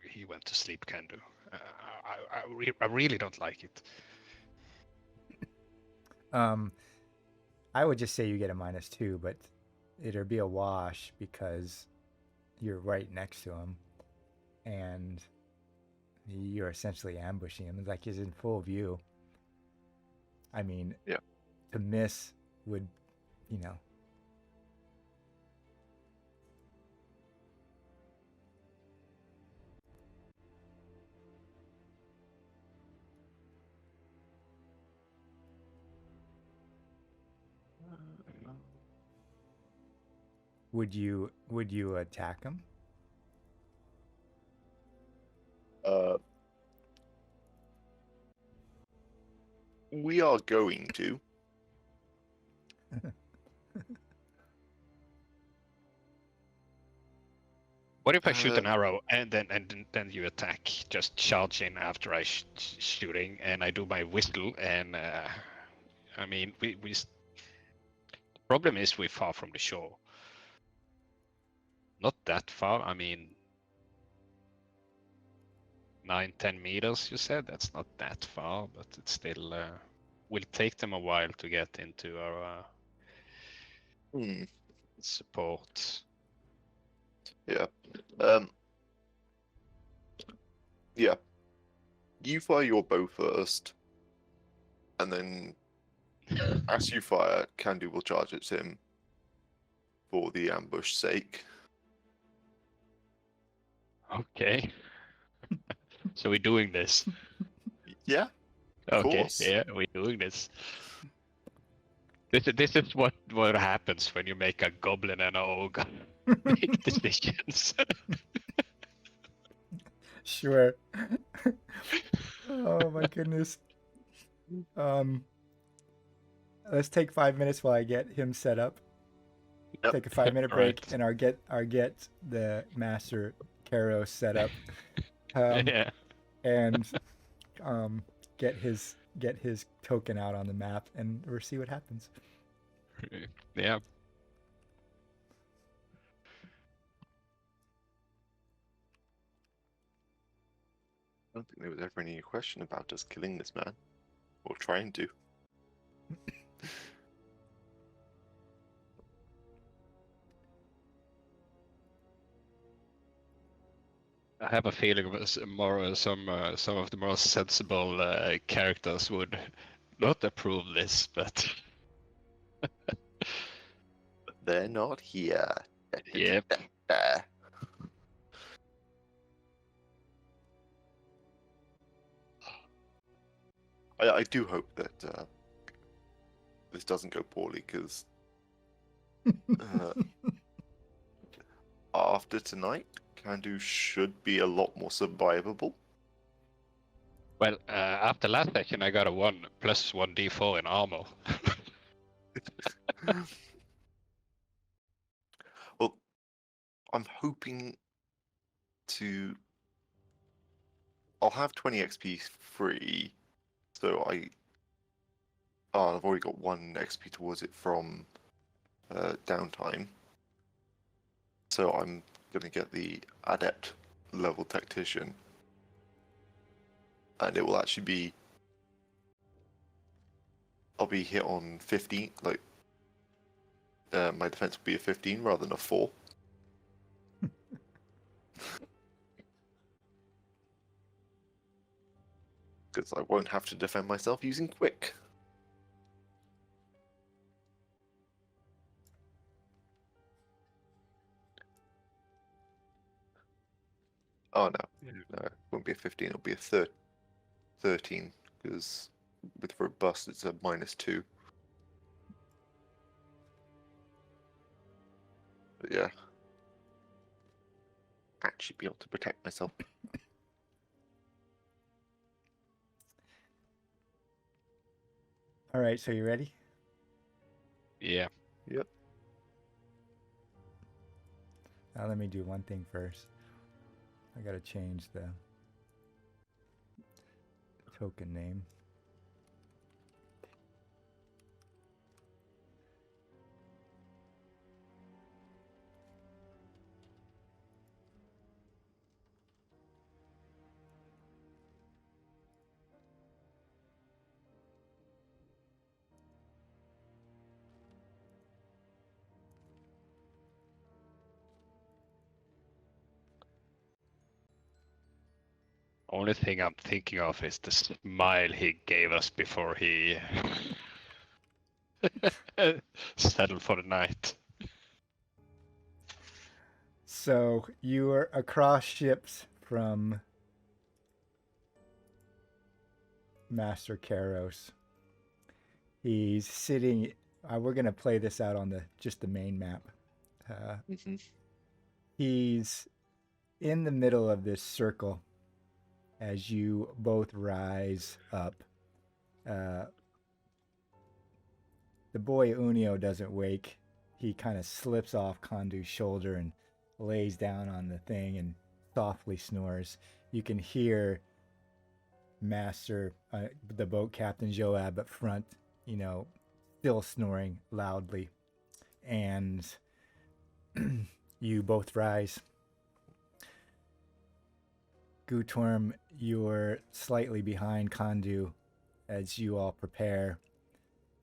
he went to sleep, Kandu. I really don't like it. I would just say you get a -2, but it'll be a wash because you're right next to him, and you're essentially ambushing him. It's like he's in full view. I mean, yeah. To miss would, Would you attack him? We are going to. What if I shoot an arrow and then you attack, just charge in after I shooting, and I do my whistle, and I mean we the problem is we're far from the shore. Not that far. I mean 9-10 meters. You said that's not that far, but it's still will take them a while to get into our support. Yeah. Yeah. You fire your bow first, and then as you fire, Kandu will charge at him for the ambush sake. Okay. So we're doing this. Yeah. Of course. Yeah, we're doing this. This is what happens when you make a goblin and an ogre make decisions. Sure. Oh my goodness. Let's take 5 minutes while I get him set up. Yep. Take a 5-minute break, Right. and I'll get the master Karos set up. Yeah. And get his token out on the map, and we'll see what happens. Yeah. don't think there was ever any question about us killing this man. Or trying to. I have a feeling that some of the more sensible characters would not approve this, but They're not here. Yep. I do hope that this doesn't go poorly, because after tonight, Kandu should be a lot more survivable. well, after last session I got a 1 plus 1d4 in armor. Well, I'm hoping to... I'll have 20 XP free, so I've already got 1 XP towards it from downtime. So I'm going to get the adept level tactician. And it will actually be... I'll be hit on 15, like... my defense will be a 15 rather than a 4. Because I won't have to defend myself using quick. Oh no, no, it won't be a 15, it'll be a 13, because with robust it's a -2. But yeah. Actually be able to protect myself. All right, so you ready? Yeah. Yep. Now let me do one thing first. I gotta change the token name. Only thing I'm thinking of is the smile he gave us before he settled for the night. So you are across ships from Master Karos. He's sitting. We're gonna play this out on just the main map. He's in the middle of this circle as you both rise up. The boy Unio doesn't wake. He kind of slips off Kandu's shoulder and lays down on the thing and softly snores. You can hear Master, the boat captain Joab up front, still snoring loudly. And you both rise. Gutorm, you're slightly behind Kandu as you all prepare.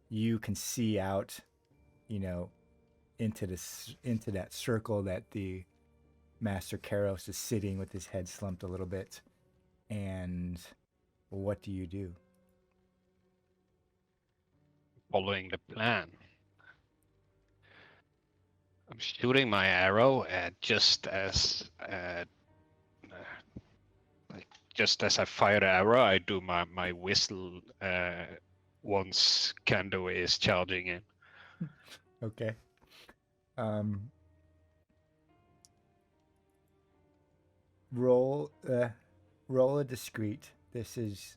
You can see out, into that circle that the Master Karos is sitting with his head slumped a little bit. And what do you do? Following the plan. I'm shooting my arrow, just as I fire the arrow, I do my whistle once Kando is charging in. Okay. Roll a discreet. This is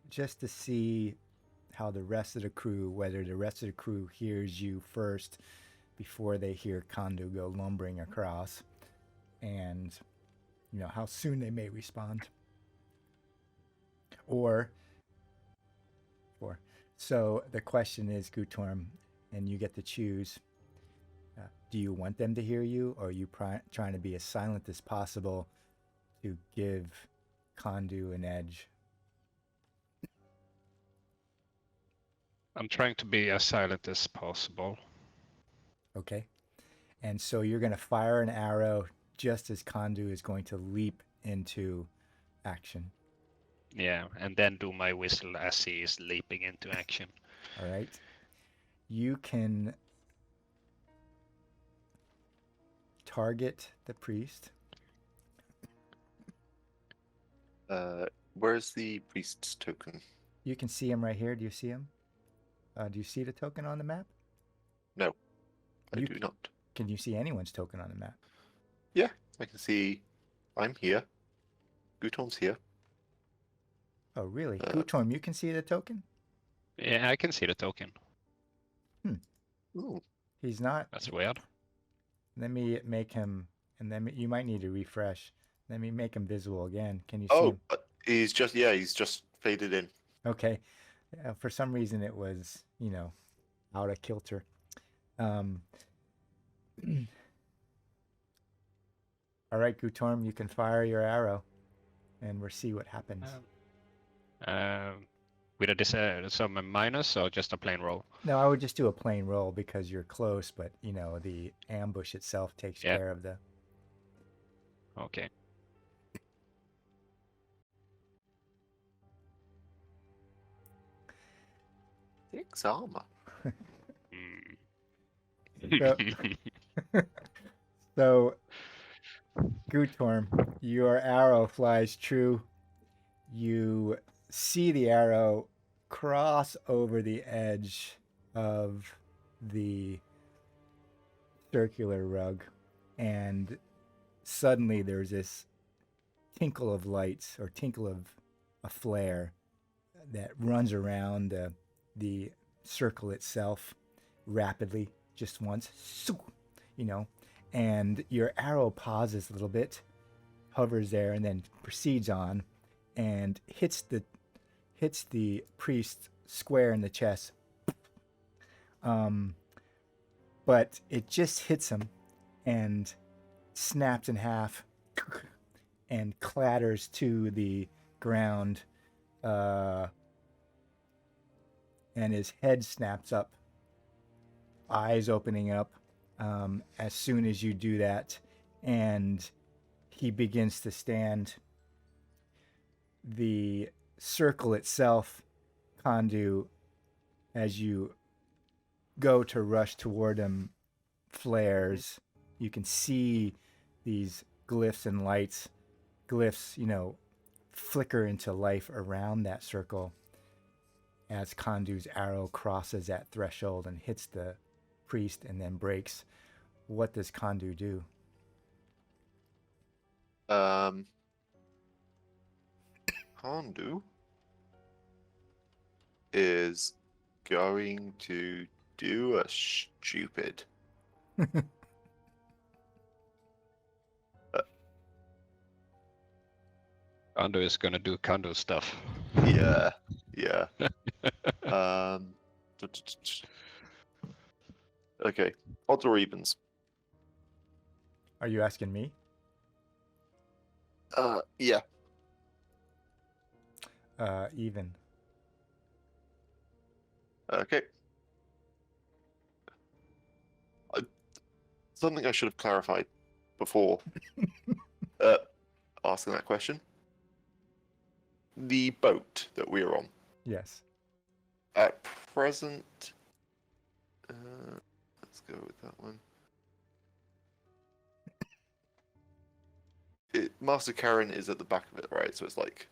just to see how the rest of the crew, whether the rest of the crew hears you first before they hear Kandu go lumbering across, and how soon they may respond. So the question is, Gutorm, and you get to choose. Do you want them to hear you, or are you trying to be as silent as possible to give Kondu an edge. I'm trying to be as silent as possible. Okay. And so you're going to fire an arrow just as Kondu is going to leap into action. Yeah, and then do my whistle as he is leaping into action. All right. You can target the priest. Where's the priest's token? You can see him right here. Do you see him? Do you see the token on the map? No, I You do not. Can you see anyone's token on the map? Yeah, I can see. I'm here. Guton's here. Oh, really? Gutorm, you can see the token? Yeah, I can see the token. Ooh. He's not. That's weird. Let me make him, and then you might need to refresh. Let me make him visible again. Can you see Oh, him? he's just faded in. Okay. For some reason, it was, out of kilter. All right, Gutorm, you can fire your arrow, and we'll see what happens. With some minus or just a plain roll? No, I would just do a plain roll because you're close, but the ambush itself takes care of the. Okay. Six armor. So, Gutorm, your arrow flies true. You see the arrow cross over the edge of the circular rug, and suddenly there's this tinkle of lights or tinkle of a flare that runs around the circle itself rapidly, just once, and your arrow pauses a little bit, hovers there, and then proceeds on and hits the priest square in the chest. But it just hits him and snaps in half and clatters to the ground, and his head snaps up, eyes opening up as soon as you do that, and he begins to stand. The circle itself, Kondu, as you go to rush toward him, flares. You can see these glyphs and lights, flicker into life around that circle as Kondu's arrow crosses that threshold and hits the priest and then breaks. What does Kondu do? Kondu is going to do a stupid. Kondu is gonna do Kondu stuff. Yeah. Okay. Odds or evens? Are you asking me? Yeah. Even. Okay. Something I should have clarified before asking that question. The boat that we're on. Yes. At present, let's go with that one. Master Karen is at the back of it, right? So it's like.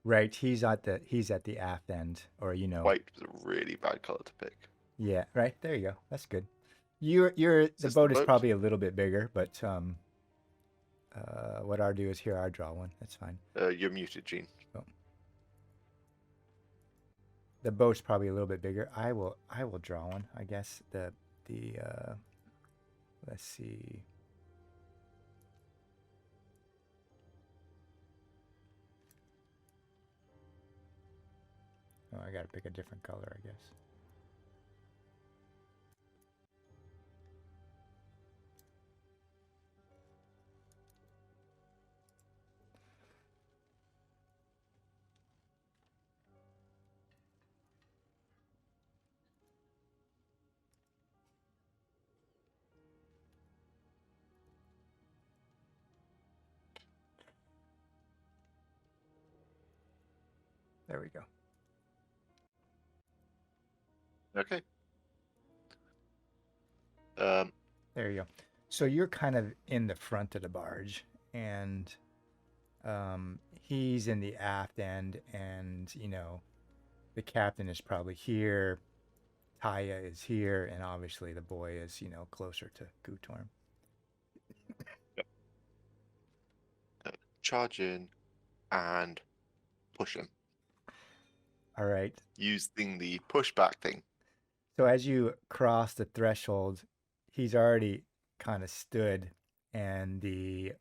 Right, he's at the aft end, or White was a really bad color to pick. Yeah, right. There you go. That's good. The boat is probably a little bit bigger, but what I'll do is here I'll draw one. That's fine. You're muted, Gene. Oh. The boat's probably a little bit bigger. I will draw one, I guess. Let's see. Oh, I gotta pick a different color, I guess. There we go. Okay. There you go. So you're kind of in the front of the barge, and he's in the aft end, and the captain is probably here. Taya is here, and obviously the boy is closer to Gutorm. Charge in and push him. All right. Using the pushback thing. So as you cross the threshold, he's already kind of stood, and the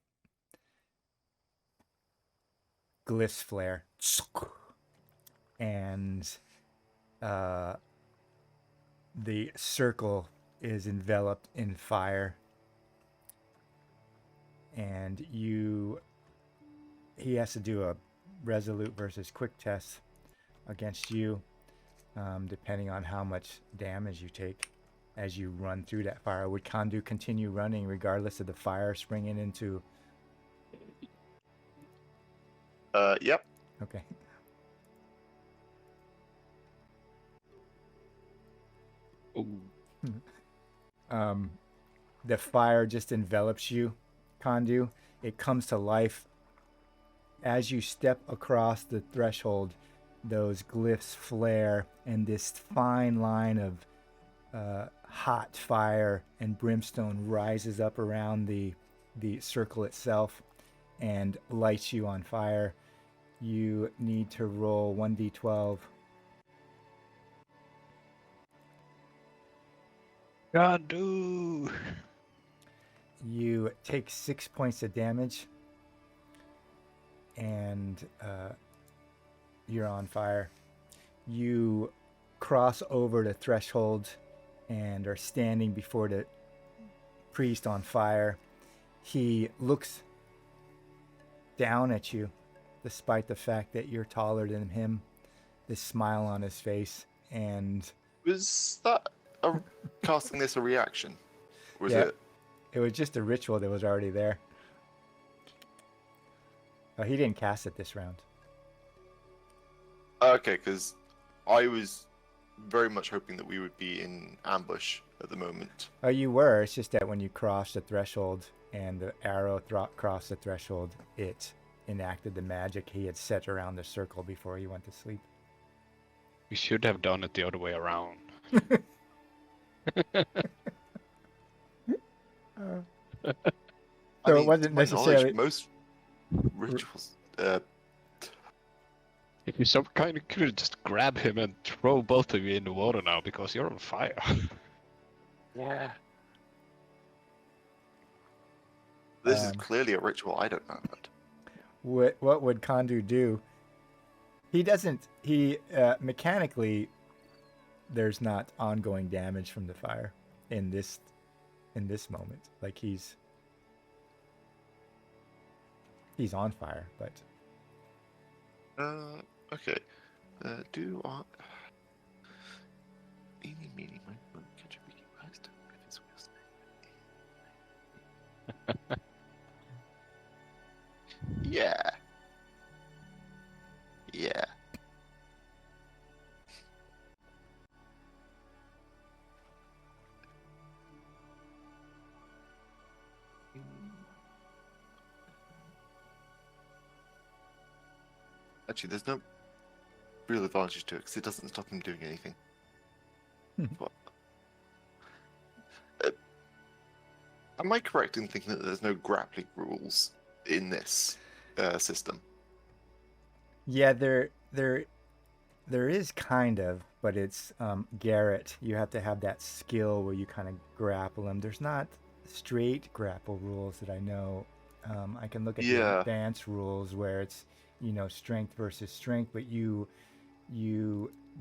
glyphs flare, and the circle is enveloped in fire, and he has to do a resolute versus quick test against you, depending on how much damage you take as you run through that fire. Would Kandu continue running regardless of the fire springing into? Yep. Okay. The fire just envelops you, Kandu. It comes to life as you step across the threshold. Those glyphs flare, and this fine line of hot fire and brimstone rises up around the circle itself and lights you on fire. You need to roll 1d12. Kandu! You take 6 points of damage, and you're on fire. You cross over the threshold and are standing before the priest on fire. He looks down at you, despite the fact that you're taller than him. This smile on his face, and Was that casting this a reaction? Was Yeah. it? It was just a ritual that was already there. Oh, he didn't cast it this round. Okay, because I was very much hoping that we would be in ambush at the moment. Oh, you were. It's just that when you crossed the threshold and the arrow crossed the threshold, it enacted the magic he had set around the circle before he went to sleep. We should have done it the other way around. So it wasn't to my necessarily. knowledge, most rituals. If you some kind of could just grab him and throw both of you in the water now because you're on fire. Yeah. This is Um, clearly a ritual I don't know about. What would Kandu do? He doesn't. He mechanically, there's not ongoing damage from the fire in this moment. Like he's on fire, but Okay. Do I? Eeny, meeny, miny, moe, catch a beaky blast, if it's wheels. Yeah. Yeah. Actually, there's no real advantage to it because it doesn't stop him doing anything. But, am I correct in thinking that there's no grappling rules in this system? yeah, there is kind of, but it's Garrett. You have to have that skill where you kind of grapple him. There's not straight grapple rules that I know. I can look at the Yeah. advanced rules where it's strength versus strength, but you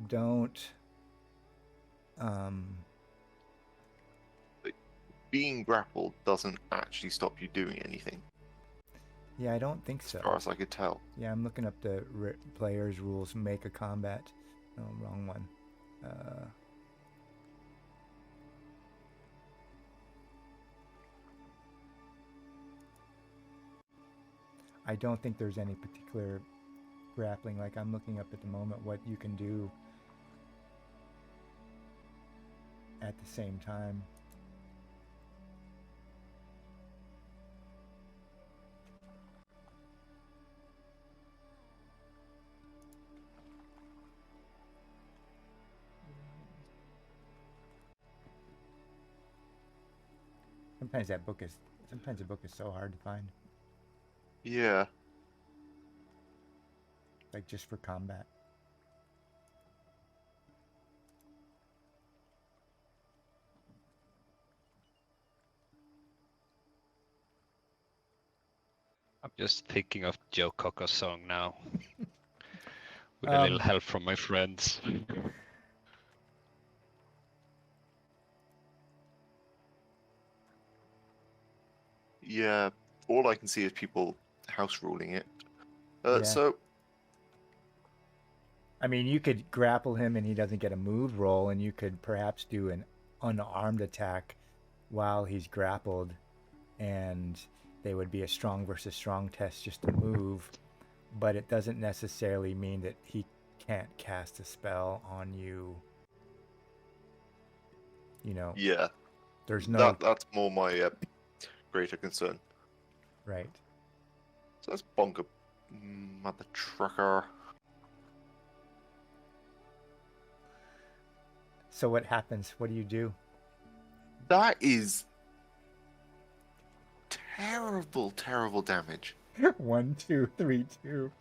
don't. Being grappled doesn't actually stop you doing anything, Yeah, I don't think so. as far as I could tell. Yeah, I'm looking up the players' rules. Make a combat. No, wrong one. I don't think there's any particular grappling. Like, I'm looking up at the moment what you can do at the same time. Sometimes the book is so hard to find, Yeah. like just for combat. I'm just thinking of Joe Coco's song now. With a Um, little help from my friends. Yeah. All I can see is people house ruling it. Yeah. So I mean, you could grapple him and he doesn't get a move roll, and you could perhaps do an unarmed attack while he's grappled, and they would be a strong versus strong test just to move, but it doesn't necessarily mean that he can't cast a spell on you. You know, yeah, there's no that's more my greater concern. right. So let's bonk a mother trucker. So what happens? What do you do? That is terrible, terrible damage. 1, 2, 3, 2.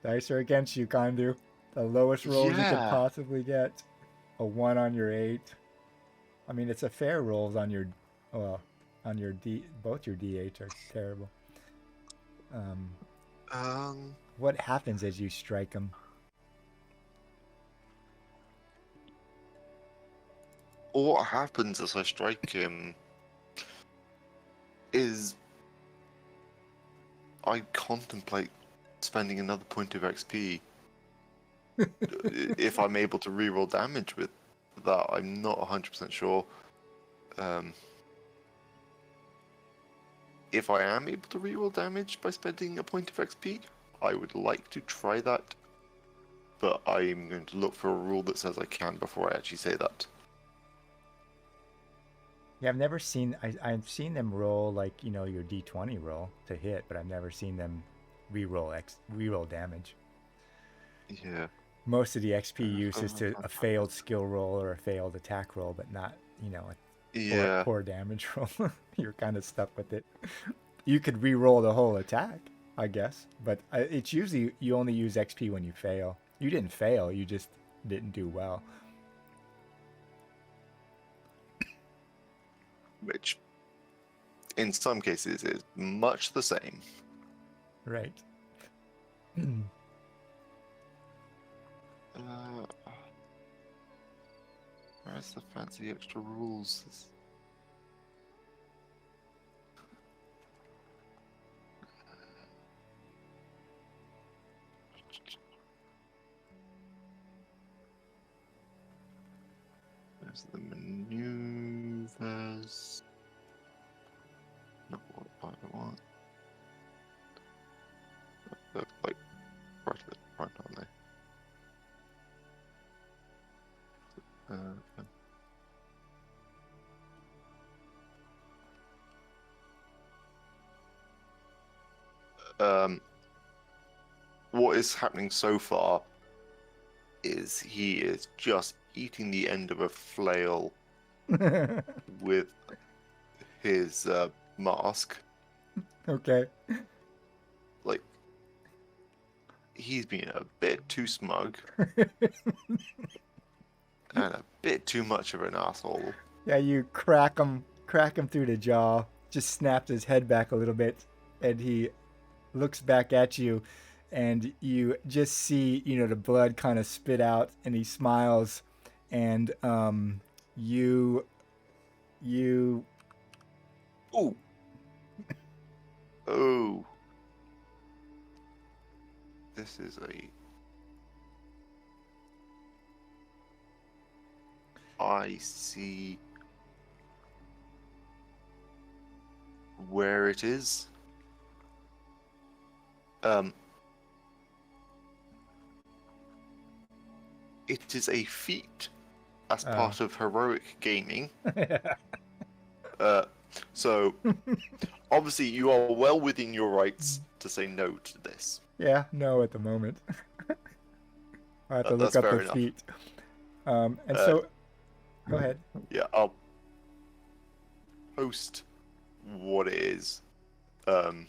Dice are against you, Kandu. The lowest rolls you could Yeah. possibly get. A 1 on your 8. I mean, it's a fair rolls on your, well, on your D. Both your D8s are terrible. What happens as you strike him? What happens as I strike him is I contemplate spending another point of XP if I'm able to reroll damage with that. I'm not 100% sure. If I am able to reroll damage by spending a point of XP, I would like to try that. But I'm going to look for a rule that says I can before I actually say that. Yeah, I've never seen. I've seen them roll like your D20 roll to hit, but I've never seen them reroll damage. Yeah. Most of the XP use is to a failed skill roll or a failed attack roll, but not a poor damage roll. You're kind of stuck with it. You could re-roll the whole attack, I guess, but it's usually you only use XP when you fail. You didn't fail, you just didn't do well. Which, in some cases, is much the same. Right. Where's the fancy extra rules? There's the maneuvers. Not what I want. They're like right at the front, aren't they? What is happening so far is he is just eating the end of a flail with his mask. Okay. Like, he's being a bit too smug and a bit too much of an asshole. Yeah, you crack him through the jaw, just snapped his head back a little bit, and he looks back at you, and you just see, the blood kind of spit out, and he smiles, and you Ooh. Oh. This is I see where it is. it is a feat as part of heroic gaming. So, obviously, you are well within your rights to say no to this. Yeah, no at the moment. I'll have to look That's up fair the enough. feat. So, go ahead. Yeah, I'll post what it is in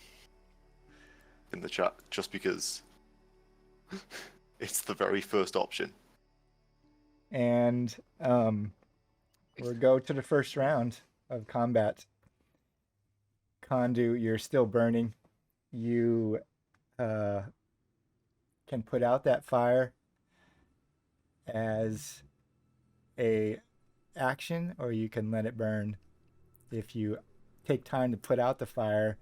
the chat, just because it's the very first option. And we'll go to the first round of combat. Kondu, you're still burning. You can put out that fire as a action, or you can let it burn. If you take time to put out the fire,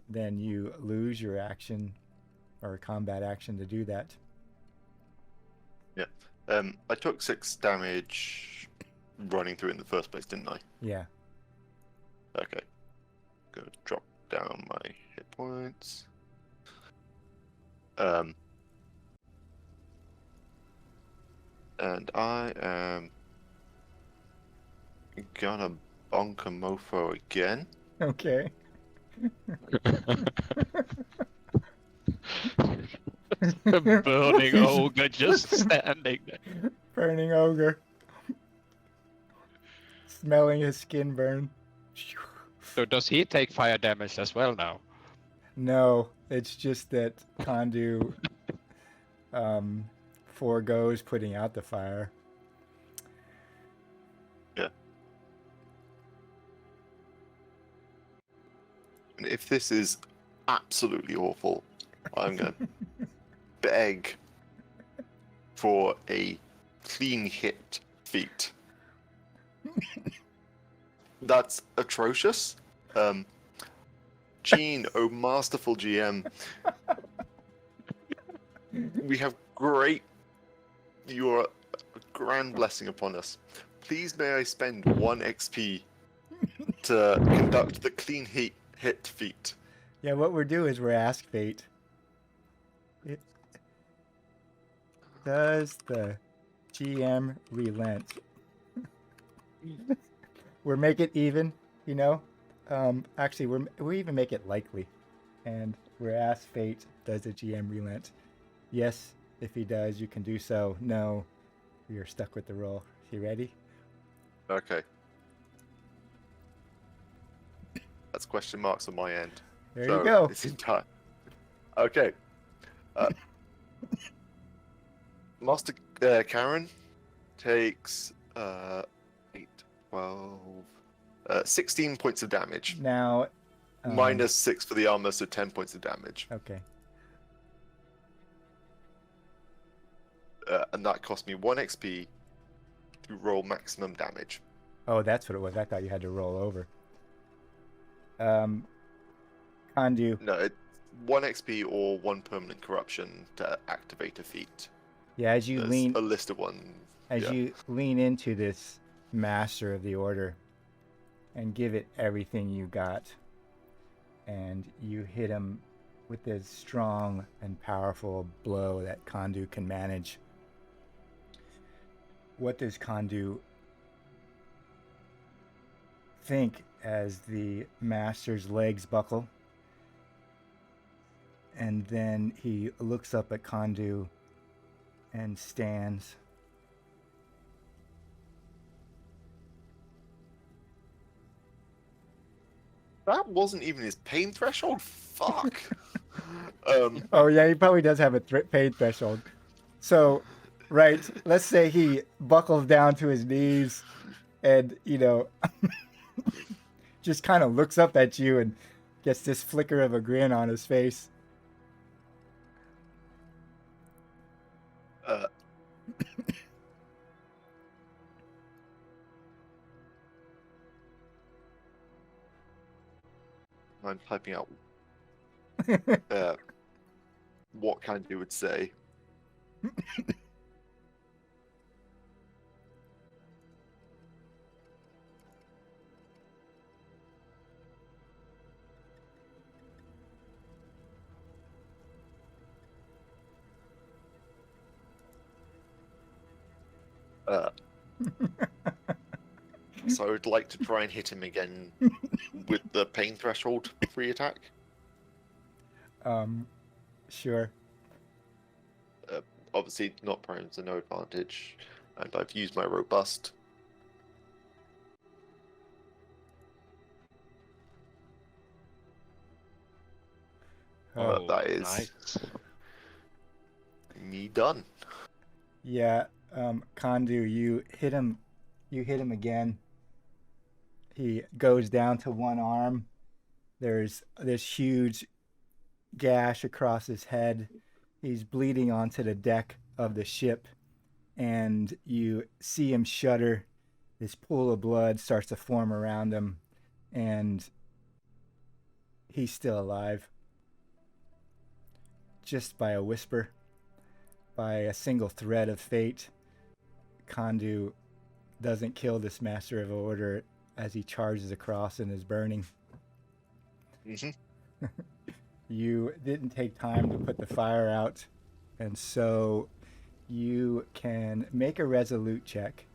then you lose your action or combat action to do that. Yeah. I took 6 damage running through in the first place, didn't I? Yeah. Okay. Gonna drop down my hit points. And I am gonna bonk a mofo again. Okay. A burning ogre just standing there. Burning ogre. Smelling his skin burn. So does he take fire damage as well now? No, it's just that Kondu foregoes putting out the fire. Yeah. And if this is absolutely awful, I'm gonna beg for a clean hit feat. That's atrocious. Gene, oh masterful GM, we have your grand blessing upon us. Please may I spend 1 XP to conduct the clean hit feat. Yeah, what we're doing is we're Ask Fate. Does the GM relent? We're make it even, you know? Actually, we even make it likely. And we're Ask Fate, does the GM relent? Yes, if he does, you can do so. No, you're stuck with the roll. You ready? Okay. That's question marks on my end. There you go. It's in time. Okay. Master Karen takes 8, 12, 16 points of damage. Now, Minus 6 for the armor, so 10 points of damage. Okay. And that cost me 1 XP to roll maximum damage. Oh, that's what it was. I thought you had to roll over. Kondu. No, it's 1 XP or 1 permanent corruption to activate a feat. Yeah, as you There's a list of ones. you lean into this master of the order and give it everything you got, and you hit him with this strong and powerful blow that Kondu can manage. What does Kondu think as the master's legs buckle? And then he looks up at Kondu and stands. That wasn't even his pain threshold? Fuck. Oh yeah, he probably does have a pain threshold. So, right, let's say he buckles down to his knees and, just kind of looks up at you and gets this flicker of a grin on his face. I'm typing out what Kandu would say. Uh, so I'd like to try and hit him again with the pain threshold free attack. Sure. Obviously, not prone, so no advantage. And I've used my robust. That is nice. me done. Yeah, Kandu, you hit him again. He goes down to one arm. There's this huge gash across his head. He's bleeding onto the deck of the ship, and you see him shudder. This pool of blood starts to form around him, and he's still alive. Just by a whisper, by a single thread of fate, Kandu doesn't kill this master of order as he charges across and is burning. Mm-hmm. You didn't take time to put the fire out, and so you can make a resolute check.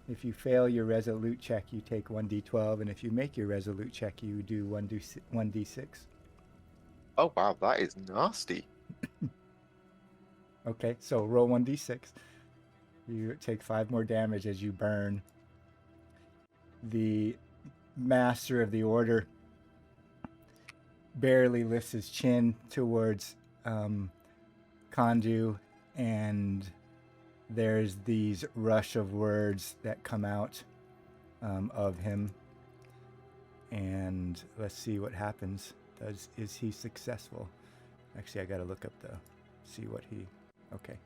If you fail your resolute check, you take 1d12, and if you make your resolute check, you do 1d6. Oh wow, that is nasty. Okay, so roll 1d6. You take 5 more damage as you burn. The master of the order barely lifts his chin towards Kandu, and there's these rush of words that come out of him. And let's see what happens. Is he successful? Actually, I gotta look up see what he. Okay.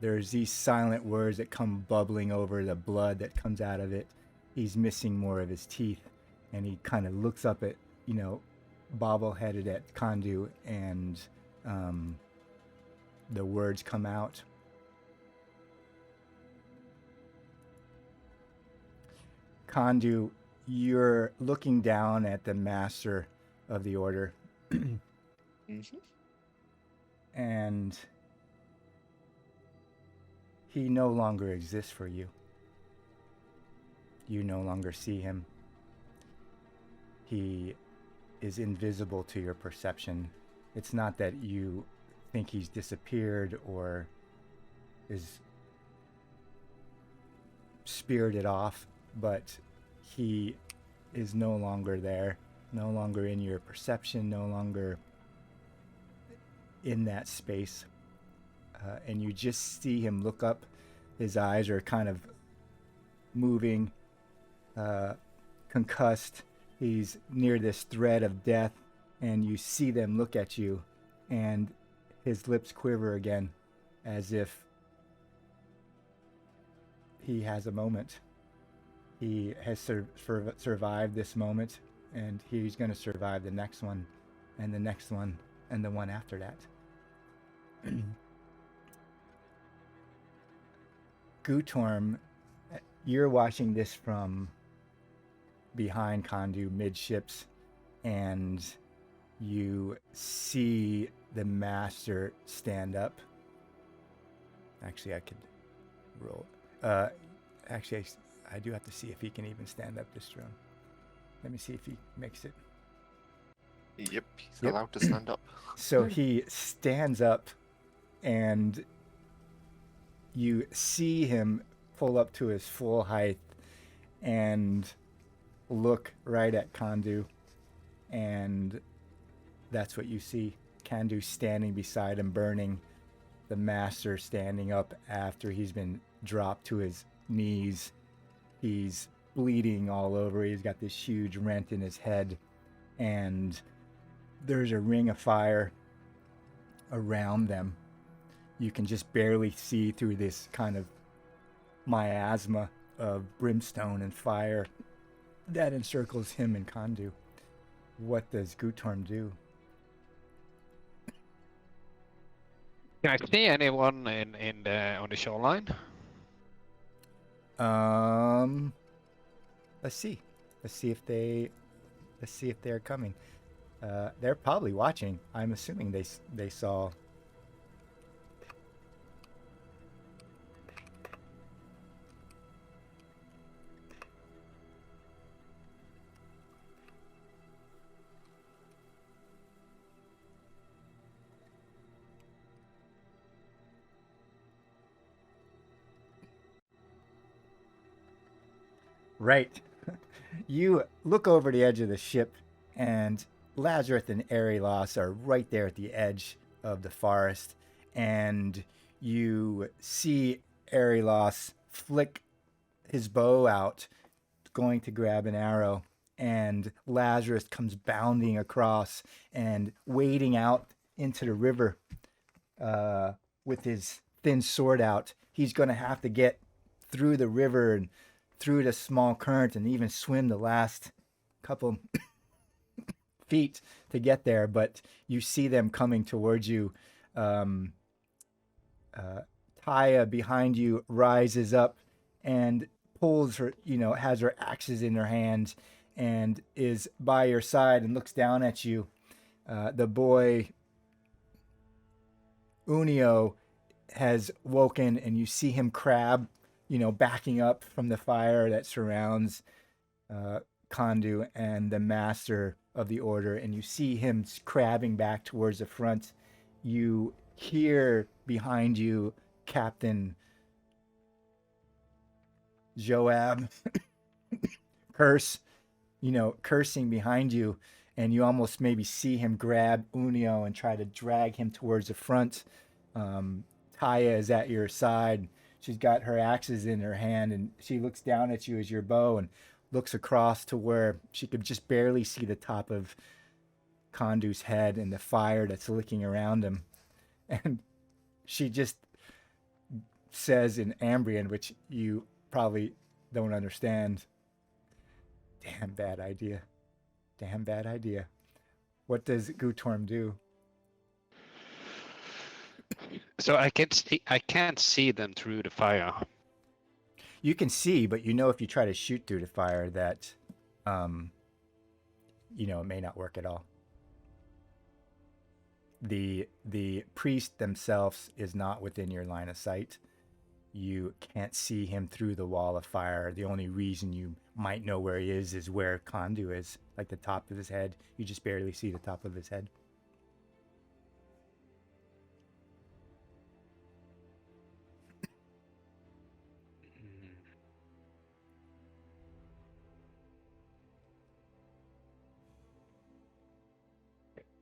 There's these silent words that come bubbling over the blood that comes out of it. He's missing more of his teeth, and he kind of looks up at, bobble-headed at Kandu, and the words come out. Kandu, you're looking down at the master of the order. Mm-hmm. And he no longer exists for you. You no longer see him. He is invisible to your perception. It's not that you think he's disappeared or is spirited off, but he is no longer there, no longer in your perception, no longer in that space. And you just see him look up. His eyes are kind of moving, concussed. He's near this thread of death, and you see them look at you, and his lips quiver again, as if he has a moment. He has survived this moment, and he's going to survive the next one, and the next one, and the one after that. Gutorm, you're watching this from behind Kandu midships, and you see the master stand up. Actually, I could roll. Actually, I do have to see if he can even stand up this room. Let me see if he makes it. Yep, he's allowed to stand up. So he stands up, and you see him pull up to his full height and look right at Kandu, and that's what you see. Kandu standing beside him, burning. The master standing up after he's been dropped to his knees. He's bleeding all over. He's got this huge rent in his head, and there's a ring of fire around them. You can just barely see through this kind of miasma of brimstone and fire that encircles him and Kandu. What does Gutorm do? Can I see anyone on the shoreline? Let's see if they're coming. They're probably watching. I'm assuming they saw. Right. You look over the edge of the ship, and Lazarus and Eri-Las are right there at the edge of the forest, and you see Eri-Las flick his bow out, going to grab an arrow, and Lazarus comes bounding across and wading out into the river with his thin sword out. He's going to have to get through the river and through the small current and even swim the last couple feet to get there. But you see them coming towards you. Taya behind you rises up and pulls her, has her axes in her hand and is by your side and looks down at you. The boy Unio has woken, and you see him crab, backing up from the fire that surrounds Kondu and the master of the order, and you see him crabbing back towards the front. You hear behind you Captain Joab cursing behind you, and you almost maybe see him grab Unio and try to drag him towards the front. Taya is at your side. She's got her axes in her hand, and she looks down at you as your bow and looks across to where she could just barely see the top of Kondu's head and the fire that's licking around him. And she just says in Ambrian, which you probably don't understand, damn bad idea. Damn bad idea. What does Gutorm do? So I can't see them through the fire. You can see, but if you try to shoot through the fire that, it may not work at all. The priest themselves is not within your line of sight. You can't see him through the wall of fire. The only reason you might know where he is where Kondu is, like the top of his head. You just barely see the top of his head.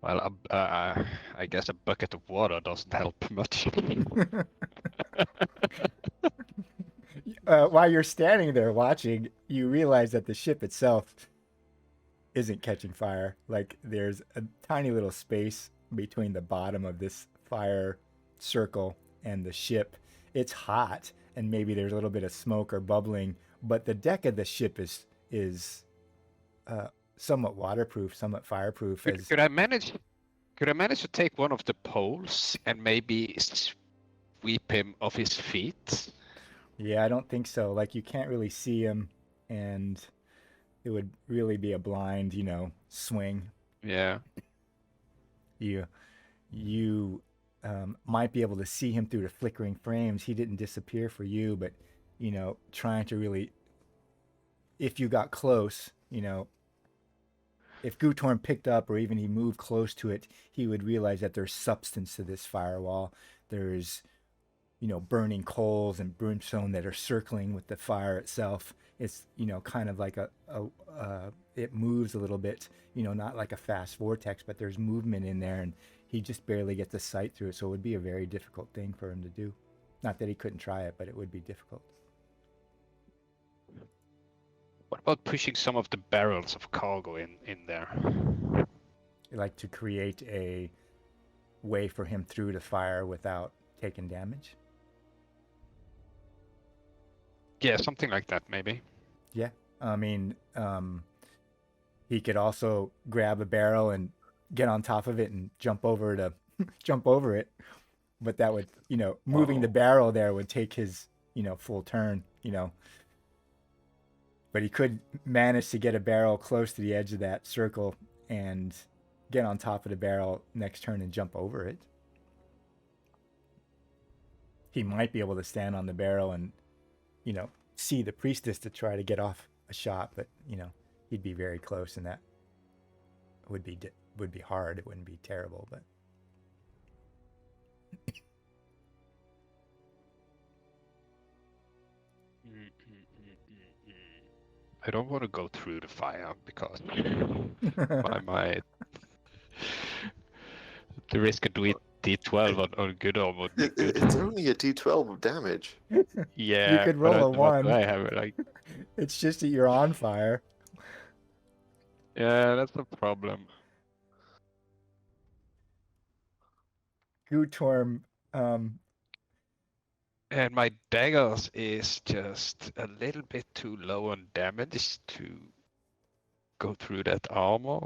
Well, I guess a bucket of water doesn't help much. While you're standing there watching, you realize that the ship itself isn't catching fire. Like, there's a tiny little space between the bottom of this fire circle and the ship. It's hot, and maybe there's a little bit of smoke or bubbling, but the deck of the ship is somewhat waterproof, somewhat fireproof. Could I manage to take one of the poles and maybe sweep him off his feet? Yeah, I don't think so. Like, you can't really see him, and it would really be a blind, swing. Yeah. You might be able to see him through the flickering frames. He didn't disappear for you, but, trying to really, if you got close, if Gutorm picked up or even he moved close to it, he would realize that there's substance to this firewall. There's, burning coals and brimstone that are circling with the fire itself. It's, kind of like it moves a little bit, not like a fast vortex, but there's movement in there, and he just barely gets a sight through it. So it would be a very difficult thing for him to do. Not that he couldn't try it, but it would be difficult. What about pushing some of the barrels of cargo in there? Like to create a way for him through the fire without taking damage? Yeah, something like that, maybe. Yeah. I mean, he could also grab a barrel and get on top of it and jump over it. But that would, moving the barrel there would take his, full turn, But he could manage to get a barrel close to the edge of that circle and get on top of the barrel next turn and jump over it. He might be able to stand on the barrel and, see the priestess to try to get off a shot, but, he'd be very close, and that would be hard. It wouldn't be terrible, but. I don't want to go through the fire because my the risk of doing D12 on good arm would be good. It's only a D12 of damage. You Yeah, could but roll a what do 1. I have? Like, It's just that you're on fire. yeah, that's the problem. Gutorm, And my daggers is just a little bit too low on damage to go through that armor.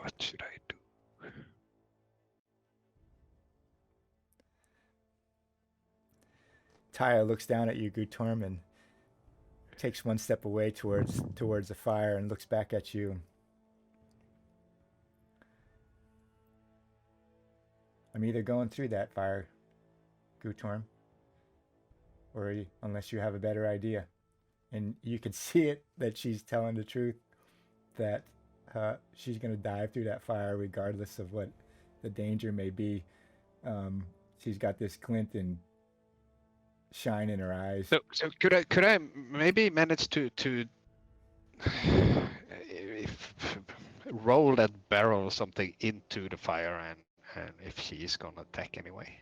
What should I do? Taya looks down at you, Gutorm, and takes one step away towards the fire and looks back at you. I'm either going through that fire, Gutorm, or unless you have a better idea. And you can see it that she's telling the truth, that she's going to dive through that fire regardless of what the danger may be. She's got this glint and shine in her eyes. So could I maybe manage to roll that barrel or something into the fire and if she is gonna attack anyway?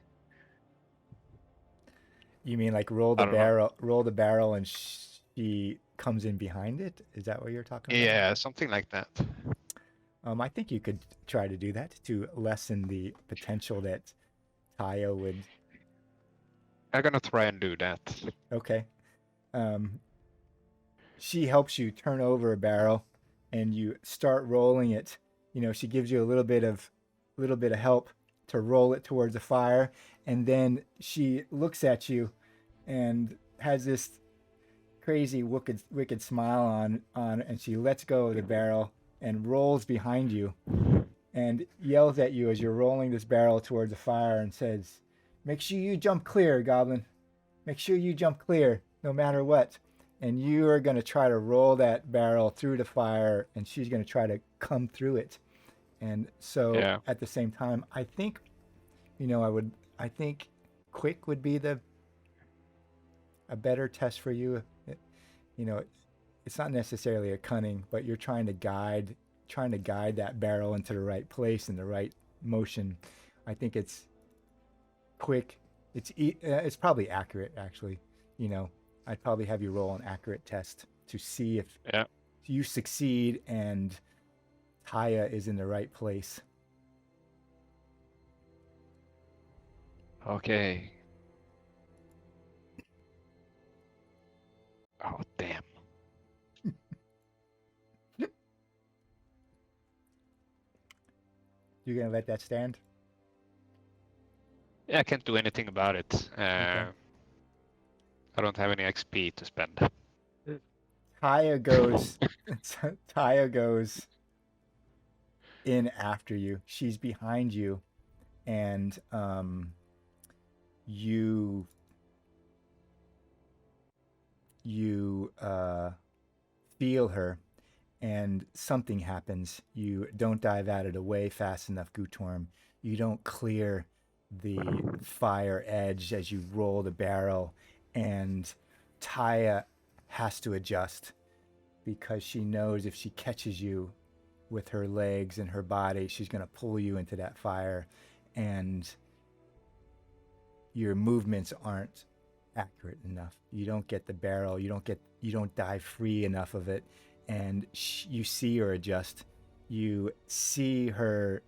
You mean like roll the barrel and she comes in behind it? Is that what you're talking about? Yeah, something like that. I think you could try to do that to lessen the potential that Taya would. I'm gonna try and do that. Okay. She helps you turn over a barrel, and you start rolling it. You know, she gives you a little bit of help to roll it towards the fire, and then she looks at you, and has this crazy wicked smile on, and she lets go of the barrel and rolls behind you, and yells at you as you're rolling this barrel towards the fire, and says, "Make sure you jump clear, Goblin. Make sure you jump clear, no matter what." And you are going to try to roll that barrel through the fire, and she's going to try to come through it. And so at the same time, I think, I think quick would be a better test for you. It's not necessarily a cunning, but you're trying to guide that barrel into the right place and the right motion. I think it's quick. It's probably accurate, actually. I'd probably have you roll an accurate test to see if you succeed and Taya is in the right place. Okay. Oh, damn. You're going to let that stand? Yeah, I can't do anything about it. Okay. I don't have any XP to spend. Taya goes in after you. She's behind you, and you feel her, and something happens. You don't dive out of the way fast enough, Gutorm. You don't clear the fire edge as you roll the barrel, and Taya has to adjust because she knows if she catches you with her legs and her body, she's going to pull you into that fire, and your movements aren't accurate enough. You don't get the barrel, you don't dive free enough of it, and you see her adjust. You see her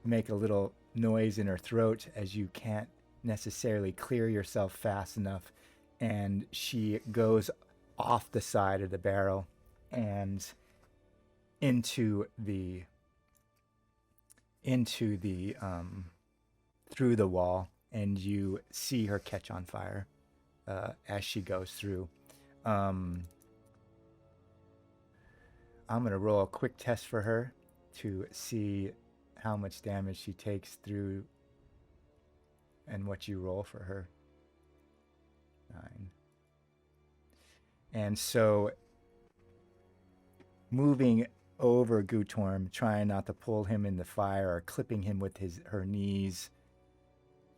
make a little noise in her throat as you can't necessarily clear yourself fast enough, and she goes off the side of the barrel and into the through the wall, and you see her catch on fire as she goes through. I'm gonna roll a quick test for her to see how much damage she takes through and what you roll for her. 9. And so moving over Gutorm, trying not to pull him in the fire or clipping him with her knees,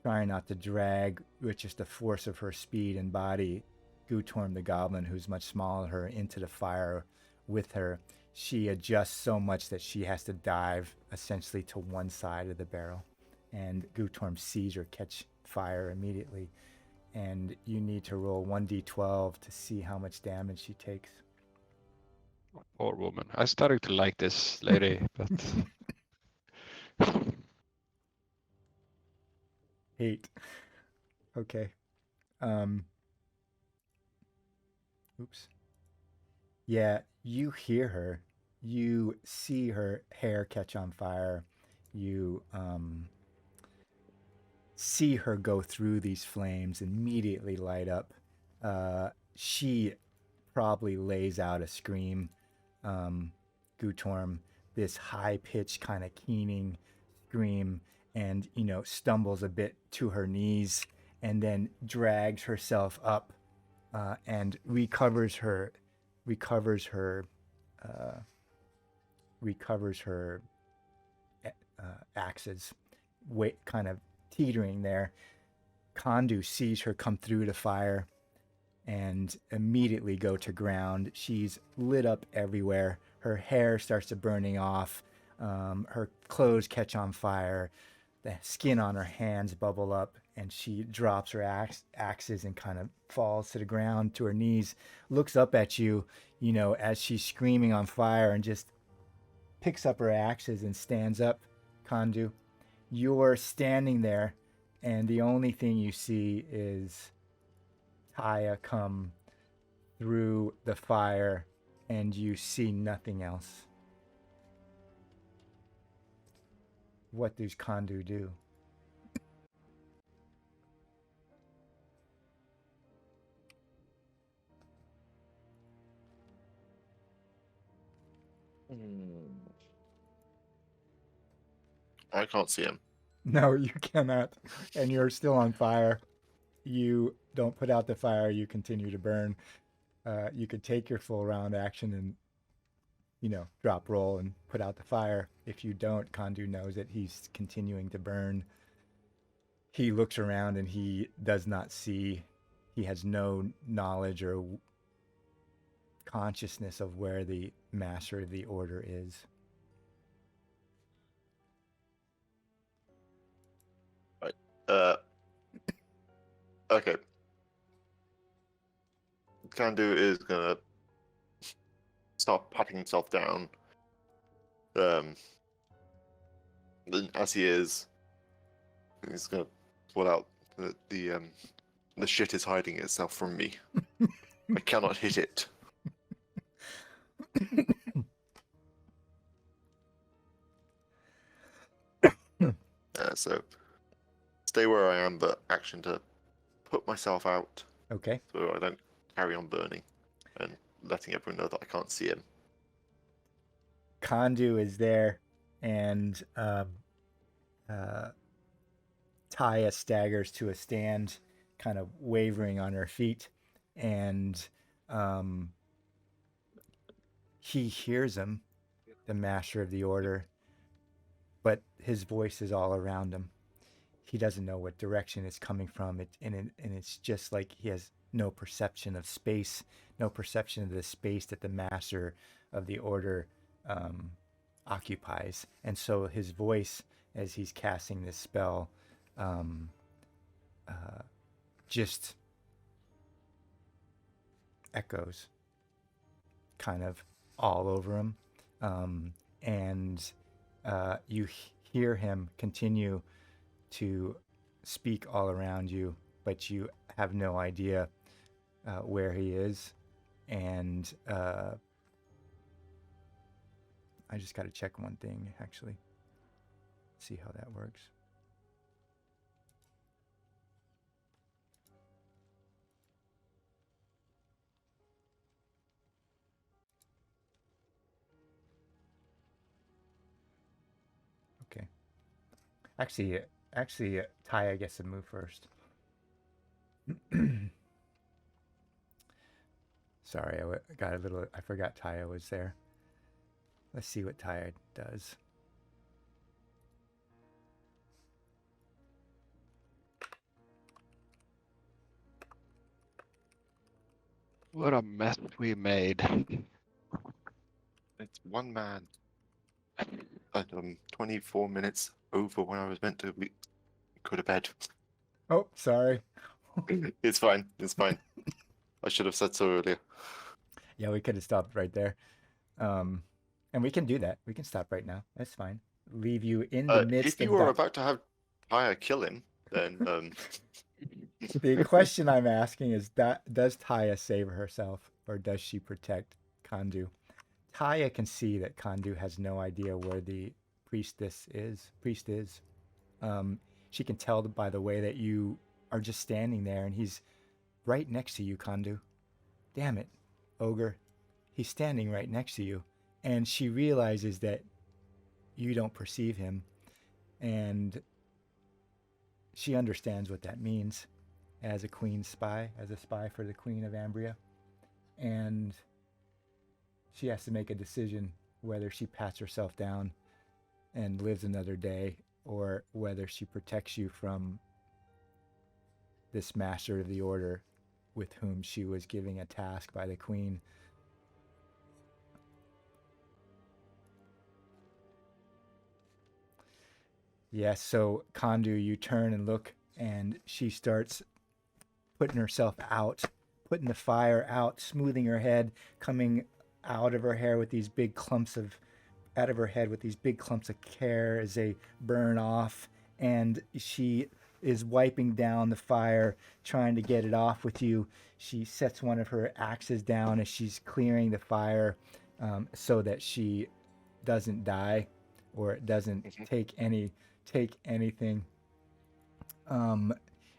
trying not to drag with just the force of her speed and body, Gutorm the goblin, who's much smaller, into the fire with her. She adjusts so much that she has to dive essentially to one side of the barrel. And Gutorm sees her catch fire immediately. And you need to roll 1d12 to see how much damage she takes. Poor woman. I started to like this lady, but 8. Okay. Oops. Yeah, you hear her. You see her hair catch on fire. You see her go through these flames, immediately light up. She probably lays out a scream. Gutorm, this high-pitched kind of keening scream, and stumbles a bit to her knees, and then drags herself up and recovers her axes, kind of teetering there. Kondu sees her come through the fire and immediately go to ground. She's lit up everywhere. Her hair starts to burning off. Her clothes catch on fire. The skin on her hands bubble up, and she drops her axes and kind of falls to the ground to her knees, looks up at you, as she's screaming on fire, and just picks up her axes and stands up. Kondu, you're standing there, and the only thing you see is Taya come through the fire, and you see nothing else. What does Kondu do? I can't see him. No, you cannot. And you're still on fire. You don't put out the fire. You continue to burn. You could take your full round action and, drop roll and put out the fire. If you don't, Kondu knows that he's continuing to burn. He looks around and he does not see. He has no knowledge or consciousness of where the master of the order is. Right. Okay. Kandu is gonna start patting himself down. Then as he is, he's gonna pull out the shit is hiding itself from me. I cannot hit it. So stay where I am, but action to put myself out. Okay. So I don't carry on burning and letting everyone know that I can't see him. Kondu is there, and Taya staggers to a stand, kind of wavering on her feet, and he hears him, the master of the order, but his voice is all around him. He doesn't know what direction it's coming from, and it's just like he has no perception of space, no perception of the space that the master of the order occupies. And so his voice, as he's casting this spell, just echoes kind of all over him. And you hear him continue to speak all around you, but you have no idea where he is. And I just got to check one thing, actually. See how that works. Okay. Actually, Taya gets to move first. Sorry, I forgot Taya was there. Let's see what Taya does. What a mess we made. It's one man. And 24 minutes over when I was meant to go to bed. Oh, sorry. It's fine. It's fine. I should have said so earlier. Yeah, we could have stopped right there. And we can do that. We can stop right now. That's fine. Leave you in the midst If you of were that. about to have Taya kill him, then The question I'm asking is that does Taya save herself or does she protect Kandu? Taya can see that Kandu has no idea where the priest is. She can tell by the way that you are just standing there and he's right next to you, Kandu. Damn it, ogre. He's standing right next to you. And she realizes that you don't perceive him. And she understands what that means as a queen spy, as a spy for the Queen of Ambria. And she has to make a decision whether she pats herself down and lives another day or whether she protects you from this master of the order with whom she was giving a task by the queen. Yes, so Kandu, you turn and look, and she starts putting herself out, putting the fire out, smoothing her head, coming out of her hair with these big clumps of hair as they burn off, and she is wiping down the fire, trying to get it off with you. She sets one of her axes down as she's clearing the fire, so that she doesn't die or it doesn't take anything.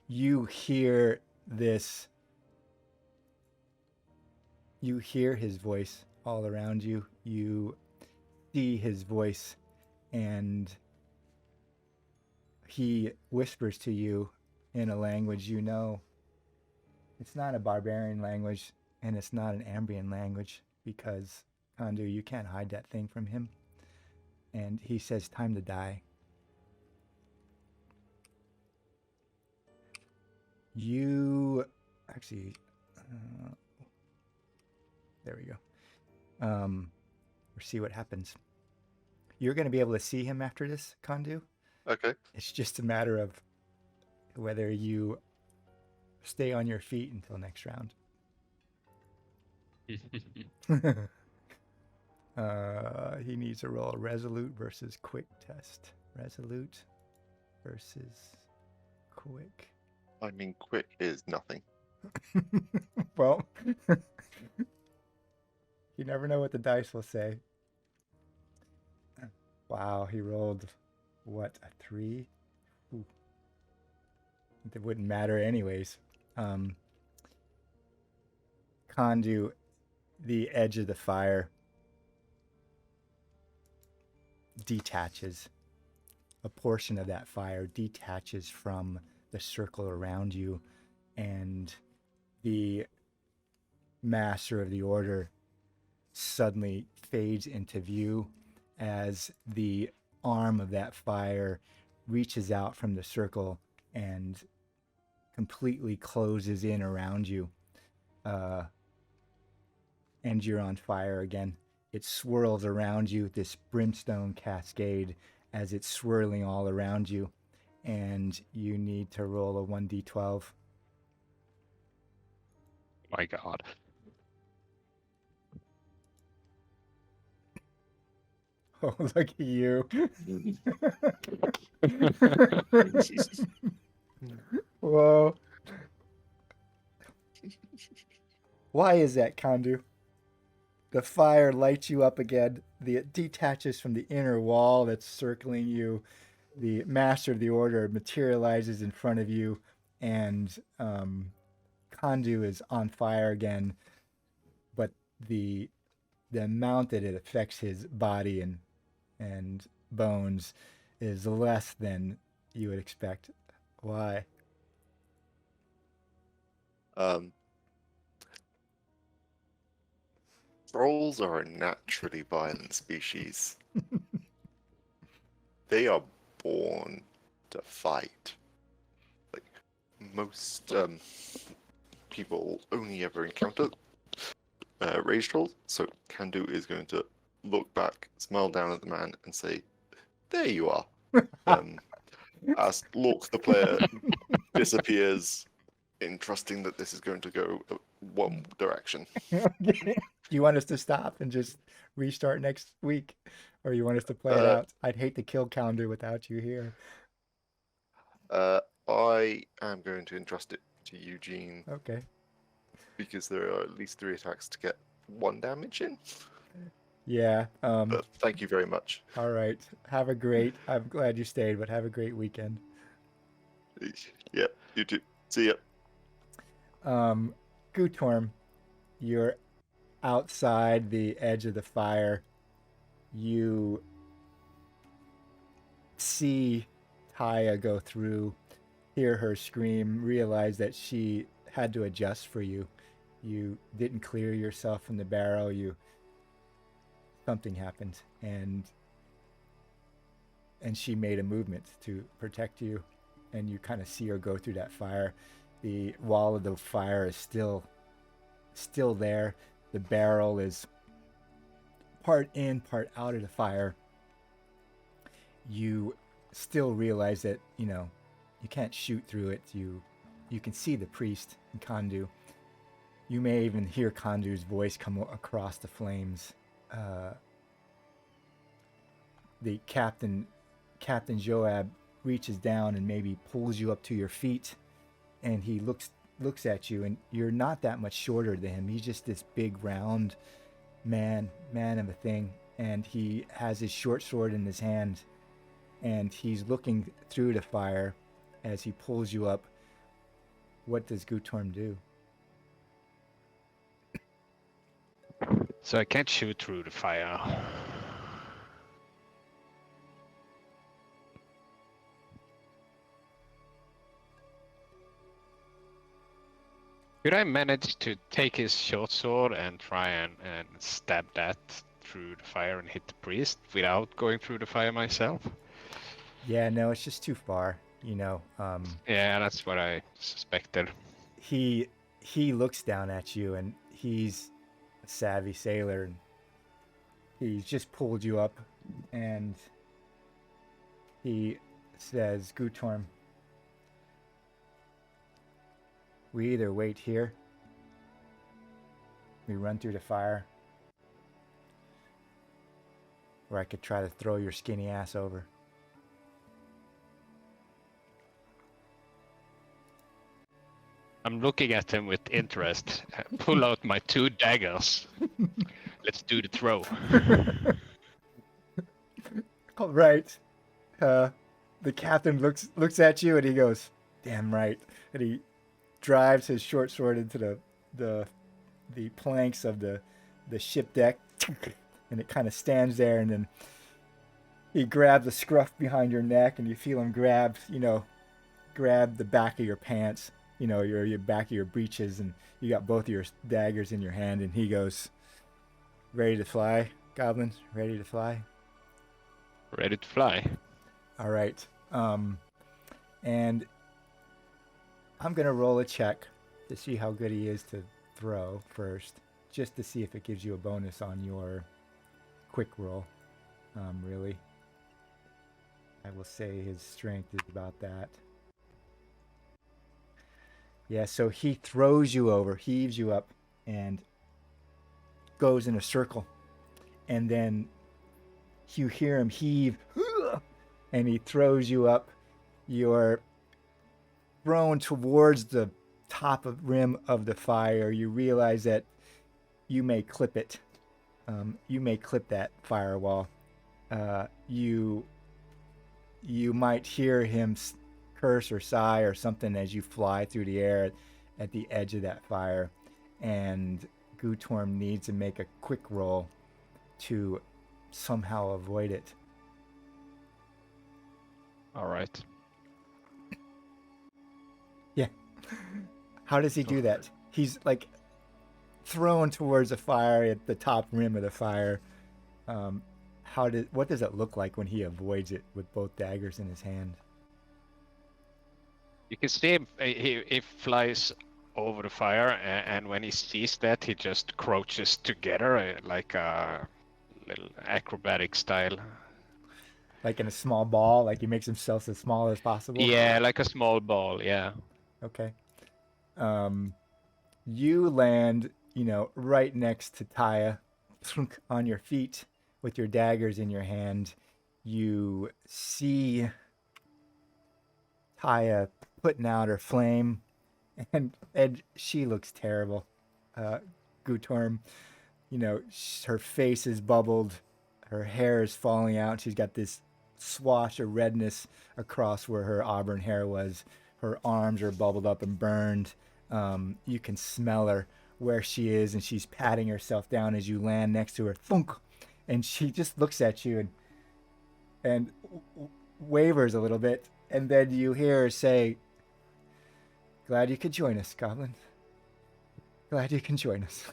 You hear this. You hear his voice all around you. You see his voice, and he whispers to you in a language you know. It's not a barbarian language, and it's not an Ambrian language, because, Kandu, you can't hide that thing from him. And he says, time to die. You... Actually... there we go. We'll see what happens. You're going to be able to see him after this, Kandu. okay. It's just a matter of whether you stay on your feet until next round. He needs to roll a resolute versus quick test. Resolute versus quick. I mean, quick is nothing. Well, you never know what the dice will say. Wow, he rolled, what, a 3? Ooh. It wouldn't matter anyways. Kandu, the edge of the fire detaches. A portion of that fire detaches from the circle around you, and the master of the order suddenly fades into view as the arm of that fire reaches out from the circle and completely closes in around you. And you're on fire again. It swirls around you, this brimstone cascade, as it's swirling all around you. And you need to roll a 1d12. My God. Oh, look at you. Whoa. Why is that, Kandu? The fire lights you up again. It detaches from the inner wall that's circling you. The master of the order materializes in front of you, and Kandu is on fire again. But the amount that it affects his body and bones is less than you would expect. Why? Trolls are a naturally violent species. They are born to fight. Like, most people only ever encounter rage roll. So Kandu is going to look back, smile down at the man, and say, "There you are." As Lork the player disappears, in trusting that this is going to go one direction. Do you want us to stop and just restart next week? Or you want us to play it out? I'd hate to kill Calendar without you here. I am going to entrust it to Eugene. Okay. Because there are at least 3 attacks to get 1 damage in. Yeah. But thank you very much. All right. Have a great. I'm glad you stayed, but have a great weekend. Yeah, you too. See ya. Gutorm, you're outside the edge of the fire. You see Taya go through, hear her scream, realize that she had to adjust for you. You didn't clear yourself from the barrel. Something happened, and she made a movement to protect you, and you kind of see her go through that fire. The wall of the fire is still there. The barrel is part in, part out of the fire. You still realize that, you can't shoot through it. You can see the priest and Kandu. You may even hear Kandu's voice come across the flames. The Captain Joab reaches down and maybe pulls you up to your feet, and he looks at you, and you're not that much shorter than him. He's just this big, round man of a thing, and he has his short sword in his hand, and he's looking through the fire as he pulls you up. What does Gutorm do? So I can't shoot through the fire. Could I manage to take his short sword and try and stab that through the fire and hit the priest without going through the fire myself? Yeah, no, it's just too far, Yeah, that's what I suspected. He looks down at you, and he's a savvy sailor, and he's just pulled you up, and he says, Gutorm, we either wait here, we run through the fire, or I could try to throw your skinny ass over. I'm looking at him with interest. Pull out my 2 daggers. Let's do the throw. All right. The captain looks at you, and he goes, "Damn right," and he drives his short sword into the planks of the ship deck, and it kind of stands there, and then he grabs the scruff behind your neck, and you feel him grab the back of your pants, your back of your breeches, and you got both of your daggers in your hand, and he goes, "Ready to fly, goblins? Ready to fly?" Ready to fly. All right. And I'm going to roll a check to see how good he is to throw first, just to see if it gives you a bonus on your quick roll. Really. I will say his strength is about that. Yeah, so he throws you over, heaves you up, and goes in a circle. And then you hear him heave, and he throws you up. You're thrown towards the top of rim of the fire. You realize that you may clip it. You may clip that firewall. You might hear him curse or sigh or something as you fly through the air at the edge of that fire. And Gutorm needs to make a quick roll to somehow avoid it. All right. Yeah. How does he do that? He's like thrown towards a fire at the top rim of the fire. What does it look like when he avoids it with both daggers in his hand? You can see him. He flies over the fire, and when he sees that, he just crouches together like a little acrobatic style. Like in a small ball, like he makes himself as small as possible. Yeah, like a small ball. Yeah. Okay. You land, right next to Taya, on your feet with your daggers in your hand. You see Taya putting out her flame, and she looks terrible. Gutorm, her face is bubbled, her hair is falling out. She's got this swash of redness across where her auburn hair was. Her arms are bubbled up and burned. You can smell her where she is, and she's patting herself down as you land next to her. Thunk! And she just looks at you and wavers a little bit, and then you hear her say, "Glad you could join us, Goblin. Glad you can join us."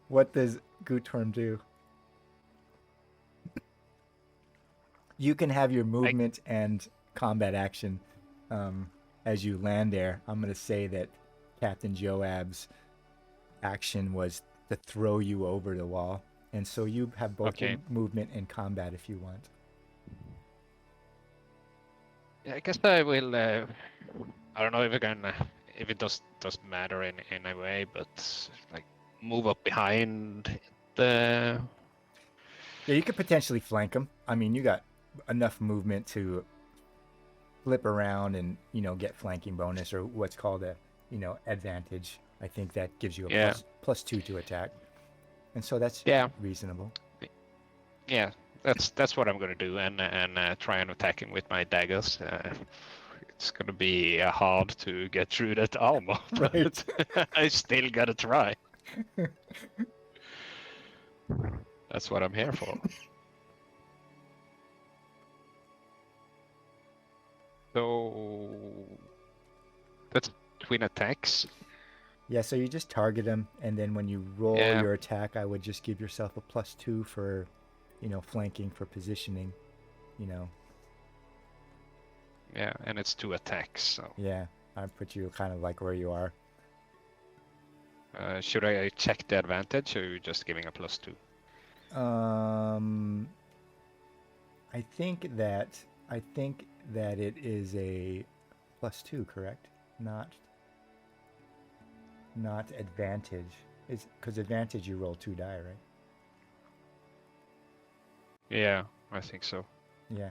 What does Gutorm do? You can have your movement and combat action as you land there. I'm going to say that Captain Joab's action was to throw you over the wall. And so you have both your movement and combat if you want. Yeah, I guess I will. I don't know if it doesn't matter in a way, but like move up behind the. Yeah, you could potentially flank him. I mean, you got enough movement to flip around and get flanking bonus, or what's called a advantage. I think that gives you a plus 2 to attack, and so that's reasonable. Yeah, that's what I'm gonna do, and try and attack him with my daggers. It's gonna be hard to get through that armor, but I still gotta try. That's what I'm here for. So that's between attacks. Yeah, so you just target him, and then when you roll your attack, I would just give yourself a plus 2 for, flanking, for positioning, Yeah, and it's 2 attacks, so. Yeah, I put you kind of like where you are. Should I check the advantage, or are you just giving a plus 2? I think that it is a plus 2, correct? Not advantage. It's because advantage you roll 2 die, right? Yeah, I think so. Yeah.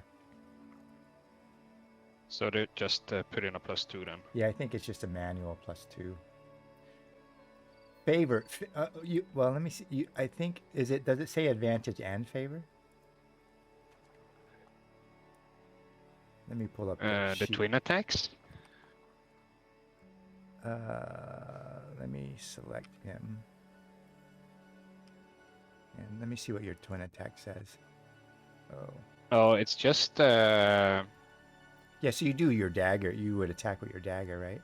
So they just put in a plus 2 then. Yeah, I think it's just a manual plus 2. Favor. Well, let me see. I think does it say advantage and favor? Let me pull up the twin attacks. Let me select him, and let me see what your twin attack says. Oh, it's just. Yeah, so you do your dagger. You would attack with your dagger, right?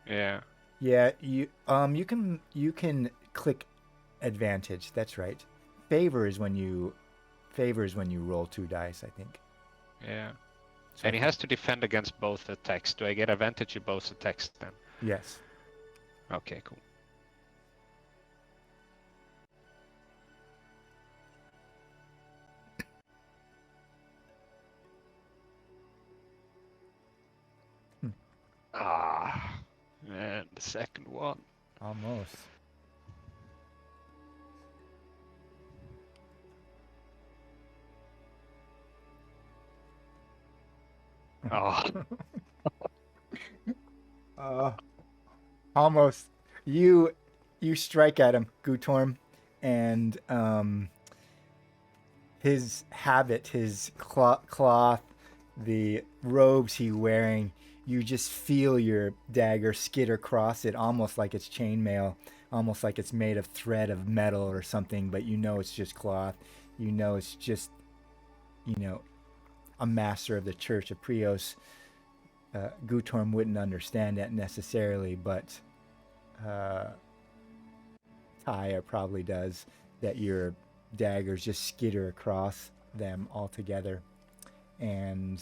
Yeah. Yeah, you can click advantage. That's right. Favor is when you roll 2 dice, I think. Yeah. So and he has to defend against both attacks. Do I get advantage in both attacks then? Yes. Okay, cool. And the second one. Almost. Almost. You strike at him, Gutorm, and his habit, his cloth, the robes he's wearing, you just feel your dagger skitter across it, almost like it's chainmail, almost like it's made of thread of metal or something, but it's just cloth. It's just, a master of the Church of Prios. Gutorm wouldn't understand that necessarily, but Taya probably does, that your daggers just skitter across them altogether. And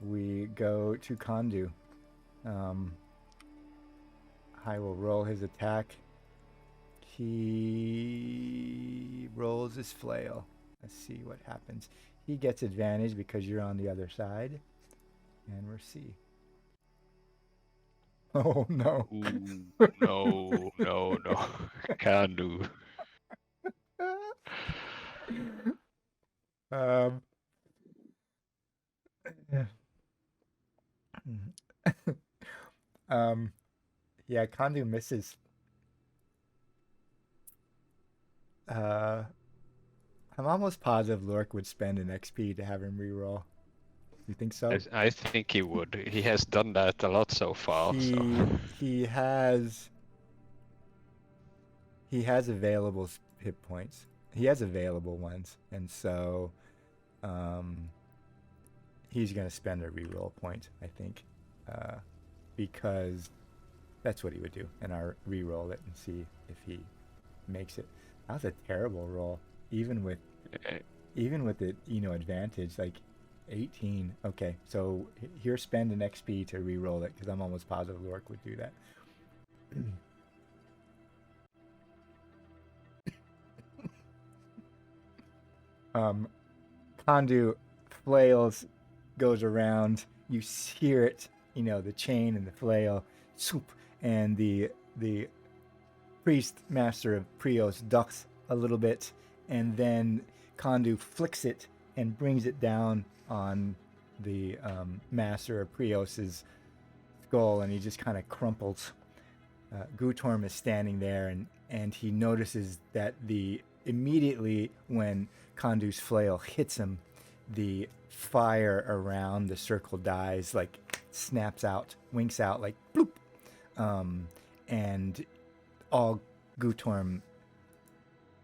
we go to Kondu. I will roll his attack. He rolls his flail. Let's see what happens. He gets advantage because you're on the other side. And we'll see. Oh, no. Ooh, no, no, no. Can't do. Um, yeah, Kandu misses. I'm almost positive Lork would spend an XP to have him reroll. You think so? I think he would. He has done that a lot so far. He has available hit points. He has available ones, and so he's gonna spend a reroll point, I think, because that's what he would do, and I'll reroll it and see if he makes it. That was a terrible roll, even with the advantage, like 18. Okay, so here, spend an XP to reroll it because I'm almost positive Lork would do that. Kandu flails, goes around. You hear it, the chain and the flail, swoop, and the priest master of Prios ducks a little bit, and then Kandu flicks it and brings it down on the master of Prios's skull, and he just kind of crumples. Gutorm is standing there, and he notices that immediately when Kandu's flail hits him, the fire around the circle dies, like snaps out, winks out, like bloop, and all Gutorm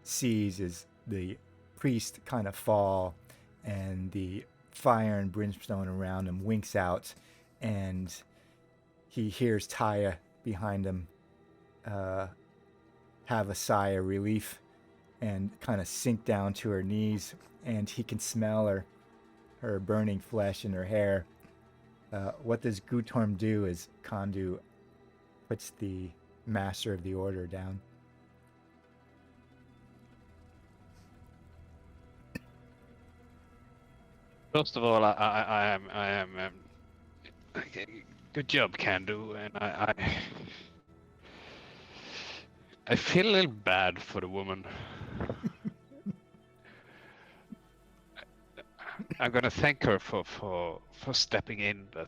sees is the priest kind of fall, and the fire and brimstone around him winks out, and he hears Taya behind him have a sigh of relief and kind of sink down to her knees, and he can smell her burning flesh in her hair. What does Gutorm do as Kandu puts the master of the order down? First of all, I am good job, Kandu, and I feel a little bad for the woman. I'm gonna thank her for stepping in, but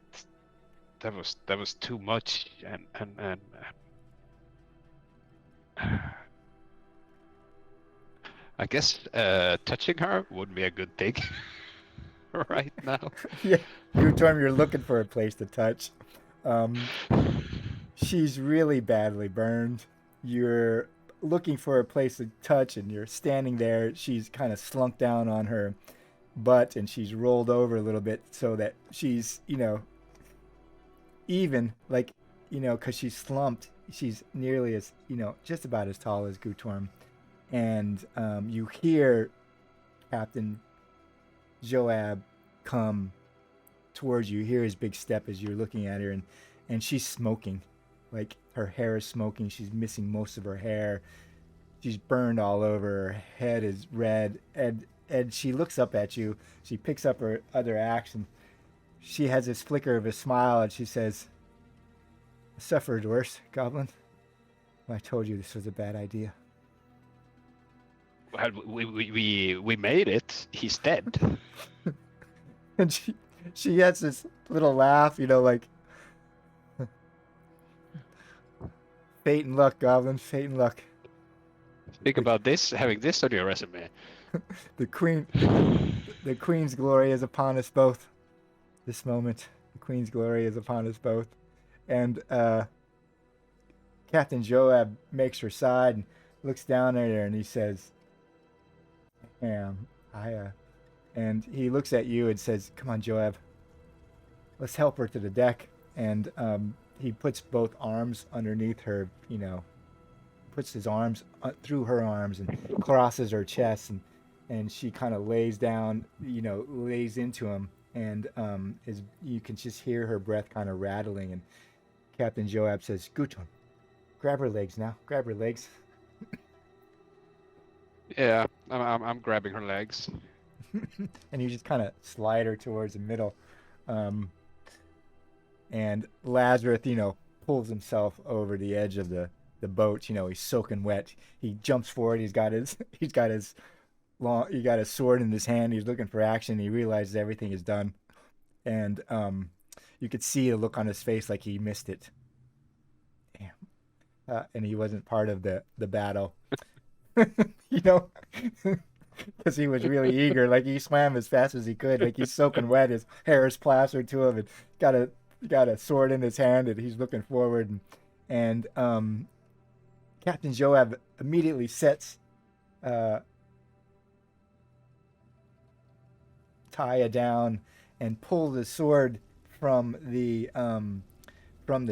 that was too much, and I guess touching her would be a good thing right now. Yeah, Gutorm, you're looking for a place to touch. She's really badly burned. You're looking for a place to touch, and you're standing there. She's kind of slunk down on her butt, and she's rolled over a little bit so that she's, even, like, because she's slumped. She's nearly as, just about as tall as Gutorm. And you hear Captain Joab come towards you. You hear his big step as you're looking at her, and she's smoking. Like, her hair is smoking. She's missing most of her hair. She's burned all over. Her head is red. And she looks up at you. She picks up her other axe, and she has this flicker of a smile, and she says, "I suffered worse, Goblin. I told you this was a bad idea." Well, we made it. He's dead. And she has this little laugh, like, fate and luck, Goblin, fate and luck. Think about this, having this on your resume. The Queen's glory is upon us both. This moment, the Queen's glory is upon us both. And Captain Joab makes her side and looks down at her, and he says, and he looks at you and says, "Come on, Joab, let's help her to the deck." And he puts both arms underneath her, puts his arms through her arms and crosses her chest, and she kind of lays down, lays into him, and you can just hear her breath kind of rattling. And Captain Joab says, "Gutorm, Grab her legs now. Grab her legs. Yeah, I'm grabbing her legs. And you just kind of slide her towards the middle. And Lazarus, pulls himself over the edge of the boat. He's soaking wet. He jumps forward. He's got his sword in his hand. He's looking for action. He realizes everything is done, and you could see the look on his face like he missed it. Damn, and he wasn't part of the battle. Because he was really eager. Like he swam as fast as he could. Like he's soaking wet. His hair is plastered to him, and got a sword in his hand, and he's looking forward. And Captain Joab immediately sets Taya down and pulls his sword from the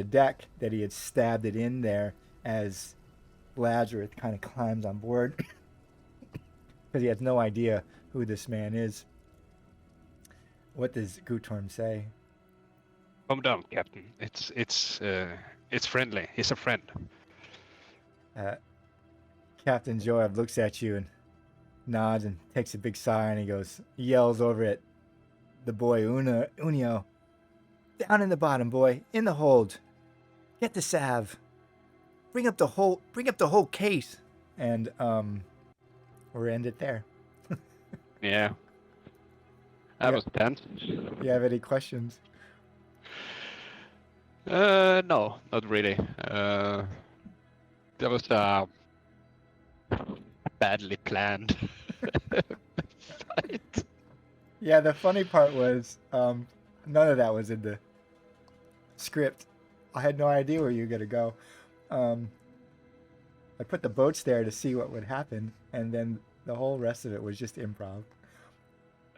deck that he had stabbed it in there as Lazarus kind of climbs on board because he has no idea who this man is. What does Gutorm say? Calm down, Captain. It's friendly. He's a friend. Captain Joab looks at you and nods and takes a big sigh, and he yells over at the boy Unio, down in the bottom, boy, in the hold. Get the salve. Bring up the whole case, and we'll end it there. Yeah. That was tense. You have any questions? No, not really. That was badly planned fight. Yeah, the funny part was none of that was in the script. I had no idea where you were gonna go. I put the boats there to see what would happen, and then the whole rest of it was just improv.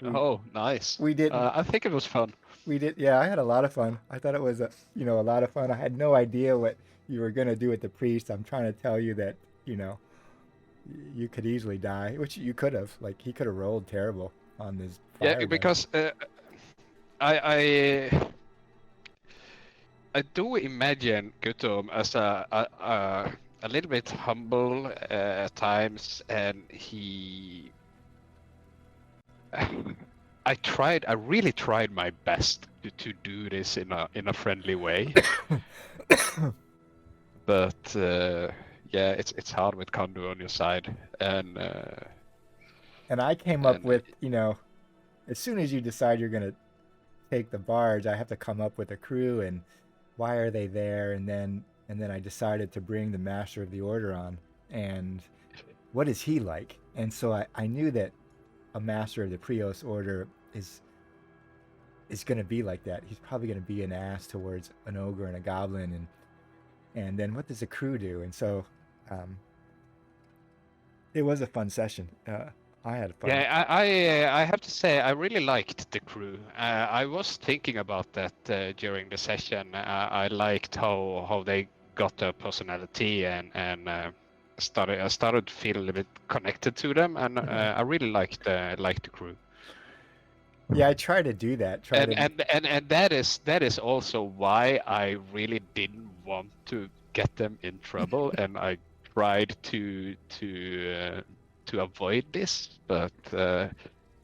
Oh, nice. We didn't. I think it was fun. We did. Yeah, I had a lot of fun. I thought it was a lot of fun. I had no idea what you were gonna do with the priest. I'm trying to tell you that you could easily die, which you could have. Like he could have rolled terrible on this. Yeah, because I do imagine Gutom as a little bit humble at times, and he. I really tried my best to do this in a friendly way, but yeah, it's hard with Kondu on your side, and I came up with as soon as you decide you're gonna take the barge, I have to come up with a crew and why are they there, and then I decided to bring the Master of the Order on, and what is he like? And so I knew that a Master of the Prios Order is going to be like that. He's probably going to be an ass towards an ogre and a goblin, and then what does the crew do? And so it was a fun session. I had fun. Yeah, I have to say I really liked the crew. I was thinking about that during the session. I liked how they got their personality and started to feel a little bit connected to them, and I really liked the crew. Yeah, I try to do that. And that is also why I really didn't want to get them in trouble, and I tried to avoid this. But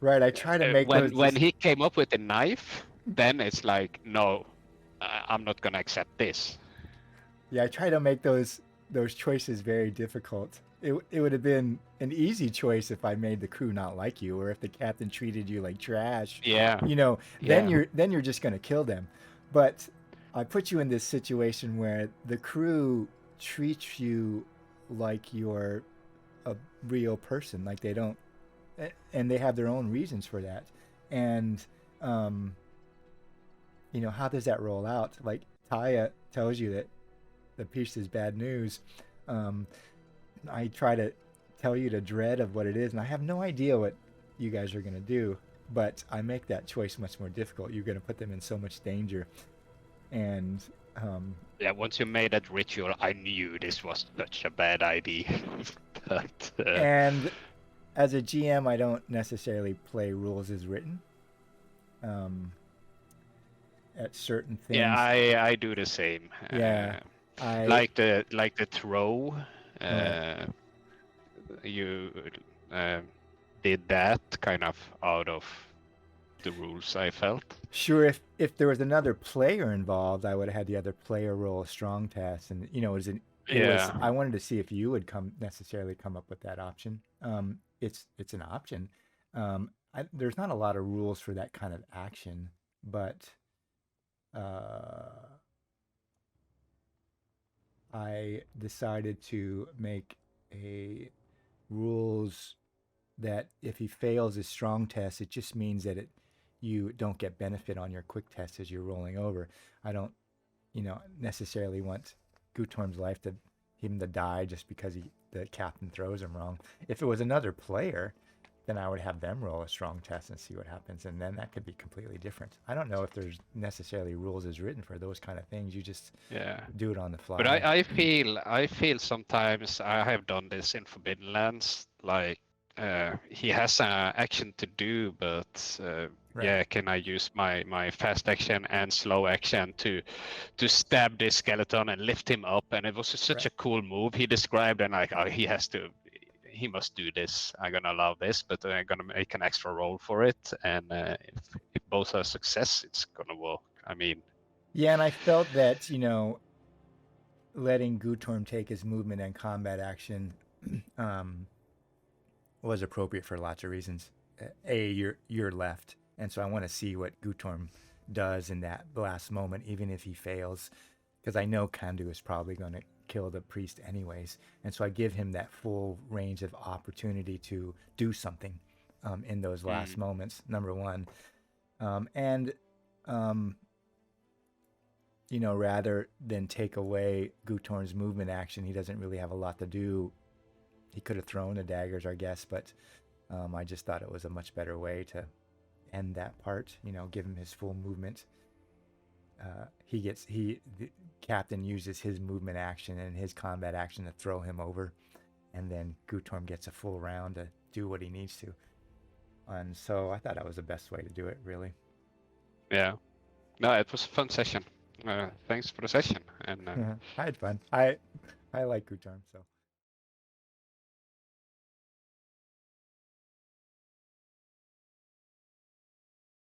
right, I try to make when he came up with the knife, then it's like, no, I'm not gonna accept this. Yeah, I try to make those choices very difficult. It would have been an easy choice if I made the crew not like you, or if the captain treated you like trash. Yeah. Then you're just gonna kill them. But I put you in this situation where the crew treats you like you're a real person, like they don't, and they have their own reasons for that. And how does that roll out? Like Taya tells you that the piece is bad news. I try to tell you the dread of what it is, and I have no idea what you guys are going to do, but I make that choice much more difficult. You're going to put them in so much danger. And yeah, once you made that ritual, I knew this was such a bad idea. But, and as a GM, I don't necessarily play rules as written. At certain things. Yeah, I do the same. Yeah. I like the throw. Right. You did that kind of out of the rules, I felt. Sure, if there was another player involved, I would have had the other player roll a strong test, and Yeah. I wanted to see if you would necessarily come up with that option. It's an option. There's not a lot of rules for that kind of action, but I decided to make a rules that if he fails his strong test, it just means that you don't get benefit on your quick test as you're rolling over. I don't, necessarily want Gutorm's life to him to die just because the captain throws him wrong. If it was another player, then I would have them roll a strong test and see what happens, and then that could be completely different. I don't know if there's necessarily rules as written for those kind of things. You just do it on the fly. But I feel sometimes I have done this in Forbidden Lands, like he has an action to do, but Right. can I use my fast action and slow action to stab this skeleton and lift him up? And it was such a cool move he described, and like, oh, he must do this. I'm gonna allow this, but I'm gonna make an extra roll for it, and if both are success, it's gonna work. I mean, Yeah, and I felt that, letting Gutorm take his movement and combat action was appropriate for lots of reasons. You're left, and so I want to see what Gutorm does in that last moment, even if he fails, because I know Kandu is probably going to kill the priest anyways, and so I give him that full range of opportunity to do something in those last moments. Number one, and rather than take away Gutorm's movement action, he doesn't really have a lot to do. He could have thrown the daggers, I guess, but I just thought it was a much better way to end that part. Give him his full movement. The captain uses his movement action and his combat action to throw him over, and then Gutorm gets a full round to do what he needs to. And so I thought that was the best way to do it, really. Yeah. No, it was a fun session. Thanks for the session. And I had fun. I like Gutorm, so.